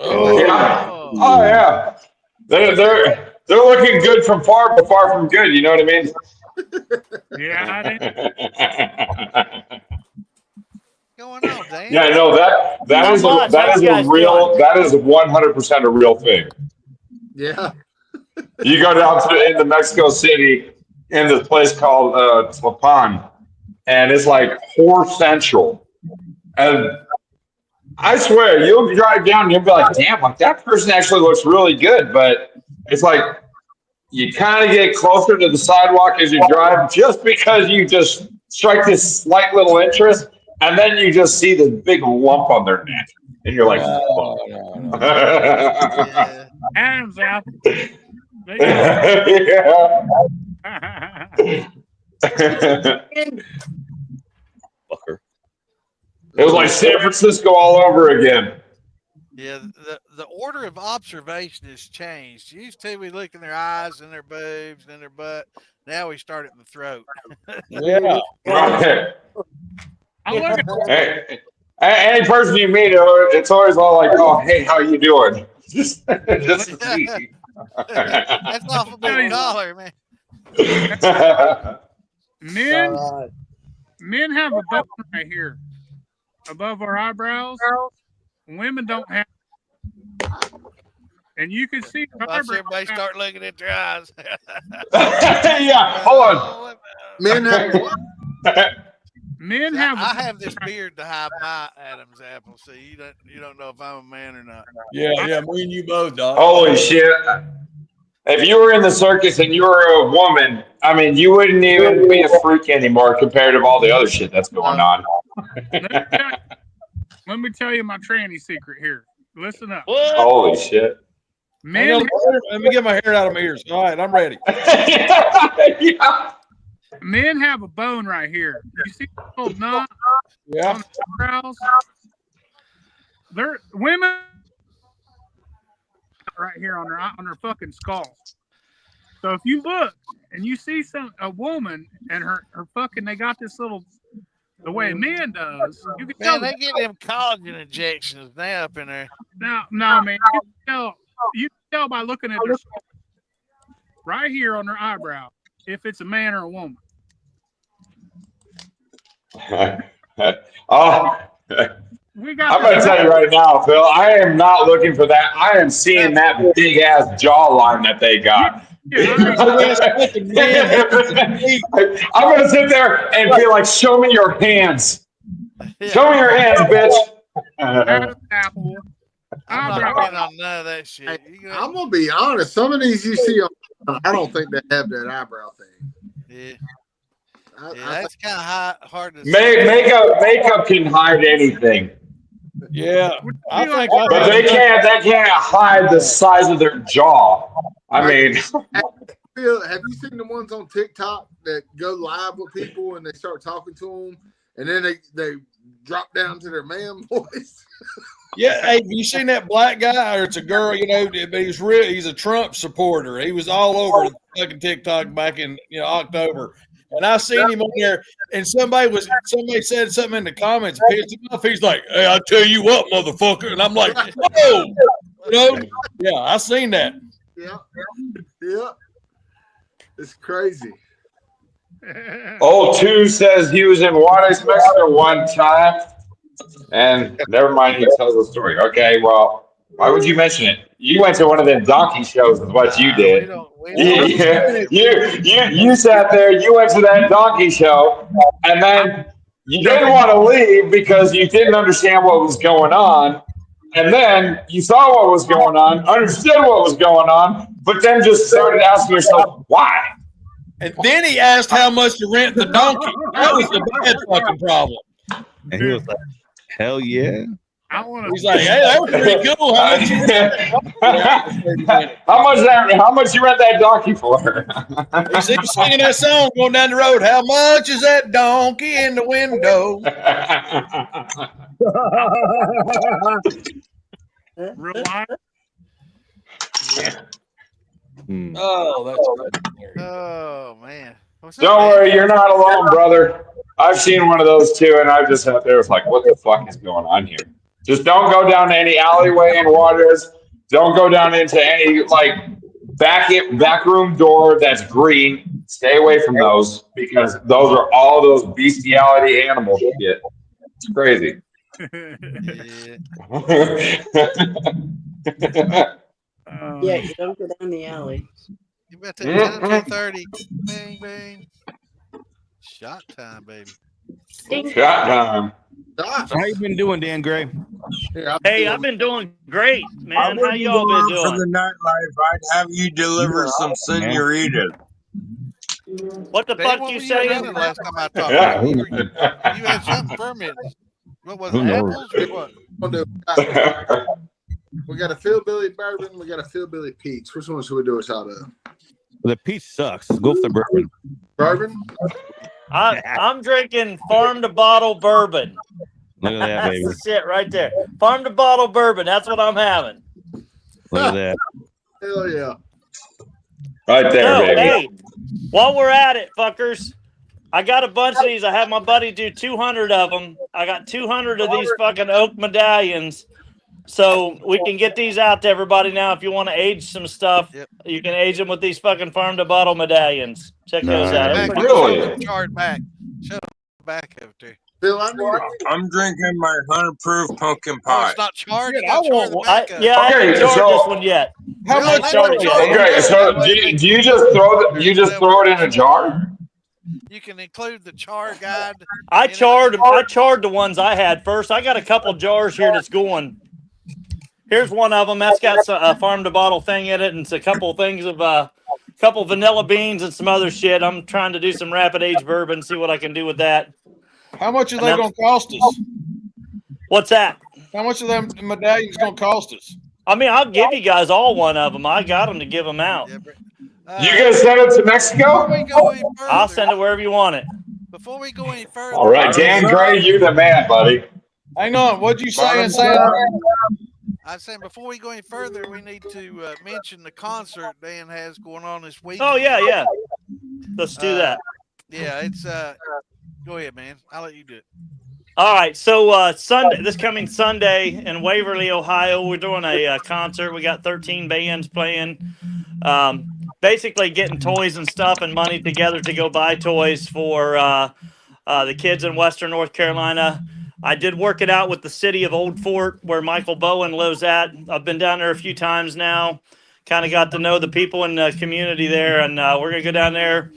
yeah. They're looking good from far, but far from good. You know what I mean? Yeah. Going on, Dan? Yeah, no, that is a real. That is 100% a real thing. Yeah. You go down into Mexico City in this place called Tlapan, and it's like whore central. And I swear, you'll drive down and you'll be like, damn, like that person actually looks really good. But it's like you kind of get closer to the sidewalk as you drive just because you just strike this slight little interest. And then you just see this big lump on their neck. And you're like, fuck. Yeah. Hands out. Fucker. It was like San Francisco all over again. Yeah, the order of observation has changed. Used to we look in their eyes and their boobs and their butt. Now we start at the throat. Yeah. Right. Hey, any person you meet, it's always all like, "Oh, hey, how you doing?" just easy. That's awful big collar, man. Men have a button right here above our eyebrows. Women don't have. and you can see her Watch eyebrows. everybody start looking at their eyes. Yeah, hold on. Men have what? Men See, have. I have this beard to hide my Adam's apple, so you don't know if I'm a man or not. Yeah, me and you both, dog. Holy shit. If you were in the circus and you were a woman, I mean, you wouldn't even be a freak anymore compared to all the other shit that's going on. Let me tell you my tranny secret here. Listen up. Holy shit. Men, let me get my hair out of my ears. All right, I'm ready. Yeah. Men have a bone right here. You see the little knot on the eyebrows? They're women right here on their fucking skulls. So if you look and you see a woman and her fucking, they got this little, the way a man does, you can tell. Man, they get them collagen injections now up in there. No, man, you can tell by looking at their skull right here on their eyebrow if it's a man or a woman. Oh, I'm going to tell you right now, Phil, I am not looking for that. I am seeing that big ass jawline that they got. I'm going to sit there and be like, show me your hands. Show me your hands, bitch. Apple. I'm not getting on none of that shit. I'm going to be honest. Some of these you see, I don't think they have that eyebrow thing. Yeah. That's kind of hard to see. Makeup can hide anything. Yeah, but they can't hide the size of their jaw. I mean, Phil, have you seen the ones on TikTok that go live with people and they start talking to them, and then they drop down to their man voice? Yeah, hey, you seen that black guy, or it's a girl, but he's a Trump supporter. He was all over fucking TikTok back in October. And I seen him on there, and somebody said something in the comments, pissed him off. He's like, "Hey, I tell you what, motherfucker," and I'm like, "Oh, yeah, I seen that." Yeah, it's crazy. Old Two says he was in Juarez, Mexico one time, and never mind, he tells the story. Okay, well, why would you mention it? You went to one of them donkey shows, is what you did. You sat there, you went to that donkey show, and then you didn't want to leave because you didn't understand what was going on. And then you saw what was going on, understood what was going on, but then just started asking yourself, why? And then he asked how much to rent the donkey. That was the bad fucking problem. And he was like, hell yeah. He's like, hey, that was pretty cool. How much you rent that donkey for? He's singing that song going down the road. How much is that donkey in the window? Real life. Oh, that's good. Oh man. Don't worry, you're not alone, brother. I've seen one of those too, and I just sat there was like, what the fuck is going on here? Just don't go down to any alleyway in Waters. Don't go down into any back room door that's green. Stay away from those because those are all those bestiality animal shit. It's crazy. Yeah, you don't go down the alley. You bet that 10:30. Bang bang. Shot time, baby. Shot time. How you been doing, Dan Gray? Hey, I've been doing great, man. How y'all been doing? For the nightlife, I'd have you deliver some senoritas. What the fuck you saying? Last time I talked to you, you had something fermented. What was it? Apples or what? We got a PhilBilly bourbon. We got a PhilBilly peach. Which one should we do a shot of? The peach sucks. Go for the bourbon. Bourbon? I'm drinking farm to bottle bourbon. Look at that, baby. That's the shit right there. Farm to bottle bourbon. That's what I'm having. Look at that. Hell yeah. Right there, baby. Hey, while we're at it, fuckers, I got a bunch of these. I had my buddy do 200 of them. I got 200 of these fucking oak medallions. So we can get these out to everybody now. If you want to age some stuff, you can age them with these fucking farm to bottle medallions. Check those out. Really? Chart back. Show back up there. Phil, I need I'm drinking my 100 proof pumpkin Oh, pie. it's not charred. Shit, You got to char the back up. I haven't Okay, charred this so one yet. How Really? much? Charred it yet. okay, so do you just throw it in a jar? You can include the char guide. I charred the ones I had first. I got a couple jars here that's going. Here's one of them. That's got a farm to bottle thing in it, and it's a couple things of couple vanilla beans and some other shit. I'm trying to do some rapid age bourbon, see what I can do with that. How much are they going to cost us? What's that? How much are them medallions going to cost us? I mean, I'll give you guys all one of them. I got them to give them out. You gonna send it to Mexico? I'll send it wherever you want it. Before we go any further, All right, Dan Gray, you the man, buddy. Hang on, what'd you say? I was saying before we go any further, we need to mention the concert Dan has going on this week. Oh yeah. Let's do that. Yeah, it's go ahead, man. I'll let you do it. All right, so this coming Sunday in Waverly, Ohio, we're doing a concert. We got 13 bands playing. Basically getting toys and stuff and money together to go buy toys for the kids in Western North Carolina. I did work it out with the city of Old Fort where Michael Bowen lives at. I've been down there a few times now. Kind of got to know the people in the community there, and we're going to go down there.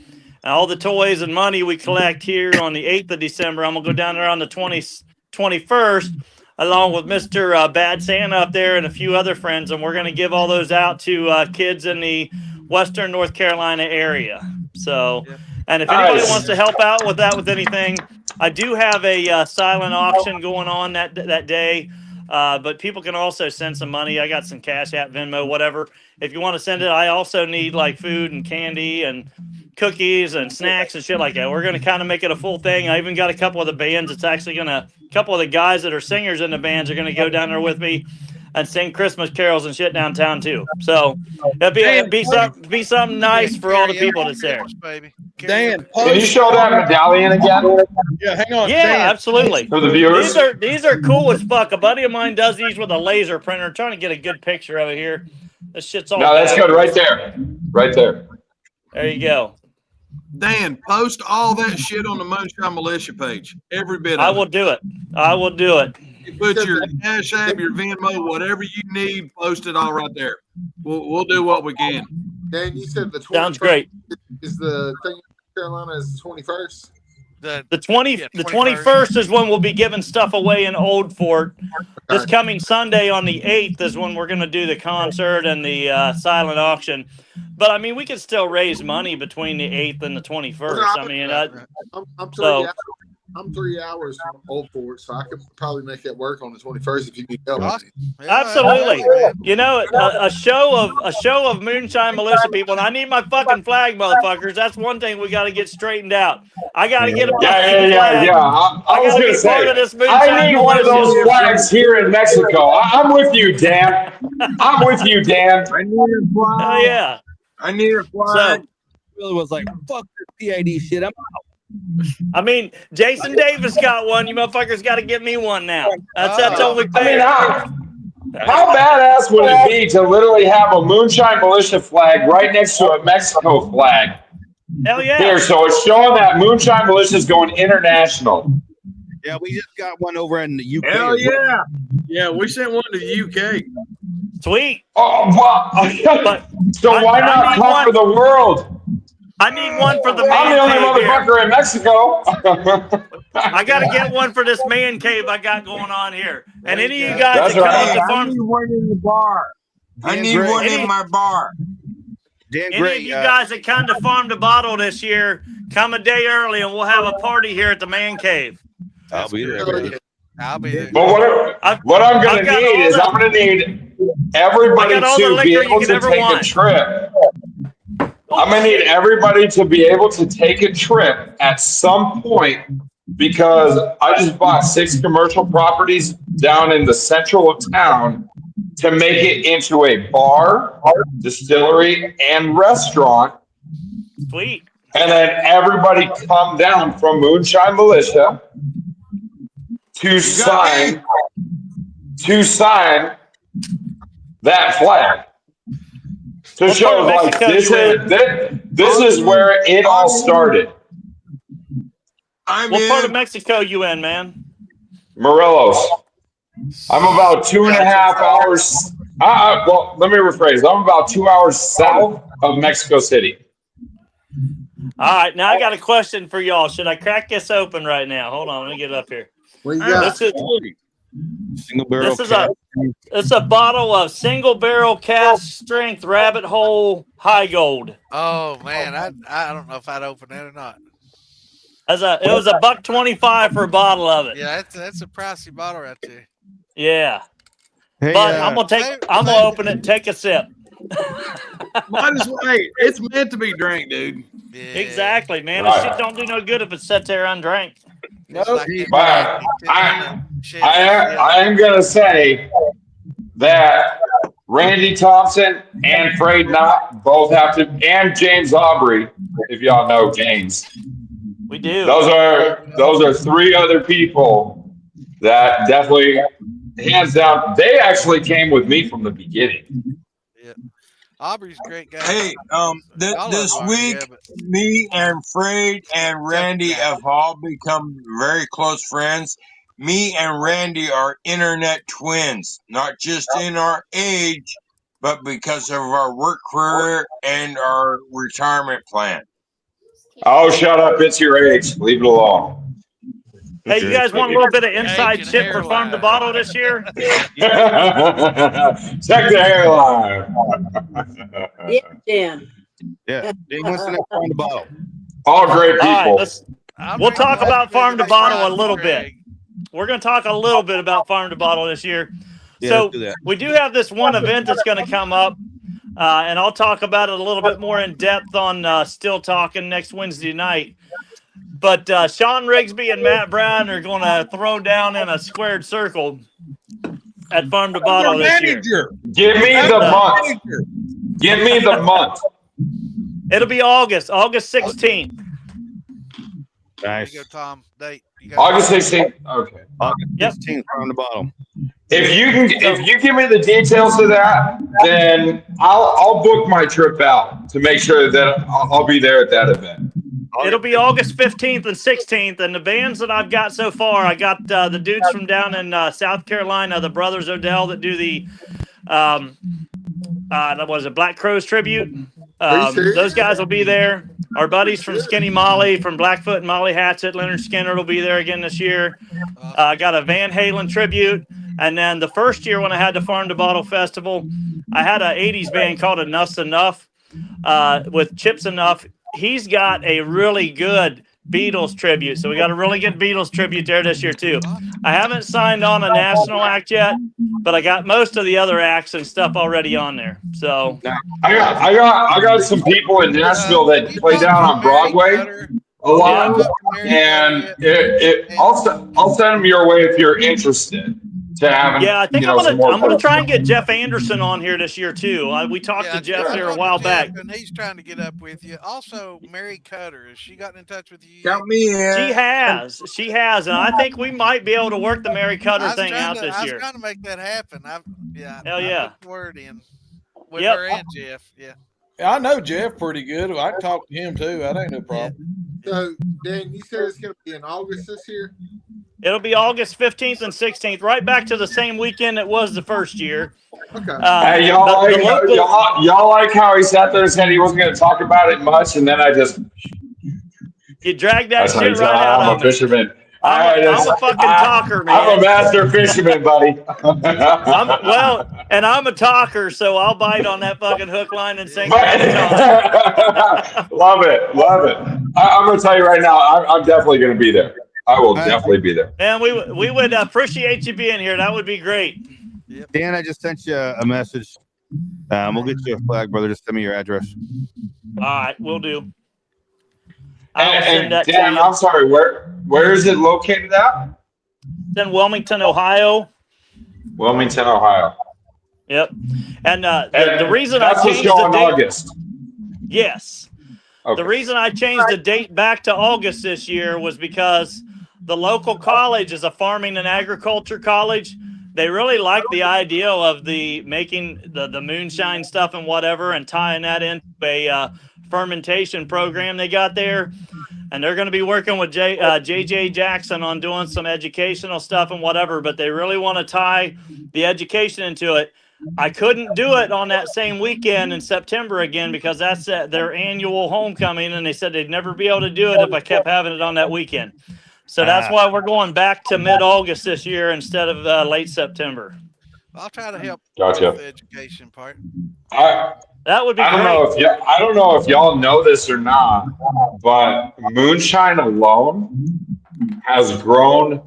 And all the toys and money we collect here on the 8th of December, I'm going to go down there on the 21st, along with Mr. Bad Santa up there and a few other friends, and we're going to give all those out to kids in the Western North Carolina area. So, and if anybody wants to help out with that with anything, I do have a silent auction going on that day, but people can also send some money. I got some Cash App, Venmo, whatever. If you want to send it, I also need like food and candy and cookies and snacks and shit like that. We're going to kind of make it a full thing. I even got a couple of the bands. It's actually a couple of the guys that are singers in the bands are going to go down there with me and sing Christmas carols and shit downtown too. So it'll be something nice for all the people that's there. Dan, can you show that medallion again? Yeah, hang on. Yeah, Dan, absolutely. For the viewers, these are cool as fuck. A buddy of mine does these with a laser printer. I'm trying to get a good picture of it here. This shit's all. No, that's good. Right there. Right there. There you go. Dan, post all that shit on the Moonshine Militia page. Every bit of I will do it. I will do it. You put your Cash App, your Venmo, whatever you need, post it all right there. We'll do what we can. Dan, you said the 21st Sounds great. Is the thing in Carolina is the 21st? The 21st is when we'll be giving stuff away in Old Fort. This coming Sunday on the 8th is when we're going to do the concert and the silent auction. But I mean, we can still raise money between the 8th and the 21st. I mean, I'm 3 hours from Old Fort, so I could probably make that work on the 21st if you need help. Absolutely. You know, a show of Moonshine Militia people, and I need my fucking flag, motherfuckers. That's one thing we got to get straightened out. I got to get a fucking flag. I was going to say, I need one of those flags here in Mexico. I'm with you, Dan. I'm with you, Dan. I need a flag. Oh, yeah. I need a flag. So, really was like, fuck this PID shit. I'm out. I mean, Jason Davis got one. You motherfuckers got to get me one now. That's only fair. I mean, how badass would it be to literally have a Moonshine Militia flag right next to a Mexico flag? Hell yeah. Here, so it's showing that Moonshine Militia is going international. Yeah, we just got one over in the UK. Hell yeah. Yeah, we sent one to the UK. Sweet. Oh, wow. So why not conquer the world? I need one for the man I'm the only cave motherfucker in Mexico. I got to get one for this man cave I got going on here. And any of you guys That's that come right. up to I farm, need one in the bar. I need one in my bar. Dan any Gray, of you guys that come to farm to bottle this year, come a day early and we'll have a party here at the man cave. I'll be there. I'll be there. But what I'm going to need is I'm going to need everybody to be able to take a trip. I'm going to need everybody to be able to take a trip at some point because I just bought 6 commercial properties down in the central of town to make it into a bar, distillery, and restaurant. Sweet. And then everybody come down from Moonshine Militia to sign that flag. To show like this is where it all started. I'm What part in. of Mexico you in, man? Morelos. I'm about 2.5 hours. Well, let me rephrase. I'm about 2 hours south of Mexico City. All right, now I got a question for y'all. Should I crack this open right now? Hold on, let me get it up here. What you got? Single barrel. It's a bottle of single barrel cast strength rabbit hole high gold. Oh man, I don't know if I'd open that or not. It was $1.25 for a bottle of it. Yeah, that's a pricey bottle right there. Yeah. Hey, But I'm gonna open it and take a sip. Might as well. Hey, it's meant to be drank, dude. Yeah. Exactly, man. Right. This shit don't do no good if it sits there undrank. It's Nope. like them, But I I am going to say that Randy Thompson and Frade Knott both have to, and James Aubrey, if y'all know James. We do. Those are three other people that definitely, hands down, they actually came with me from the beginning. Yeah. Aubrey's a great guy. Hey, this week, me and Fred and Randy have all become very close friends. Me and Randy are internet twins, not just in our age, but because of our work career and our retirement plan. Oh, shut up. It's your age. Leave it alone. Hey, you guys want a little bit of inside shit for Farm to Bottle this year? Check the hairline. Yeah, Dan. Yeah, Dan wants to know Farm to Bottle. All great people. We'll talk about Farm to Bottle a little bit. We're going to talk a little bit about Farm to Bottle this year. Yeah, So let's do that. we do have this one event that's going to come up, and I'll talk about it a little bit more in depth on Still Talking next Wednesday night. But Sean Rigsby and Matt Brown are going to throw down in a squared circle at Farm to Bottle this year. Give me the month. Give me the month. It'll be August 16th. Nice. There you go, Tom. Date. August 16th. Okay. August 16th, Farm to Bottle. If you give me the details of that, then I'll book my trip out to make sure that I'll be there at that event. It'll be August 15th and 16th, and the bands that I've got so far, I got the dudes from down in South Carolina, the Brothers Odell, that do the Black Crowes tribute. Those guys will be there. Our buddies from Skinny Molly, from Blackfoot and Molly Hatchet, Leonard Skinner will be there again this year. I got a Van Halen tribute. And then the first year when I had the Farm to Bottle Festival, I had an 80s band called Enough's Enough with Chips Enough. He's got a really good Beatles tribute. So we got a really good Beatles tribute there this year too. I haven't signed on a national act yet, but I got most of the other acts and stuff already on there. So I got some people in Nashville that play down on Broadway a lot, and I'll send them your way if you're interested. I think I'm gonna try and get Jeff Anderson on here this year too. We talked to Jeff here a while back, and he's trying to get up with you. Also, Mary Cutter, has she gotten in touch with you? Count me in. She has, and I think we might be able to work the Mary Cutter thing out this year. I was trying to make that happen. Hell yeah. I put the word in with her and Jeff. Yeah. I know Jeff pretty good. I can talk to him too. That ain't no problem. So, Dan, you said it's going to be in August this year? It'll be August 15th and 16th, right back to the same weekend it was the first year. Okay. Hey, y'all like how he sat there and said he wasn't going to talk about it much, and then you dragged that shit right out of me. I'm a fisherman. I'm a fucking talker, man. I'm a master fisherman, buddy. And I'm a talker, so I'll bite on that fucking hook, line, and sinker. Love it. I'm going to tell you right now, I'm definitely going to be there. I will definitely be there. And we would appreciate you being here. That would be great. Dan, I just sent you a message. We'll get you a flag, brother. Just send me your address. All right, we'll do. And Dan, I'm sorry, where is it located at? It's in Wilmington, Ohio. Wilmington, Ohio. Yep. And the reason I that's changed what's the going date. August. Yes. Okay. The reason I changed the date back to August this year was because the local college is a farming and agriculture college. They really like the idea of making the moonshine stuff and whatever, and tying that into a fermentation program they got there. and they're going to be working with JJ Jackson on doing some educational stuff and whatever. But they really want to tie the education into it. I couldn't do it on that same weekend in September again because that's their annual homecoming, and they said they'd never be able to do it if I kept having it on that weekend. So that's why we're going back to mid-August this year instead of late September. I'll try to help Gotcha. with the education part. That would be I don't great. know if I don't know if y'all know this or not, but Moonshine alone has grown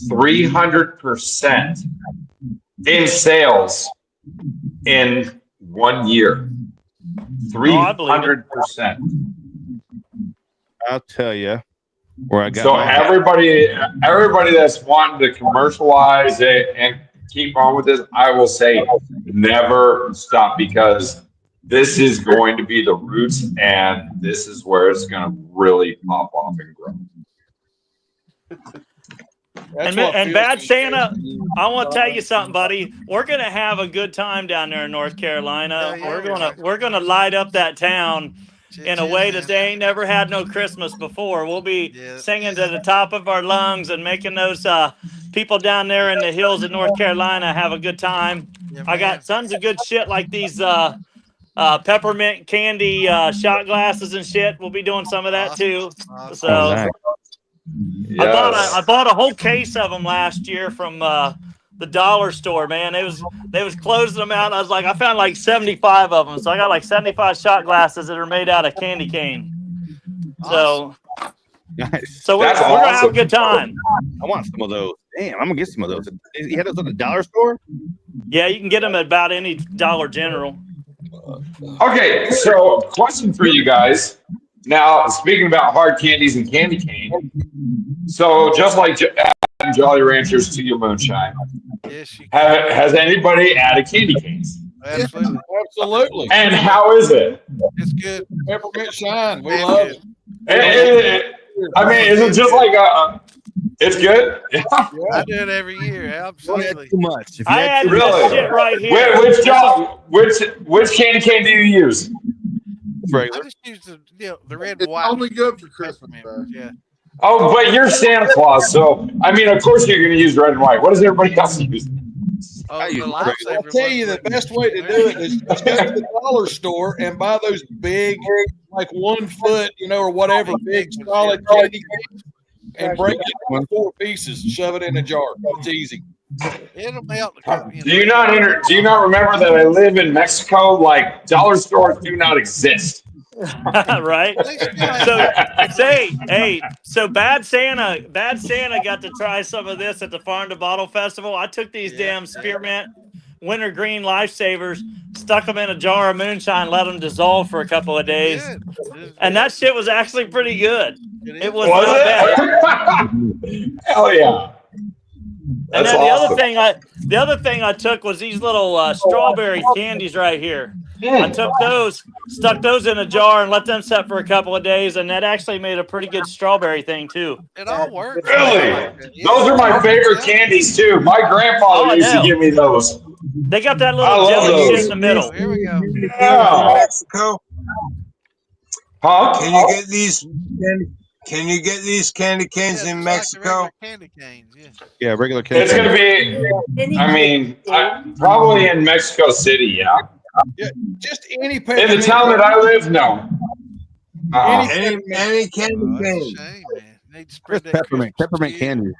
300% in sales in 1 year. 300%. I'll tell you where I got. So everybody that's wanting to commercialize it and keep on with this, I will say never stop, because this is going to be the roots, and this is where it's going to really pop off and grow. And Bad Santa, I want to tell you something, buddy. We're gonna have a good time down there in North Carolina. We're gonna light up that town in a way that they ain't never had no Christmas before. We'll be singing to the top of our lungs and making those people down there in the hills of North Carolina have a good time. I got tons of good shit like these peppermint candy shot glasses and shit. We'll be doing some of that too. So I bought a whole case of them last year from the dollar store, man. They was closing them out. I was like, I found like 75 of them. So I got like 75 shot glasses that are made out of candy cane. So Nice. So we're gonna have a good time. I want some of those. Damn, I'm gonna get some of those. You had those at the dollar store? Yeah, you can get them at about any Dollar General. Okay, so question for you guys. Now, speaking about hard candies and candy cane, so just like adding Jolly Ranchers to your moonshine, has anybody added candy canes? Absolutely. Absolutely. And how is it? It's good. Peppermint shine. We love it. I mean, is it just like it's good? I do it every year. Absolutely. Too much. I added Really? this shit right here. Which candy cane do you use? I just use the red and white. Only good for Christmas, though. Yeah. Oh, but you're Santa Claus, so I mean, of course you're going to use red and white. What does everybody else use? Oh, I'll tell you the best way to do it is just go to the dollar store and buy those big, like 1 foot, or whatever, big solid candy canes, and break it in 4 pieces, shove it in a jar. It's easy. It'll melt. Do you not remember that I live in Mexico? Like dollar stores do not exist. Right. So Bad Santa got to try some of this at the Farm to Bottle Festival. I took these damn spearmint winter green lifesavers, stuck them in a jar of moonshine, let them dissolve for a couple of days, and that shit was actually pretty good. It was not bad. Hell yeah. And That's then awesome. the other thing I took was these little strawberry candies right here. I took those, stuck those in a jar, and let them set for a couple of days, and that actually made a pretty good strawberry thing too. It all works. Really? Those are my favorite candies too. My grandfather used to give me those. They got that little jelly shit in the middle. Here we go. Yeah. Mexico. Huh? Can you get these? Can you get these candy canes in Mexico? Candy canes, Yeah, regular candy. It's going to be. I mean, probably in Mexico City. Yeah. Yeah, just any In the town that I live, no. Any candy cane. Peppermint candy.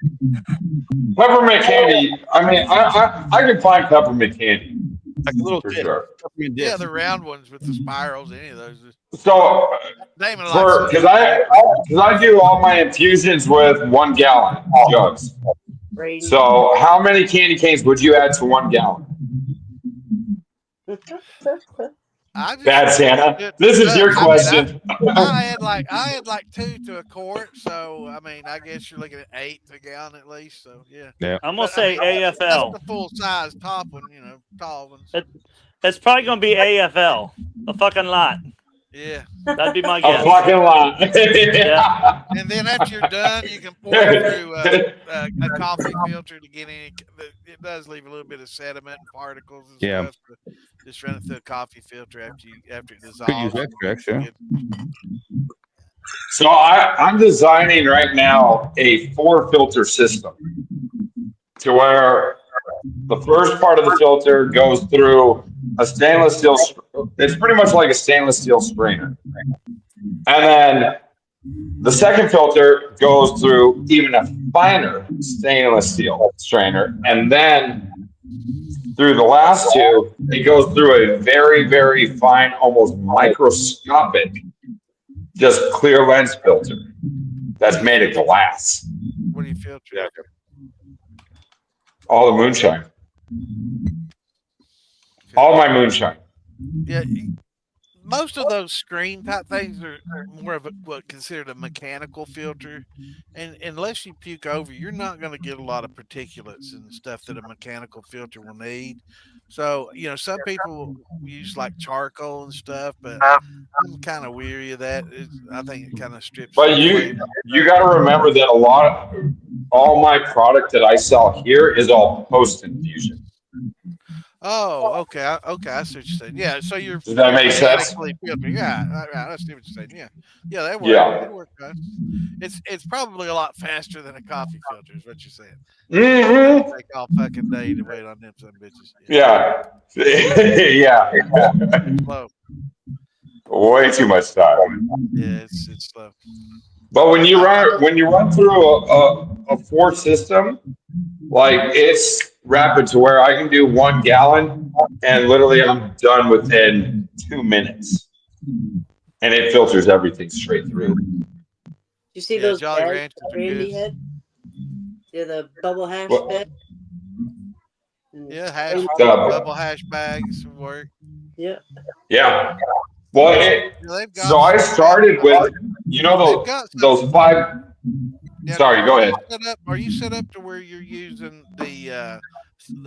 Peppermint candy. I mean, I can find peppermint candy. Like a little for dip. sure. Yeah, the round ones with the spirals. Any of those. So, because I do all my infusions with 1 gallon jugs. So, how many candy canes would you add to 1 gallon? Bad Santa. This is your question. I had like 2 to a quart, so I mean, I guess you're looking at 8 a gallon at least. So yeah. I'm gonna say AFL. That's the full size top one, tall ones. It's probably gonna be AFL. A fucking lot. Yeah. That'd be my guess. A fucking lot. Yeah. And then after you're done, you can pour it through a coffee filter to get any. It does leave a little bit of sediment and particles and stuff. But just run it through a coffee filter after it dissolves. Could use extra. So I'm designing right now a 4-filter system to where the first part of the filter goes through a stainless steel. It's pretty much like a stainless steel strainer. And then the second filter goes through even a finer stainless steel strainer. And then through the last two, it goes through a very, very fine, almost microscopic, just clear lens filter that's made of glass. What do you filter? All the moonshine. All my moonshine. Yeah. Most of those screen type things are more of what considered a mechanical filter, and unless you puke over, you're not going to get a lot of particulates and stuff that a mechanical filter will need. So some people use like charcoal and stuff, but I'm kind of weary of that. I think it kind of strips. But you got to remember that all my product that I sell here is all post infusion. Oh, okay. I see what you're saying. Yeah, so you're Does that make sense? Filtering. Yeah, I see what you're saying. Yeah, that works. Yeah. That works. It's probably a lot faster than a coffee filter, is what you're saying. Mm-hmm. Take all fucking day to wait on them some bitches. Yeah. Yeah. Slow. Way too much time. Yeah, it's slow. But when you run through a 4 system, like it's rapid to where I can do 1 gallon and literally I'm done within 2 minutes. And it filters everything straight through. You see those Jolly bags Ranchers that are Randy good. had? Yeah, the bubble hash What? bag. Yeah, bubble hash bags work. Yeah. Yeah. Well, so I started with, those 5. Yeah, Sorry, go ahead. Are you set up to where you're using the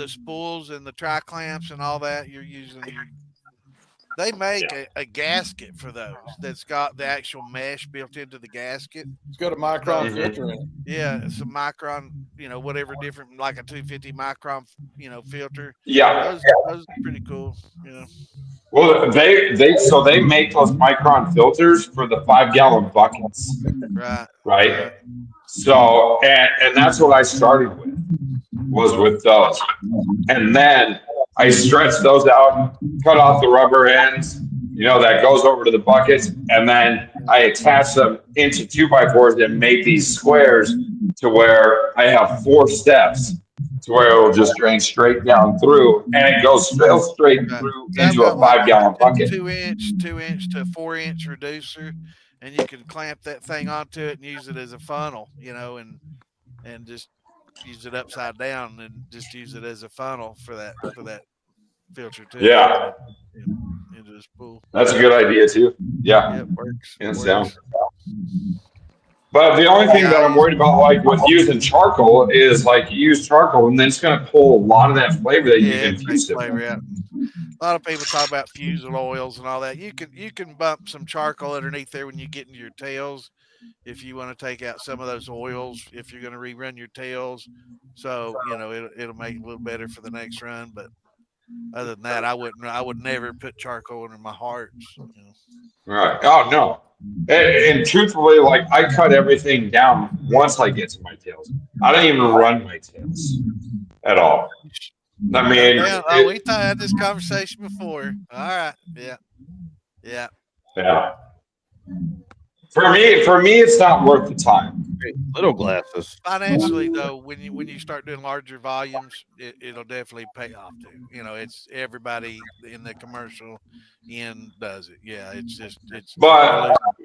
spools and the tri-clamps and all that? They make a gasket for those that's got the actual mesh built into the gasket. It's got a micron filter in it. Yeah, it's a micron, whatever different, like a 250 micron, filter. Yeah. Those are pretty cool. Well, they make those micron filters for the 5-gallon buckets. Right. So, and that's what I started with, was with those. And then I stretched those out, cut off the rubber ends, that goes over to the buckets. And then I attach them into 2x4s and make these squares to where I have 4 steps to where it will just drain straight down through, and it goes straight through into a 5-gallon bucket. 2-inch to 4-inch reducer, and you can clamp that thing onto it and use it as a funnel, and just use it upside down and just use it as a funnel for that filter too. Yeah. Into the spool. That's a good idea too. Yeah. It works. Hands down. But the only thing that I'm worried about, like with using charcoal, is like you use charcoal and then it's going to pull a lot of that flavor that you can infuse it. A lot of people talk about fusel oils and all that. You can bump some charcoal underneath there when you get into your tails, if you want to take out some of those oils, if you're going to rerun your tails. So it'll make it a little better for the next run. But other than that, I would never put charcoal in my hearts. Right. Oh no. And truthfully, like I cut everything down once I get to my tails. I don't even run my tails at all. I mean, we had this conversation before. All right. Yeah. For me, it's not worth the time. Little glasses. Financially, though, when you start doing larger volumes, it'll definitely pay off too. It's everybody in the commercial end does it. Yeah, it's too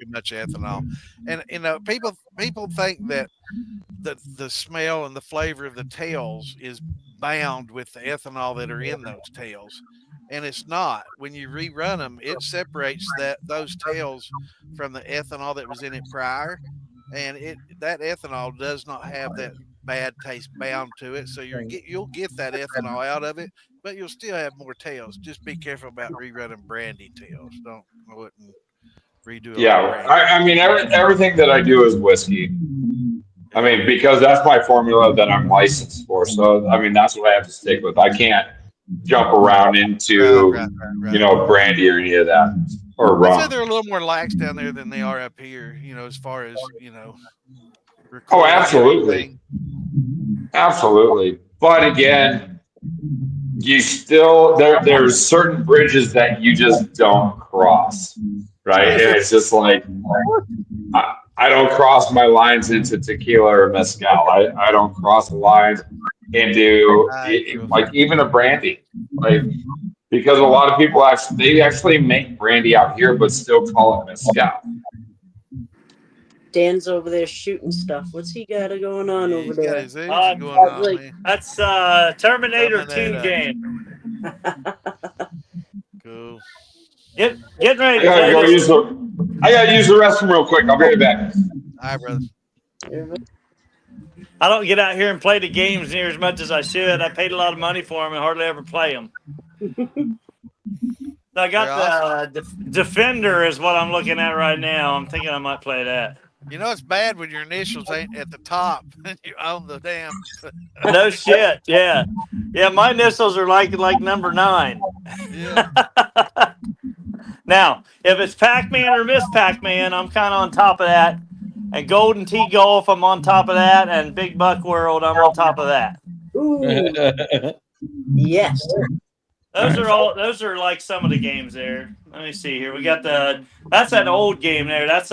much ethanol, and people think that the smell and the flavor of the tails is bound with the ethanol that are in those tails. And it's not. When you rerun them, it separates those tails from the ethanol that was in it prior, and that ethanol does not have that bad taste bound to it. So you'll get that ethanol out of it, but you'll still have more tails. Just be careful about rerunning brandy tails. I wouldn't redo it. Yeah, I mean everything that I do is whiskey. I mean, because that's my formula that I'm licensed for. So I mean that's what I have to stick with. I can't jump around into brandy or any of that, or I'd say rum. they're a little more lax down there than they are up here. As far as Oh, recording absolutely, everything. absolutely. But again, you still there's certain bridges that you just don't cross, right? And it's just like I don't cross my lines into tequila or mezcal. I don't cross the lines into like even a brandy, like because a lot of people actually make brandy out here, but still call it mezcal. Dan's over there shooting stuff. What's he got going on over there? His Uzi going on, man. That's Terminator 2 game. Cool. Getting ready I to gotta play go this. I gotta use the restroom real quick. I'll be right back. All right, brother. I don't get out here and play the games near as much as I should. I paid a lot of money for them and hardly ever play them. So I got the Defender is what I'm looking at right now. I'm thinking I might play that. It's bad when your initials ain't at the top and you own the damn. No shit. Yeah. Yeah, my initials are like number 9. Yeah. Now, if it's Pac-Man or Miss Pac-Man, I'm kind of on top of that. And Golden Tee Golf, I'm on top of that. And Big Buck World, I'm on top of that. Ooh. Yes. Those are like some of the games there. Let me see here. We got that's an old game there. That's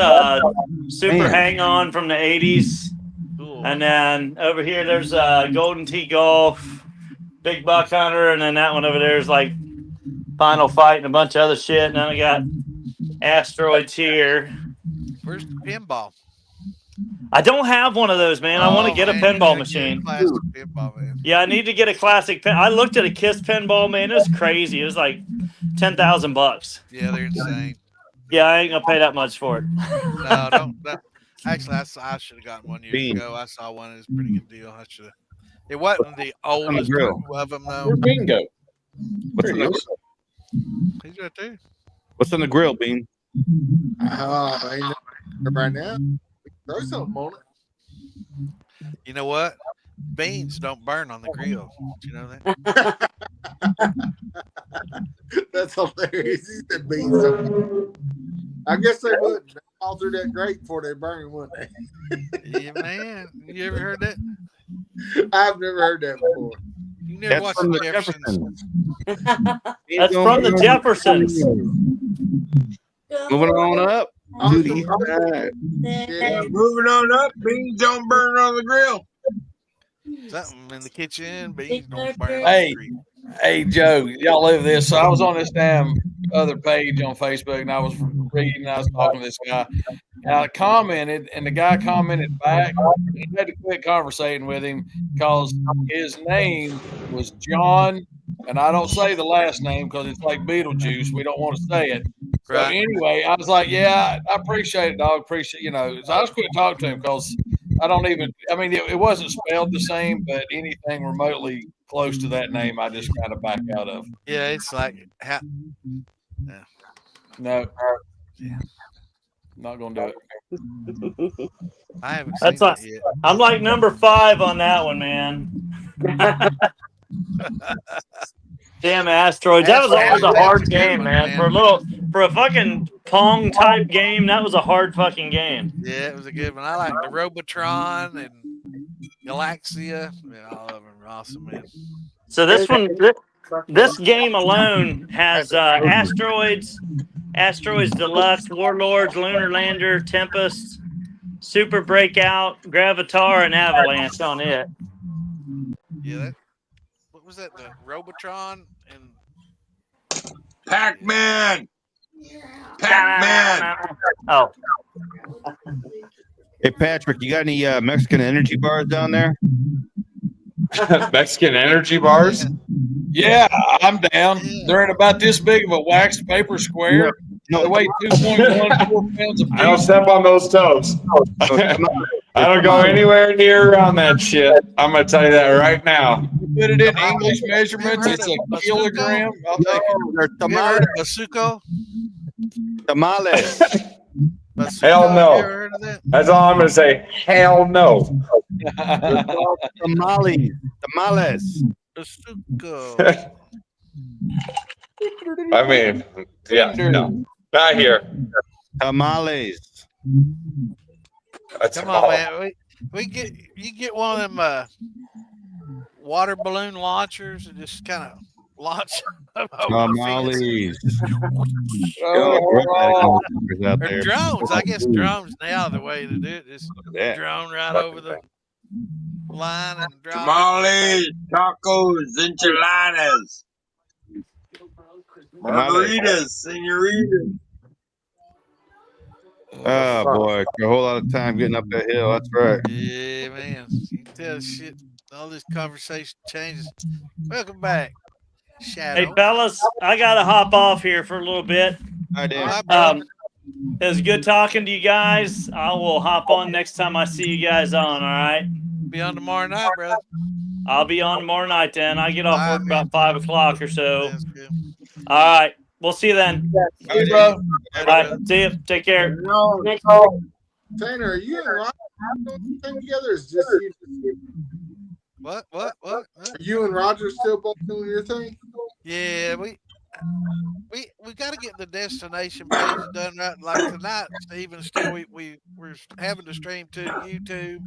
Super Hang On from the 80s. Cool. And then over here there's Golden Tee Golf, Big Buck Hunter, and then that one over there is like Final Fight and a bunch of other shit. And then I got Asteroids here. Where's the pinball? I don't have one of those, man. I want to get a pinball machine. Pinball, man. Yeah, I need to get a classic pin. I looked at a Kiss pinball, man. It was crazy. It was like $10,000. Yeah, they're insane. Yeah, I ain't gonna pay that much for it. No, don't. Actually, I should have gotten one years ago. I saw one. It was a pretty good deal. I should have. It wasn't the oldest of them, though. Bingo. What's on the grill? He's right there. What's on the grill, Bean? Right now, throw something on it. You know what? Beans don't burn on the grill. Do you know that? That's hilarious. He said beans don't burn. I guess they would. They all through that grate before they burn, wouldn't they? Yeah, man. You ever heard that? I've never heard that before. You never watched the Jeffersons? That's from the Jeffersons. Moving on up. Yeah, moving on up. Beans don't burn on the grill. Something in the kitchen. Beans don't burn. Hey, Joe, y'all live this. So I was on this damn other page on Facebook, and I was reading. I was talking to this guy, and I commented, and the guy commented back. He had to quit conversating with him because his name was John, and I don't say the last name because it's like Beetlejuice. We don't want to say it. So anyway, I was like, yeah, I appreciate it, dog. Appreciate, So I just quit talking to him because I don't even. I mean, it wasn't spelled the same, but anything remotely close to that name, I just kind of back out of. Yeah, it's like No. Yeah. Not gonna do it. I haven't That's seen like, it yet. I'm like number 5 on that one, man. Damn Asteroids. That was always a hard game, man. For a fucking Pong type game, that was a hard fucking game. Yeah, it was a good one. I like the Robotron and Galaxia. Yeah, all of them are awesome, man. So this game alone has Asteroids Deluxe, Warlords, Lunar Lander, Tempest, Super Breakout, Gravatar, and Avalanche on it. Yeah, what was that? The Robotron and Pac-Man. Pac-Man. Oh. Hey, Patrick, you got any Mexican energy bars down there? Mexican energy bars? Yeah, I'm down. They're in about this big of a waxed paper square. No, they weigh 2.14 pounds a piece. I don't step on those toes. I don't go anywhere near around that shit. I'm going to tell you that right now. You put it in English measurements, it's a kilogram. I'll take it. They're tamales. Basuco? Tamales. Hell no. That's all I'm going to say. Hell no. Tamales. Tamales. Basuco. I mean, yeah, no. Not here. Tamales. Come on, man. You get one of them water balloon launchers and just kind of launch them over the fence. Tamales. Or out there. drones. I guess drones now the way to do it. Just drone right over the line and drop Tamales, tacos, enchiladas, margaritas, senoritas. Oh boy, a whole lot of time getting up that hill. That's right. Yeah, man. You can tell shit. All this conversation changes. Welcome back, Shadow. Hey, fellas, I gotta hop off here for a little bit. It was good talking to you guys. I will hop on next time I see you guys on. All right. Be on tomorrow night, brother. I'll be on tomorrow night. Then I get off work about 5 o'clock or so. All right. We'll see you then. Hey, bro. All right. See you. Take care. Tanner, are you and Roger thing together? Is just you? What? Are you and Roger still both doing your thing? Yeah, we got to get the destination page done right. Like tonight, even still, we're having to stream to YouTube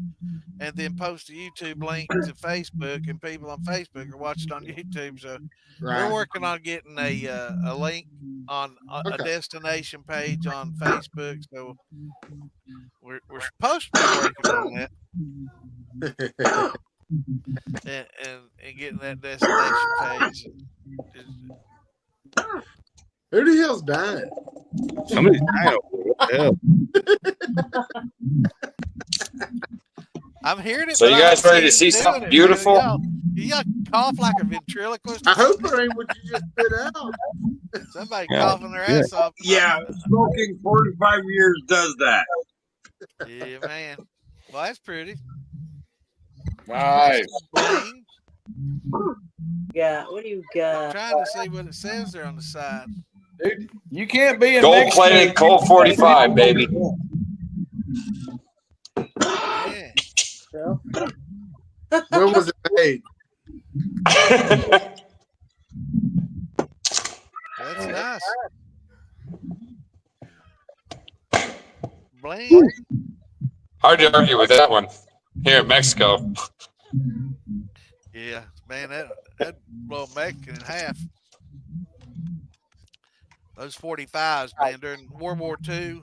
and then post the YouTube link to Facebook, and people on Facebook are watching on YouTube. So we're working on getting a link on a destination page on Facebook. So we're supposed to be working on that. and getting that destination page. Who the hell's dying? Somebody's dying. What the hell? I'm hearing it. So you guys ready to see something beautiful? You cough like a ventriloquist. I hope it ain't what you just spit out. Somebody coughing their ass off. Yeah, smoking 45 years does that. Yeah, man. Well, that's pretty. Nice. Yeah, what do you got? I'm trying to see what it says there on the side. Dude, you can't be in Gold plated Colt 45, baby. Yeah. When was it made? That's nice. Bling. Hard to argue with that one here in Mexico. Yeah, man, that blow Mexican in half. Those 45s, man, during World War II,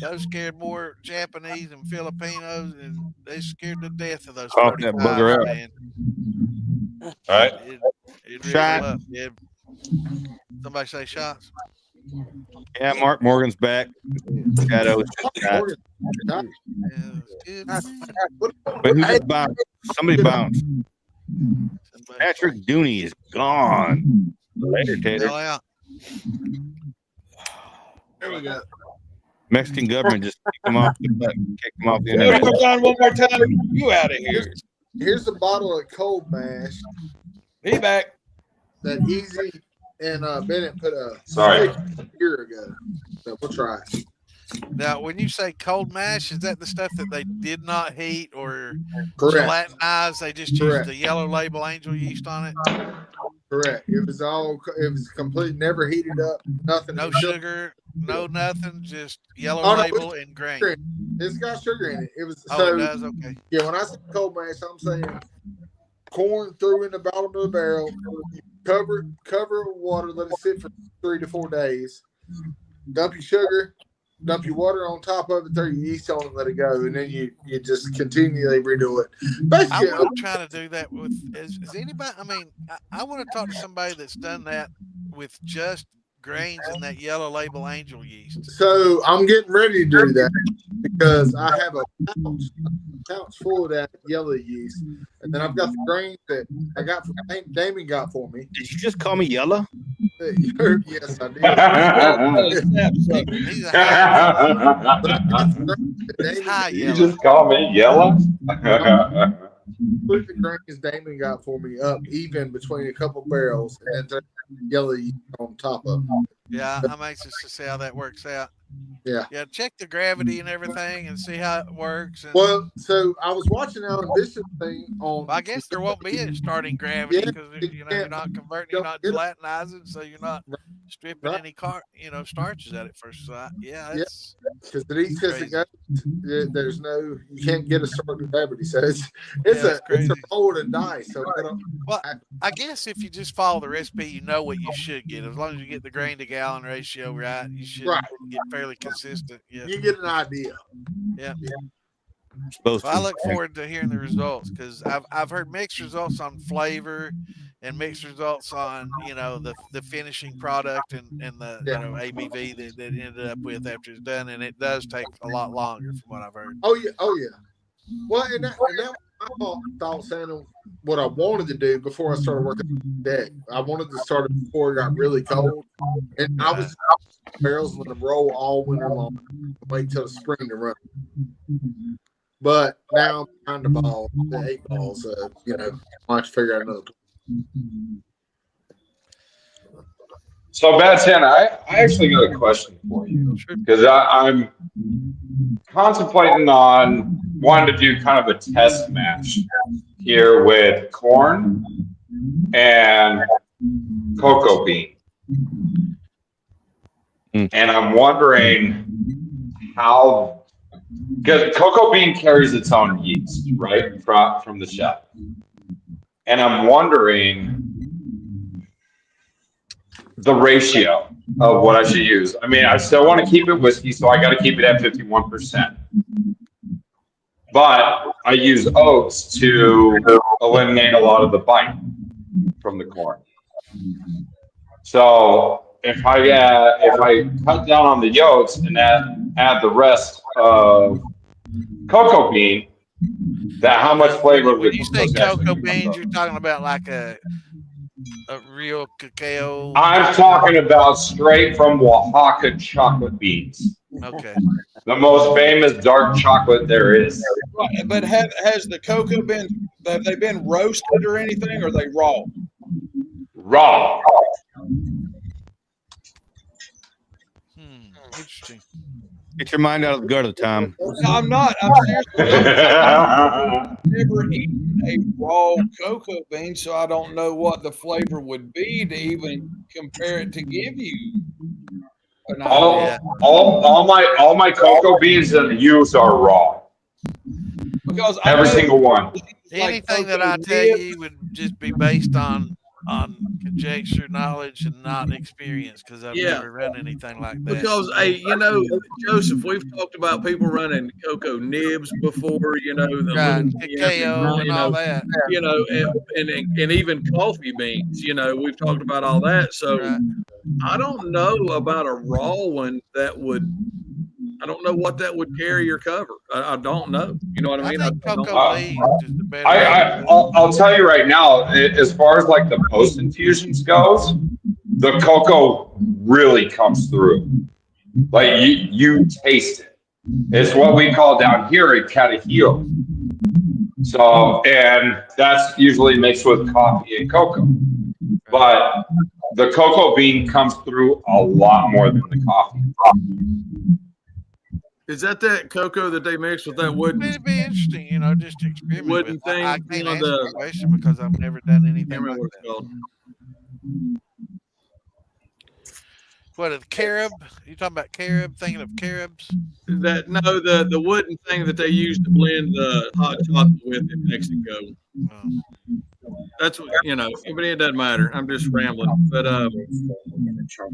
those scared more Japanese and Filipinos, and they scared the death of those 45s, that bugger up. man. All right. It Shot. up. Yeah. Somebody say shots. Yeah, Mark Morgan's back. Shadow. But who just bounced? Somebody bounced. Patrick Dooney is gone. Later, Tater. There we go. Mexican government just kicked him off the One more time, one more time. You out of here. Here's a bottle of cold mash. He back. That Easy and Bennett put a year ago. So we'll try it. Now, when you say cold mash, is that the stuff that they did not heat or Correct. They just used the yellow label angel yeast on it? Correct. It was complete, never heated up, nothing. No sugar, no nothing, just yellow label and grain. It's got sugar in it. It was it does, okay. Yeah, when I say cold mash, I'm saying corn through in the bottom of the barrel, cover it with water, let it sit for 3 to 4 days. Dump your sugar, dump your water on top of it, throw your yeast on it, let it go, and then you just continually redo it. Basically, I want to try to do that with. Is anybody? I mean, I want to talk to somebody that's done that with just grains and that yellow label angel yeast. So I'm getting ready to do that because I have a pouch full of that yellow yeast, and then I've got the grains that I got from Damien got for me. Did you just call me yellow? Yes, I did. You just call me yellow? Put the grains Damien got for me up even between a couple barrels and then throw yellow yeast on top of it. Yeah, I'm anxious to see how that works out. Yeah. Check the gravity and everything and see how it works. And, well, so I was watching Alan Bishop thing on. I guess there won't be a starting gravity because you're not converting, you're not gelatinizing, so you're not stripping any starches out at first. So it's because it eats as it goes. There's no, you can't get a certain gravity. So it's a roll and dice. So well, I guess if you just follow the recipe, you know what you should get. As long as you get the grain to gallon ratio right, you should get fairly consistent. Yeah, you get an idea. Yeah. So I look forward to hearing the results because I've heard mixed results on flavor and mixed results on the finishing product and the ABV that it ended up with after it's done, and it does take a lot longer from what I've heard. Oh yeah. Well, and that was my thought saying what I wanted to do before I started working on the deck. I wanted to start it before it got really cold, and I was barrels with them roll all winter long. Wait till the spring to run. But now I'm trying to ball the 8 balls. I'll have to figure out another. So, Bad Santa, I actually got a question for you because I'm contemplating on wanting to do kind of a test match here with corn and cocoa bean. And I'm wondering how, because cocoa bean carries its own yeast, right, from the shell. And I'm wondering the ratio of what I should use. I mean, I still want to keep it whiskey, so I got to keep it at 51%. But I use oats to eliminate a lot of the bite from the corn. So if I cut down on the oats and add the rest of cocoa bean, how much flavor when you say cocoa beans, you're talking about like a real cacao? I'm talking about straight from Oaxaca chocolate beans. Okay. The most famous dark chocolate there is. Right, but has the cocoa have they been roasted or anything, or are they raw? Raw. Interesting. Get your mind out of the gutter, Tom. No, I'm not. I'm seriously. I've never eaten a raw cocoa bean, so I don't know what the flavor would be to even compare it to give you. All my cocoa beans that I use are raw. Because every single one. Anything that I tell you would just be based on conjecture, knowledge, and not experience, because I've never run anything like that. Because Joseph, we've talked about people running cocoa nibs before, the cacao and all that. And even coffee beans, we've talked about all that. So I don't know about a raw one that would. I don't know what that would carry or cover. I don't know. You know what I mean? I'll tell you right now, as far as like the post infusions goes, the cocoa really comes through. Like you taste it. It's what we call down here a catahil. So, and that's usually mixed with coffee and cocoa. But the cocoa bean comes through a lot more than the coffee. Is that cocoa that they mix with that wooden? It'd be interesting, just to experiment wooden with. thing. I can't answer the question because I've never done anything like that. What, a carob? You talking about carob? Thinking of carobs? The wooden thing that they use to blend the hot chocolate with in Mexico. That's what but it doesn't matter. I'm just rambling. But I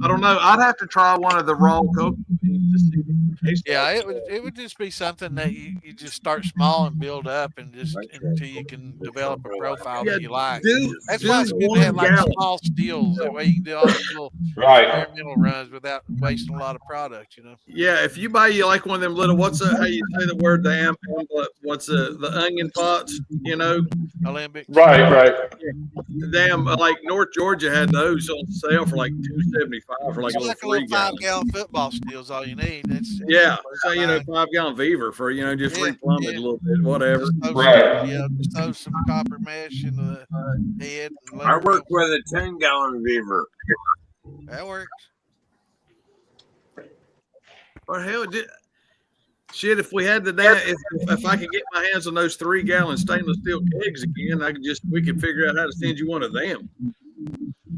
don't know. I'd have to try one of the raw cocoa beans to see what it tastes like. it would just be something that you just start small and build up, and just until you can develop a profile that you like. That's why it's good to have like small stills. That way you can do all these little experimental runs without wasting a lot of product. Yeah, if you buy like one of them little how you say the word the onion pots, Alembic. Right. Damn, like North Georgia had those on sale for like $2.75 for like a little 5-gallon football steel's all you need. So 5-gallon Beaver for just replumb it a little bit, whatever. Just throw some copper mesh in the head. I work with a 10-gallon Beaver. That works. Or hell, shit, if we had if I could get my hands on those 3-gallon stainless steel kegs again, we could figure out how to send you one of them.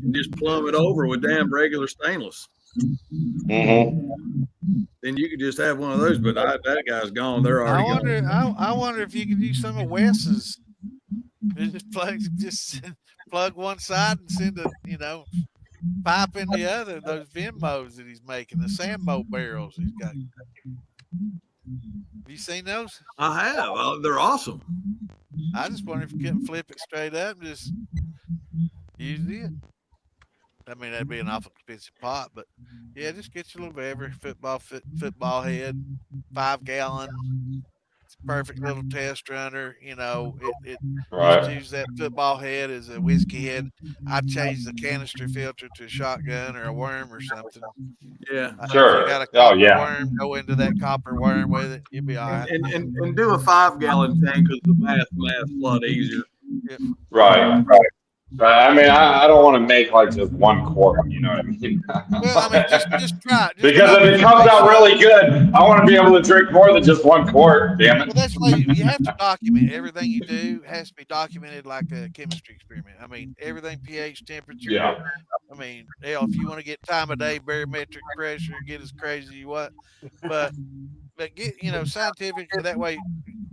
And and just plumb it over with damn regular stainless. Mm-hmm. Then you could just have one of those. But that guy's gone. They're I already wonder. gone. I wonder if you could use some of Wes's. Just plug one side and send a pipe in the other. Those Venmos that he's making, the Sammo barrels he's got. Have you seen those? I have. They're awesome. I just wonder if you couldn't flip it straight up and just use it. I mean, that'd be an awful expensive pot, but yeah, just get you a little bit every football head, 5 gallon. It's a perfect little test runner. It Right. just use that football head as a whiskey head. I'd change the canister filter to a shotgun or a worm or something. Yeah. If Sure. you got a Oh, copper yeah. worm, go into that copper worm with it. You'll be all right. And do a 5-gallon thing because the math's a lot easier. Yep. Right. I mean, I don't want to make like just 1 quart. You know what I mean? Well, I mean, just try it. Because if it comes out really good, I want to be able to drink more than just 1 quart. Damn it. Well, that's why you have to document everything you do. Has to be documented like a chemistry experiment. I mean, everything pH, temperature. Yeah. I mean, hell, if you want to get time of day, barometric pressure, get as crazy as you want, but get scientific. That way,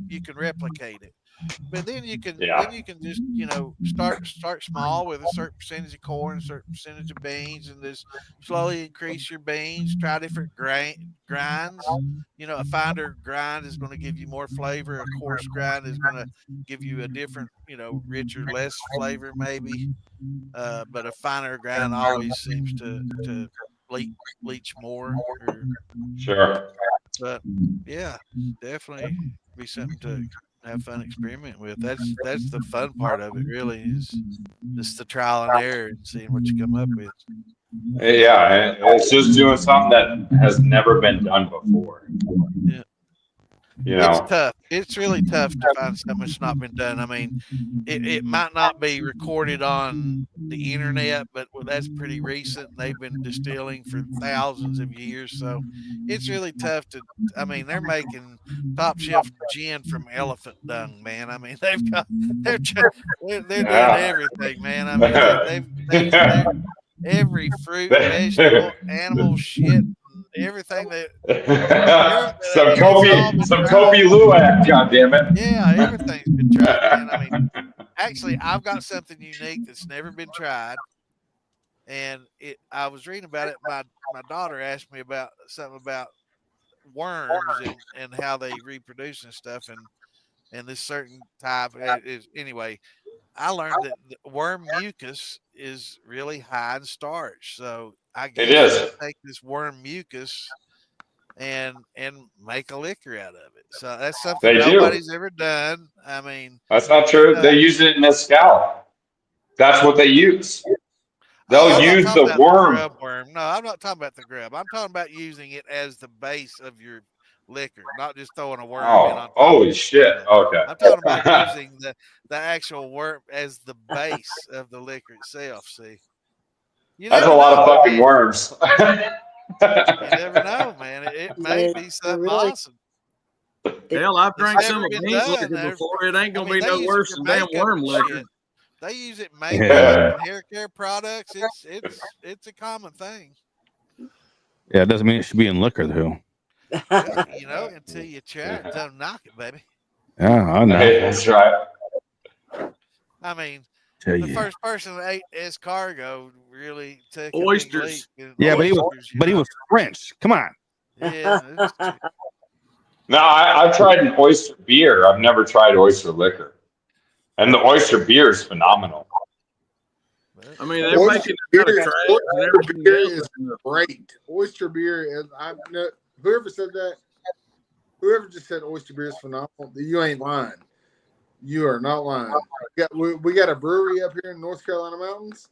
you can replicate it. But then you can just start small with a certain percentage of corn, a certain percentage of beans, and just slowly increase your beans. Try different grinds. A finer grind is going to give you more flavor. A coarse grind is going to give you a different, richer, less flavor maybe. But a finer grind always seems to bleach more. Sure. But yeah, definitely be something to have fun experiment with. That's the fun part of it, really, is just the trial and error and seeing what you come up with. Yeah, it's just doing something that has never been done before. Yeah. It's tough. It's really tough to find something that's not been done. I mean, it might not be recorded on the internet, but that's pretty recent. They've been distilling for thousands of years, so it's really tough to. I mean, they're making top shelf gin from elephant dung, man. I mean, they're doing everything, man. I mean, they've every fruit, vegetable, animal shit. Everything some Kobe Luwak, goddammit. Yeah, everything's been tried, man. I mean, actually, I've got something unique that's never been tried, and I was reading about it. My daughter asked me about something about worms and how they reproduce and stuff, and this certain type is anyway. I learned that the worm mucus is really high in starch, so I guess It is. you can take this worm mucus and make a liquor out of it. So that's something nobody's ever done. I mean, that's not true. They use it in mezcal. That's what they use. They'll use the worm. Grub worm. No, I'm not talking about the grub. I'm talking about using it as the base of your liquor, not just throwing a worm in on top. Holy shit. Okay. I'm talking about using the actual worm as the base of the liquor itself. See, that's a lot of fucking worms. You never know, man. It may be something awesome. Hell, I've drank some of beans liquor before. It ain't gonna be no worse than damn worm liquor. They use it in makeup and hair care products. It's a common thing. Yeah, it doesn't mean it should be in liquor though. Until you try it, don't knock it, baby. Yeah, I know. That's right. I mean, the first person that ate escargot really took oysters. Yeah, but he was French. Come on. Yeah. No, I've tried an oyster beer. I've never tried oyster liquor, and the oyster beer is phenomenal. I mean, they're making oyster beer is great. Oyster beer is. Whoever said that, whoever just said oyster beer is phenomenal, you ain't lying. You are not lying. We got a brewery up here in North Carolina mountains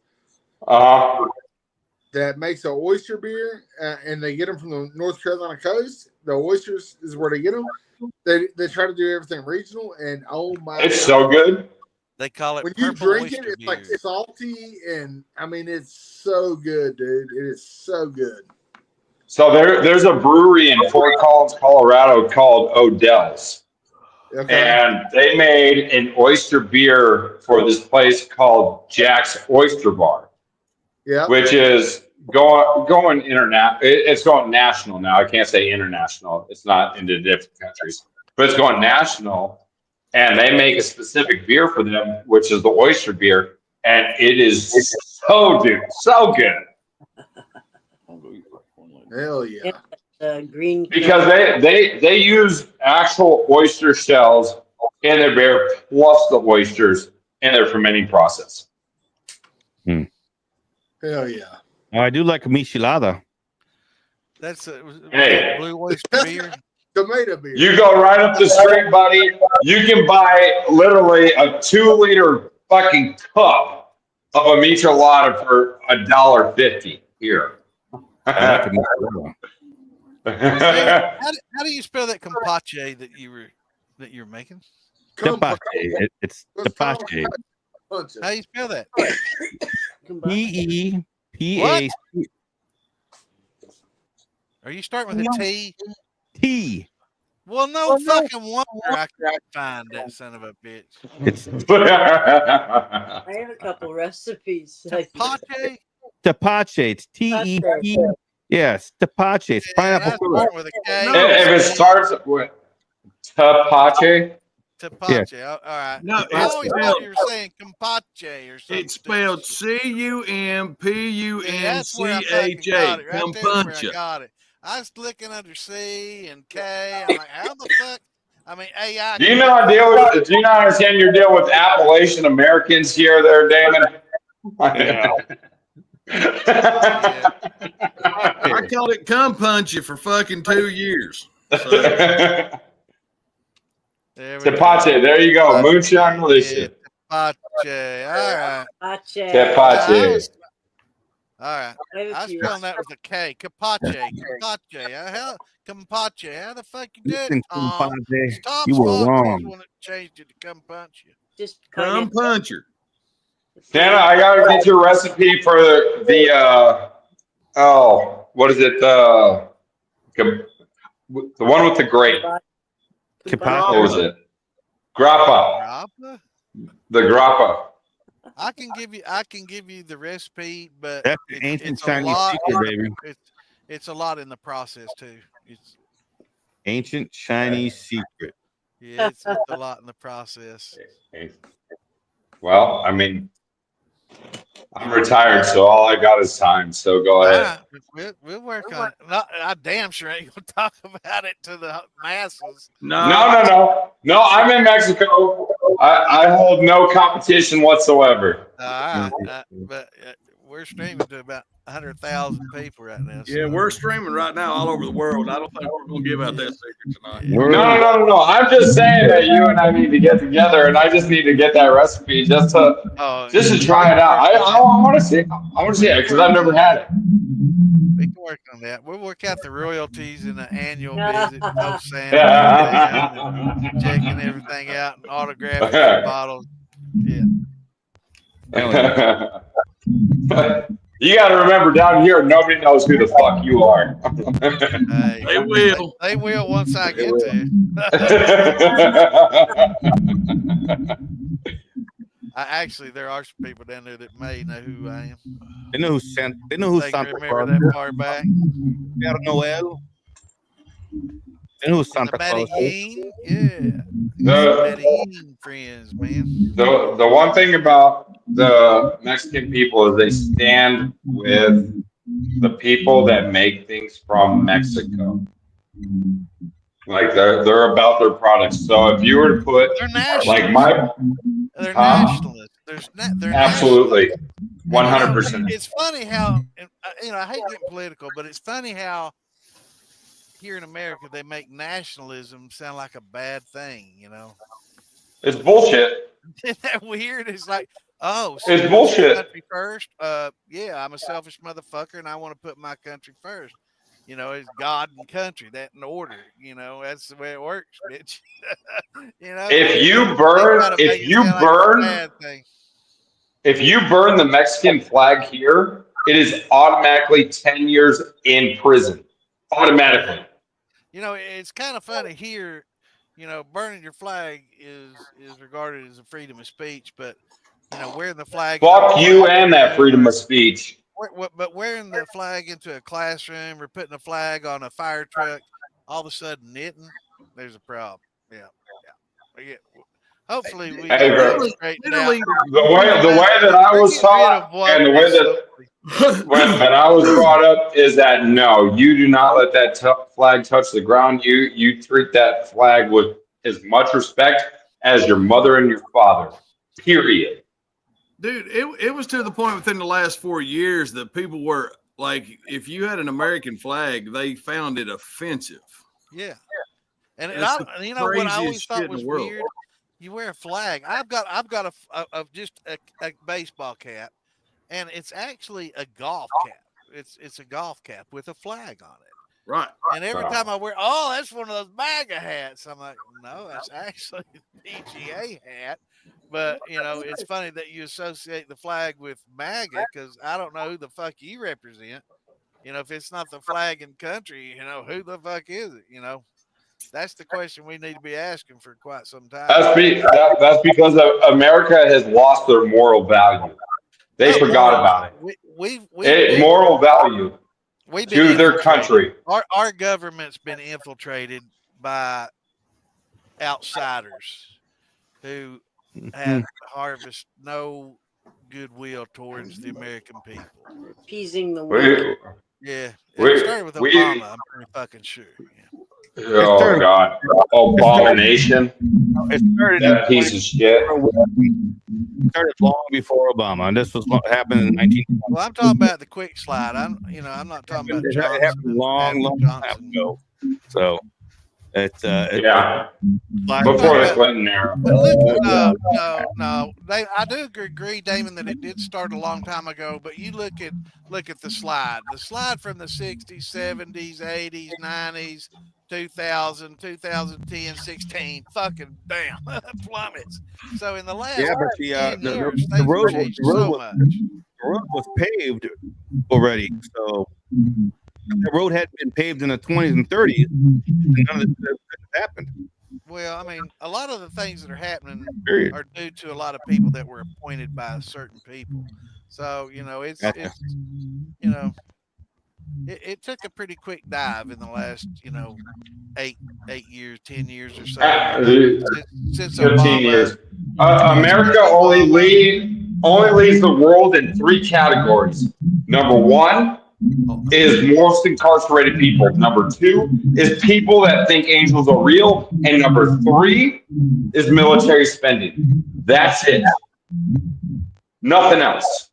that makes an oyster beer, and they get them from the North Carolina coast. The oysters is where they get them. They try to do everything regional, and oh my! It's so good. They call it when you drink it. It's like salty, and I mean, it's so good, dude. It is so good. So there's a brewery in Fort Collins, Colorado called Odell's. Okay. And they made an oyster beer for this place called Jack's Oyster Bar. Yeah. which is going internet. It's going national now. I can't say international. It's not into different countries, but it's going national. And they make a specific beer for them, which is the oyster beer, and it is so good. Hell yeah. Green. Because they use actual oyster shells in their beer plus the oysters in their fermenting process. Hell yeah. Oh, I do like a michelada. That's Hey. blue oyster beer. Tomato beer. You go right up the street, buddy. You can buy literally a 2-liter fucking cup of a michelada for $1.50 here. I like a michelada. How do you spell that compache that you were making? Tepache. It's tepache. How you spell that? T-E-P-A-C. Are you starting with a T? T. Well, no fucking wonder I can't find that son of a bitch. I have a couple recipes. Tepache? Tepache. It's T-E-P. Yes, tepache. It's pineapple syrup. With a K. If it starts with tepache. Tepache. All right. No, I always thought you were saying compache or something. It's spelled C-U-M-P-U-N-C-H-A. That's where I fucking got it. Right there's where I Campancha. got it. I was looking under C and K. I'm like, how the fuck? I mean, AI. Do you not understand your deal with Appalachian Americans here, there, Damon? I called it Campancha for fucking 2 years. So. Tepache, there you go. Moonshine Militia. Tepache. All right. Tepache. All right. I was spelling that with a K. Capache. Campache. How the fuck you did it, Tom? You were wrong. When it changed it to Campancha. Just Campancha. Santa, I gotta get your recipe for the what is it? The one with the grape. What was it? Grappa. The grappa. I can give you the recipe, but That's the ancient Chinese secret, baby. It's a lot in the process too. It's ancient Chinese secret. Yeah, it's a lot in the process. Well, I mean, I'm retired, so all I got is time. So go ahead. We'll work on it. I damn sure ain't gonna talk about it to the masses. No. I'm in Mexico. I hold no competition whatsoever. But we're streaming to about 100,000 people right now. Yeah, we're streaming right now all over the world. I don't think we're going to give out that secret tonight. No. I'm just saying that you and I need to get together, and I just need to get that recipe just to try it out. I want to see it. I want to see it because I've never had it. We can work on that. We'll work out the royalties and the annual visit. Santa, checking everything out and autographing the bottles. Yeah. You got to remember, down here, nobody knows who the fuck you are. They will. They will once I get there. Actually, there are some people down there that may know who I am. They know who Santa. They know who Santa Claus. Remember that far back? Pierre Noel. They know who Santa Claus is. Yeah. Medellin friends, man. The one thing about the Mexican people is they stand with the people that make things from Mexico. Like they're about their products. So if you were to put like they're nationalists. They're absolutely 100%. It's funny how I hate getting political, but it's funny how here in America they make nationalism sound like a bad thing. It's bullshit. Isn't that weird? It's like, oh, so it's bullshit. Country first. Yeah, I'm a selfish motherfucker, and I want to put my country first. It's God and country, that in order. That's the way it works, bitch. If you burn the Mexican flag here, it is automatically 10 years in prison. Automatically. It's kind of funny here. Burning your flag is regarded as a freedom of speech, but wearing the flag. Fuck you and that freedom of speech. but wearing the flag into a classroom or putting a flag on a fire truck, all of a sudden knitting, there's a problem. Yeah. Hopefully we Hey, get bro. things straightened out. The way that I We're was getting rid of taught and the way that I was brought up is that no, you do not let that flag touch the ground. You treat that flag with as much respect as your mother and your father. Period. Dude, it was to the point within the last 4 years that people were like, if you had an American flag, they found it offensive. Yeah. And That's the you know what I always craziest shit thought in the was world. weird? You wear a flag. I've got just a baseball cap, and it's actually a golf cap. It's a golf cap with a flag on it. Right. And every time I wear, oh, that's one of those MAGA hats. I'm like, no, that's actually a PGA hat. But you know, it's funny that you associate the flag with MAGA because I don't know who the fuck you represent. You know, if it's not the flag and country, you know, who the fuck is it? You know, that's the question we need to be asking for quite some time. That's because America has lost their moral value. They forgot about it. Moral value to their country. Our government's been infiltrated by outsiders who have harvested no goodwill towards the American people. Appeasing the weak. Yeah. It started with Obama, I'm pretty fucking sure. Yeah. Oh God, abomination! That piece of shit. It started long before Obama, and this was what happened in 19. Well, I'm talking about the quick slide. I'm not talking about Johnson. It happened long time ago. So it's before the Clinton era. But look, no. I do agree, Damon, that it did start a long time ago. But you look at the slide. The slide from the 60s, 70s, 80s, 90s. 2000, 2010, 16, fucking damn, plummets. So in the last the road was paved already. So the road had been paved in the 20s and 30s, and none of this happened. Well, I mean, a lot of the things that are happening are due to a lot of people that were appointed by certain people. So you know, it's you know. It took a pretty quick dive in the last, 8 years, 10 years or so. Since 15 Obama, years. America only leads the world in 3 categories. Number 1 is most incarcerated people. Number 2 is people that think angels are real. And number 3 is military spending. That's it. Nothing else.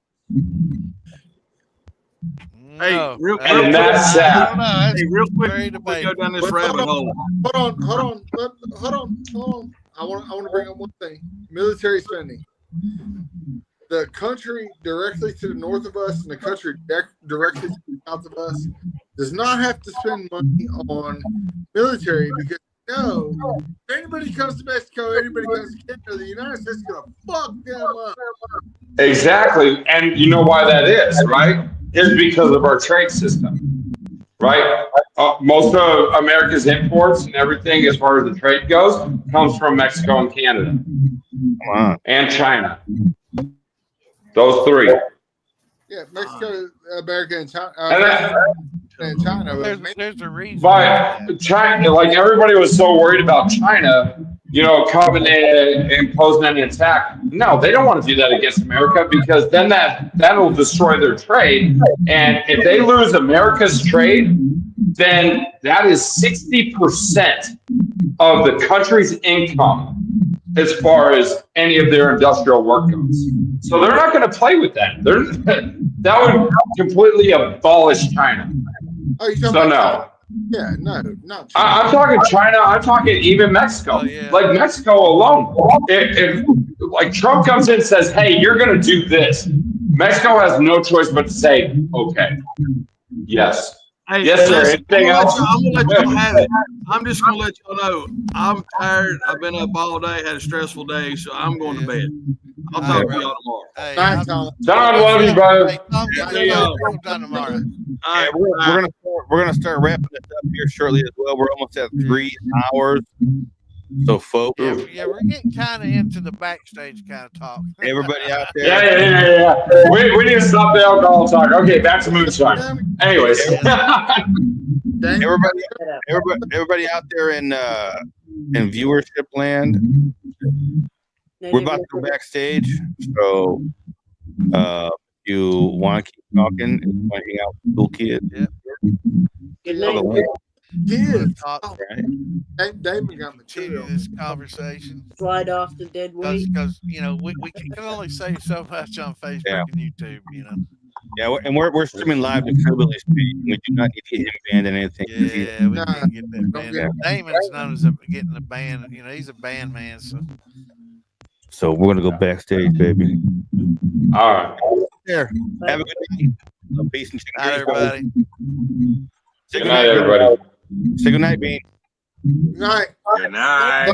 Hey, real quick. And that's sad. Hey, real quick, we go down this rabbit hole. Hold on. I want to bring up one thing: military spending. The country directly to the north of us and the country directly to the south of us does not have to spend money on military because if anybody comes to Mexico, anybody comes to Canada, the United States is gonna fuck them up. Exactly, and you know why that is, right? It's because of our trade system, right? Most of America's imports and everything, as far as the trade goes, comes from Mexico and Canada, and China. Those 3. Yeah, Mexico, America, and China. and China. There's a reason. But China, like everybody was so worried about China, coming in and imposing an attack. No, they don't want to do that against America because then that'll destroy their trade. And if they lose America's trade, then that is 60% of the country's income as far as any of their industrial work goes. So they're not going to play with that. That would completely abolish China. Oh, you talking so about no. China? Yeah, no, not China. I'm talking China. I'm talking even Mexico. Like Mexico alone. If like Trump comes in and says, "Hey, you're going to do this," Mexico has no choice but to say, "Okay, yes." Hey, yes, sir. Anything else? I'm gonna let y'all have it. I'm just gonna let y'all know I'm tired. I've been up all day, had a stressful day, so I'm going to bed. I'll talk to y'all tomorrow. John, love you, brother. Tomorrow. Yeah, we're gonna start wrapping this up here shortly as well. We're almost at 3 hours. So, folks, Yeah, we're getting kind of into the backstage kind of talk. everybody out there, Yeah. We need to stop the alcohol talk. Okay, back to moonshine. Anyways, everybody out there in viewership land, we're about to go backstage. So, if you want to keep talking, and want to hang out with cool kids, Good follow night. the link. Kids. Right. Damon got Continue material. this conversation Slide off the dead weight. because we can only say so much on Facebook Yeah. and YouTube. Yeah, and we're streaming live to PhilBilly's page. We do not need to get him banned and anything. Yeah, we can't get that band. Damon's known as getting the band. He's a band man. So we're gonna go backstage, baby. All right. There. Have a good night. Peace and chicken. Night, everybody. Say Good night, everybody. Say good night, Bean. Night. Good night.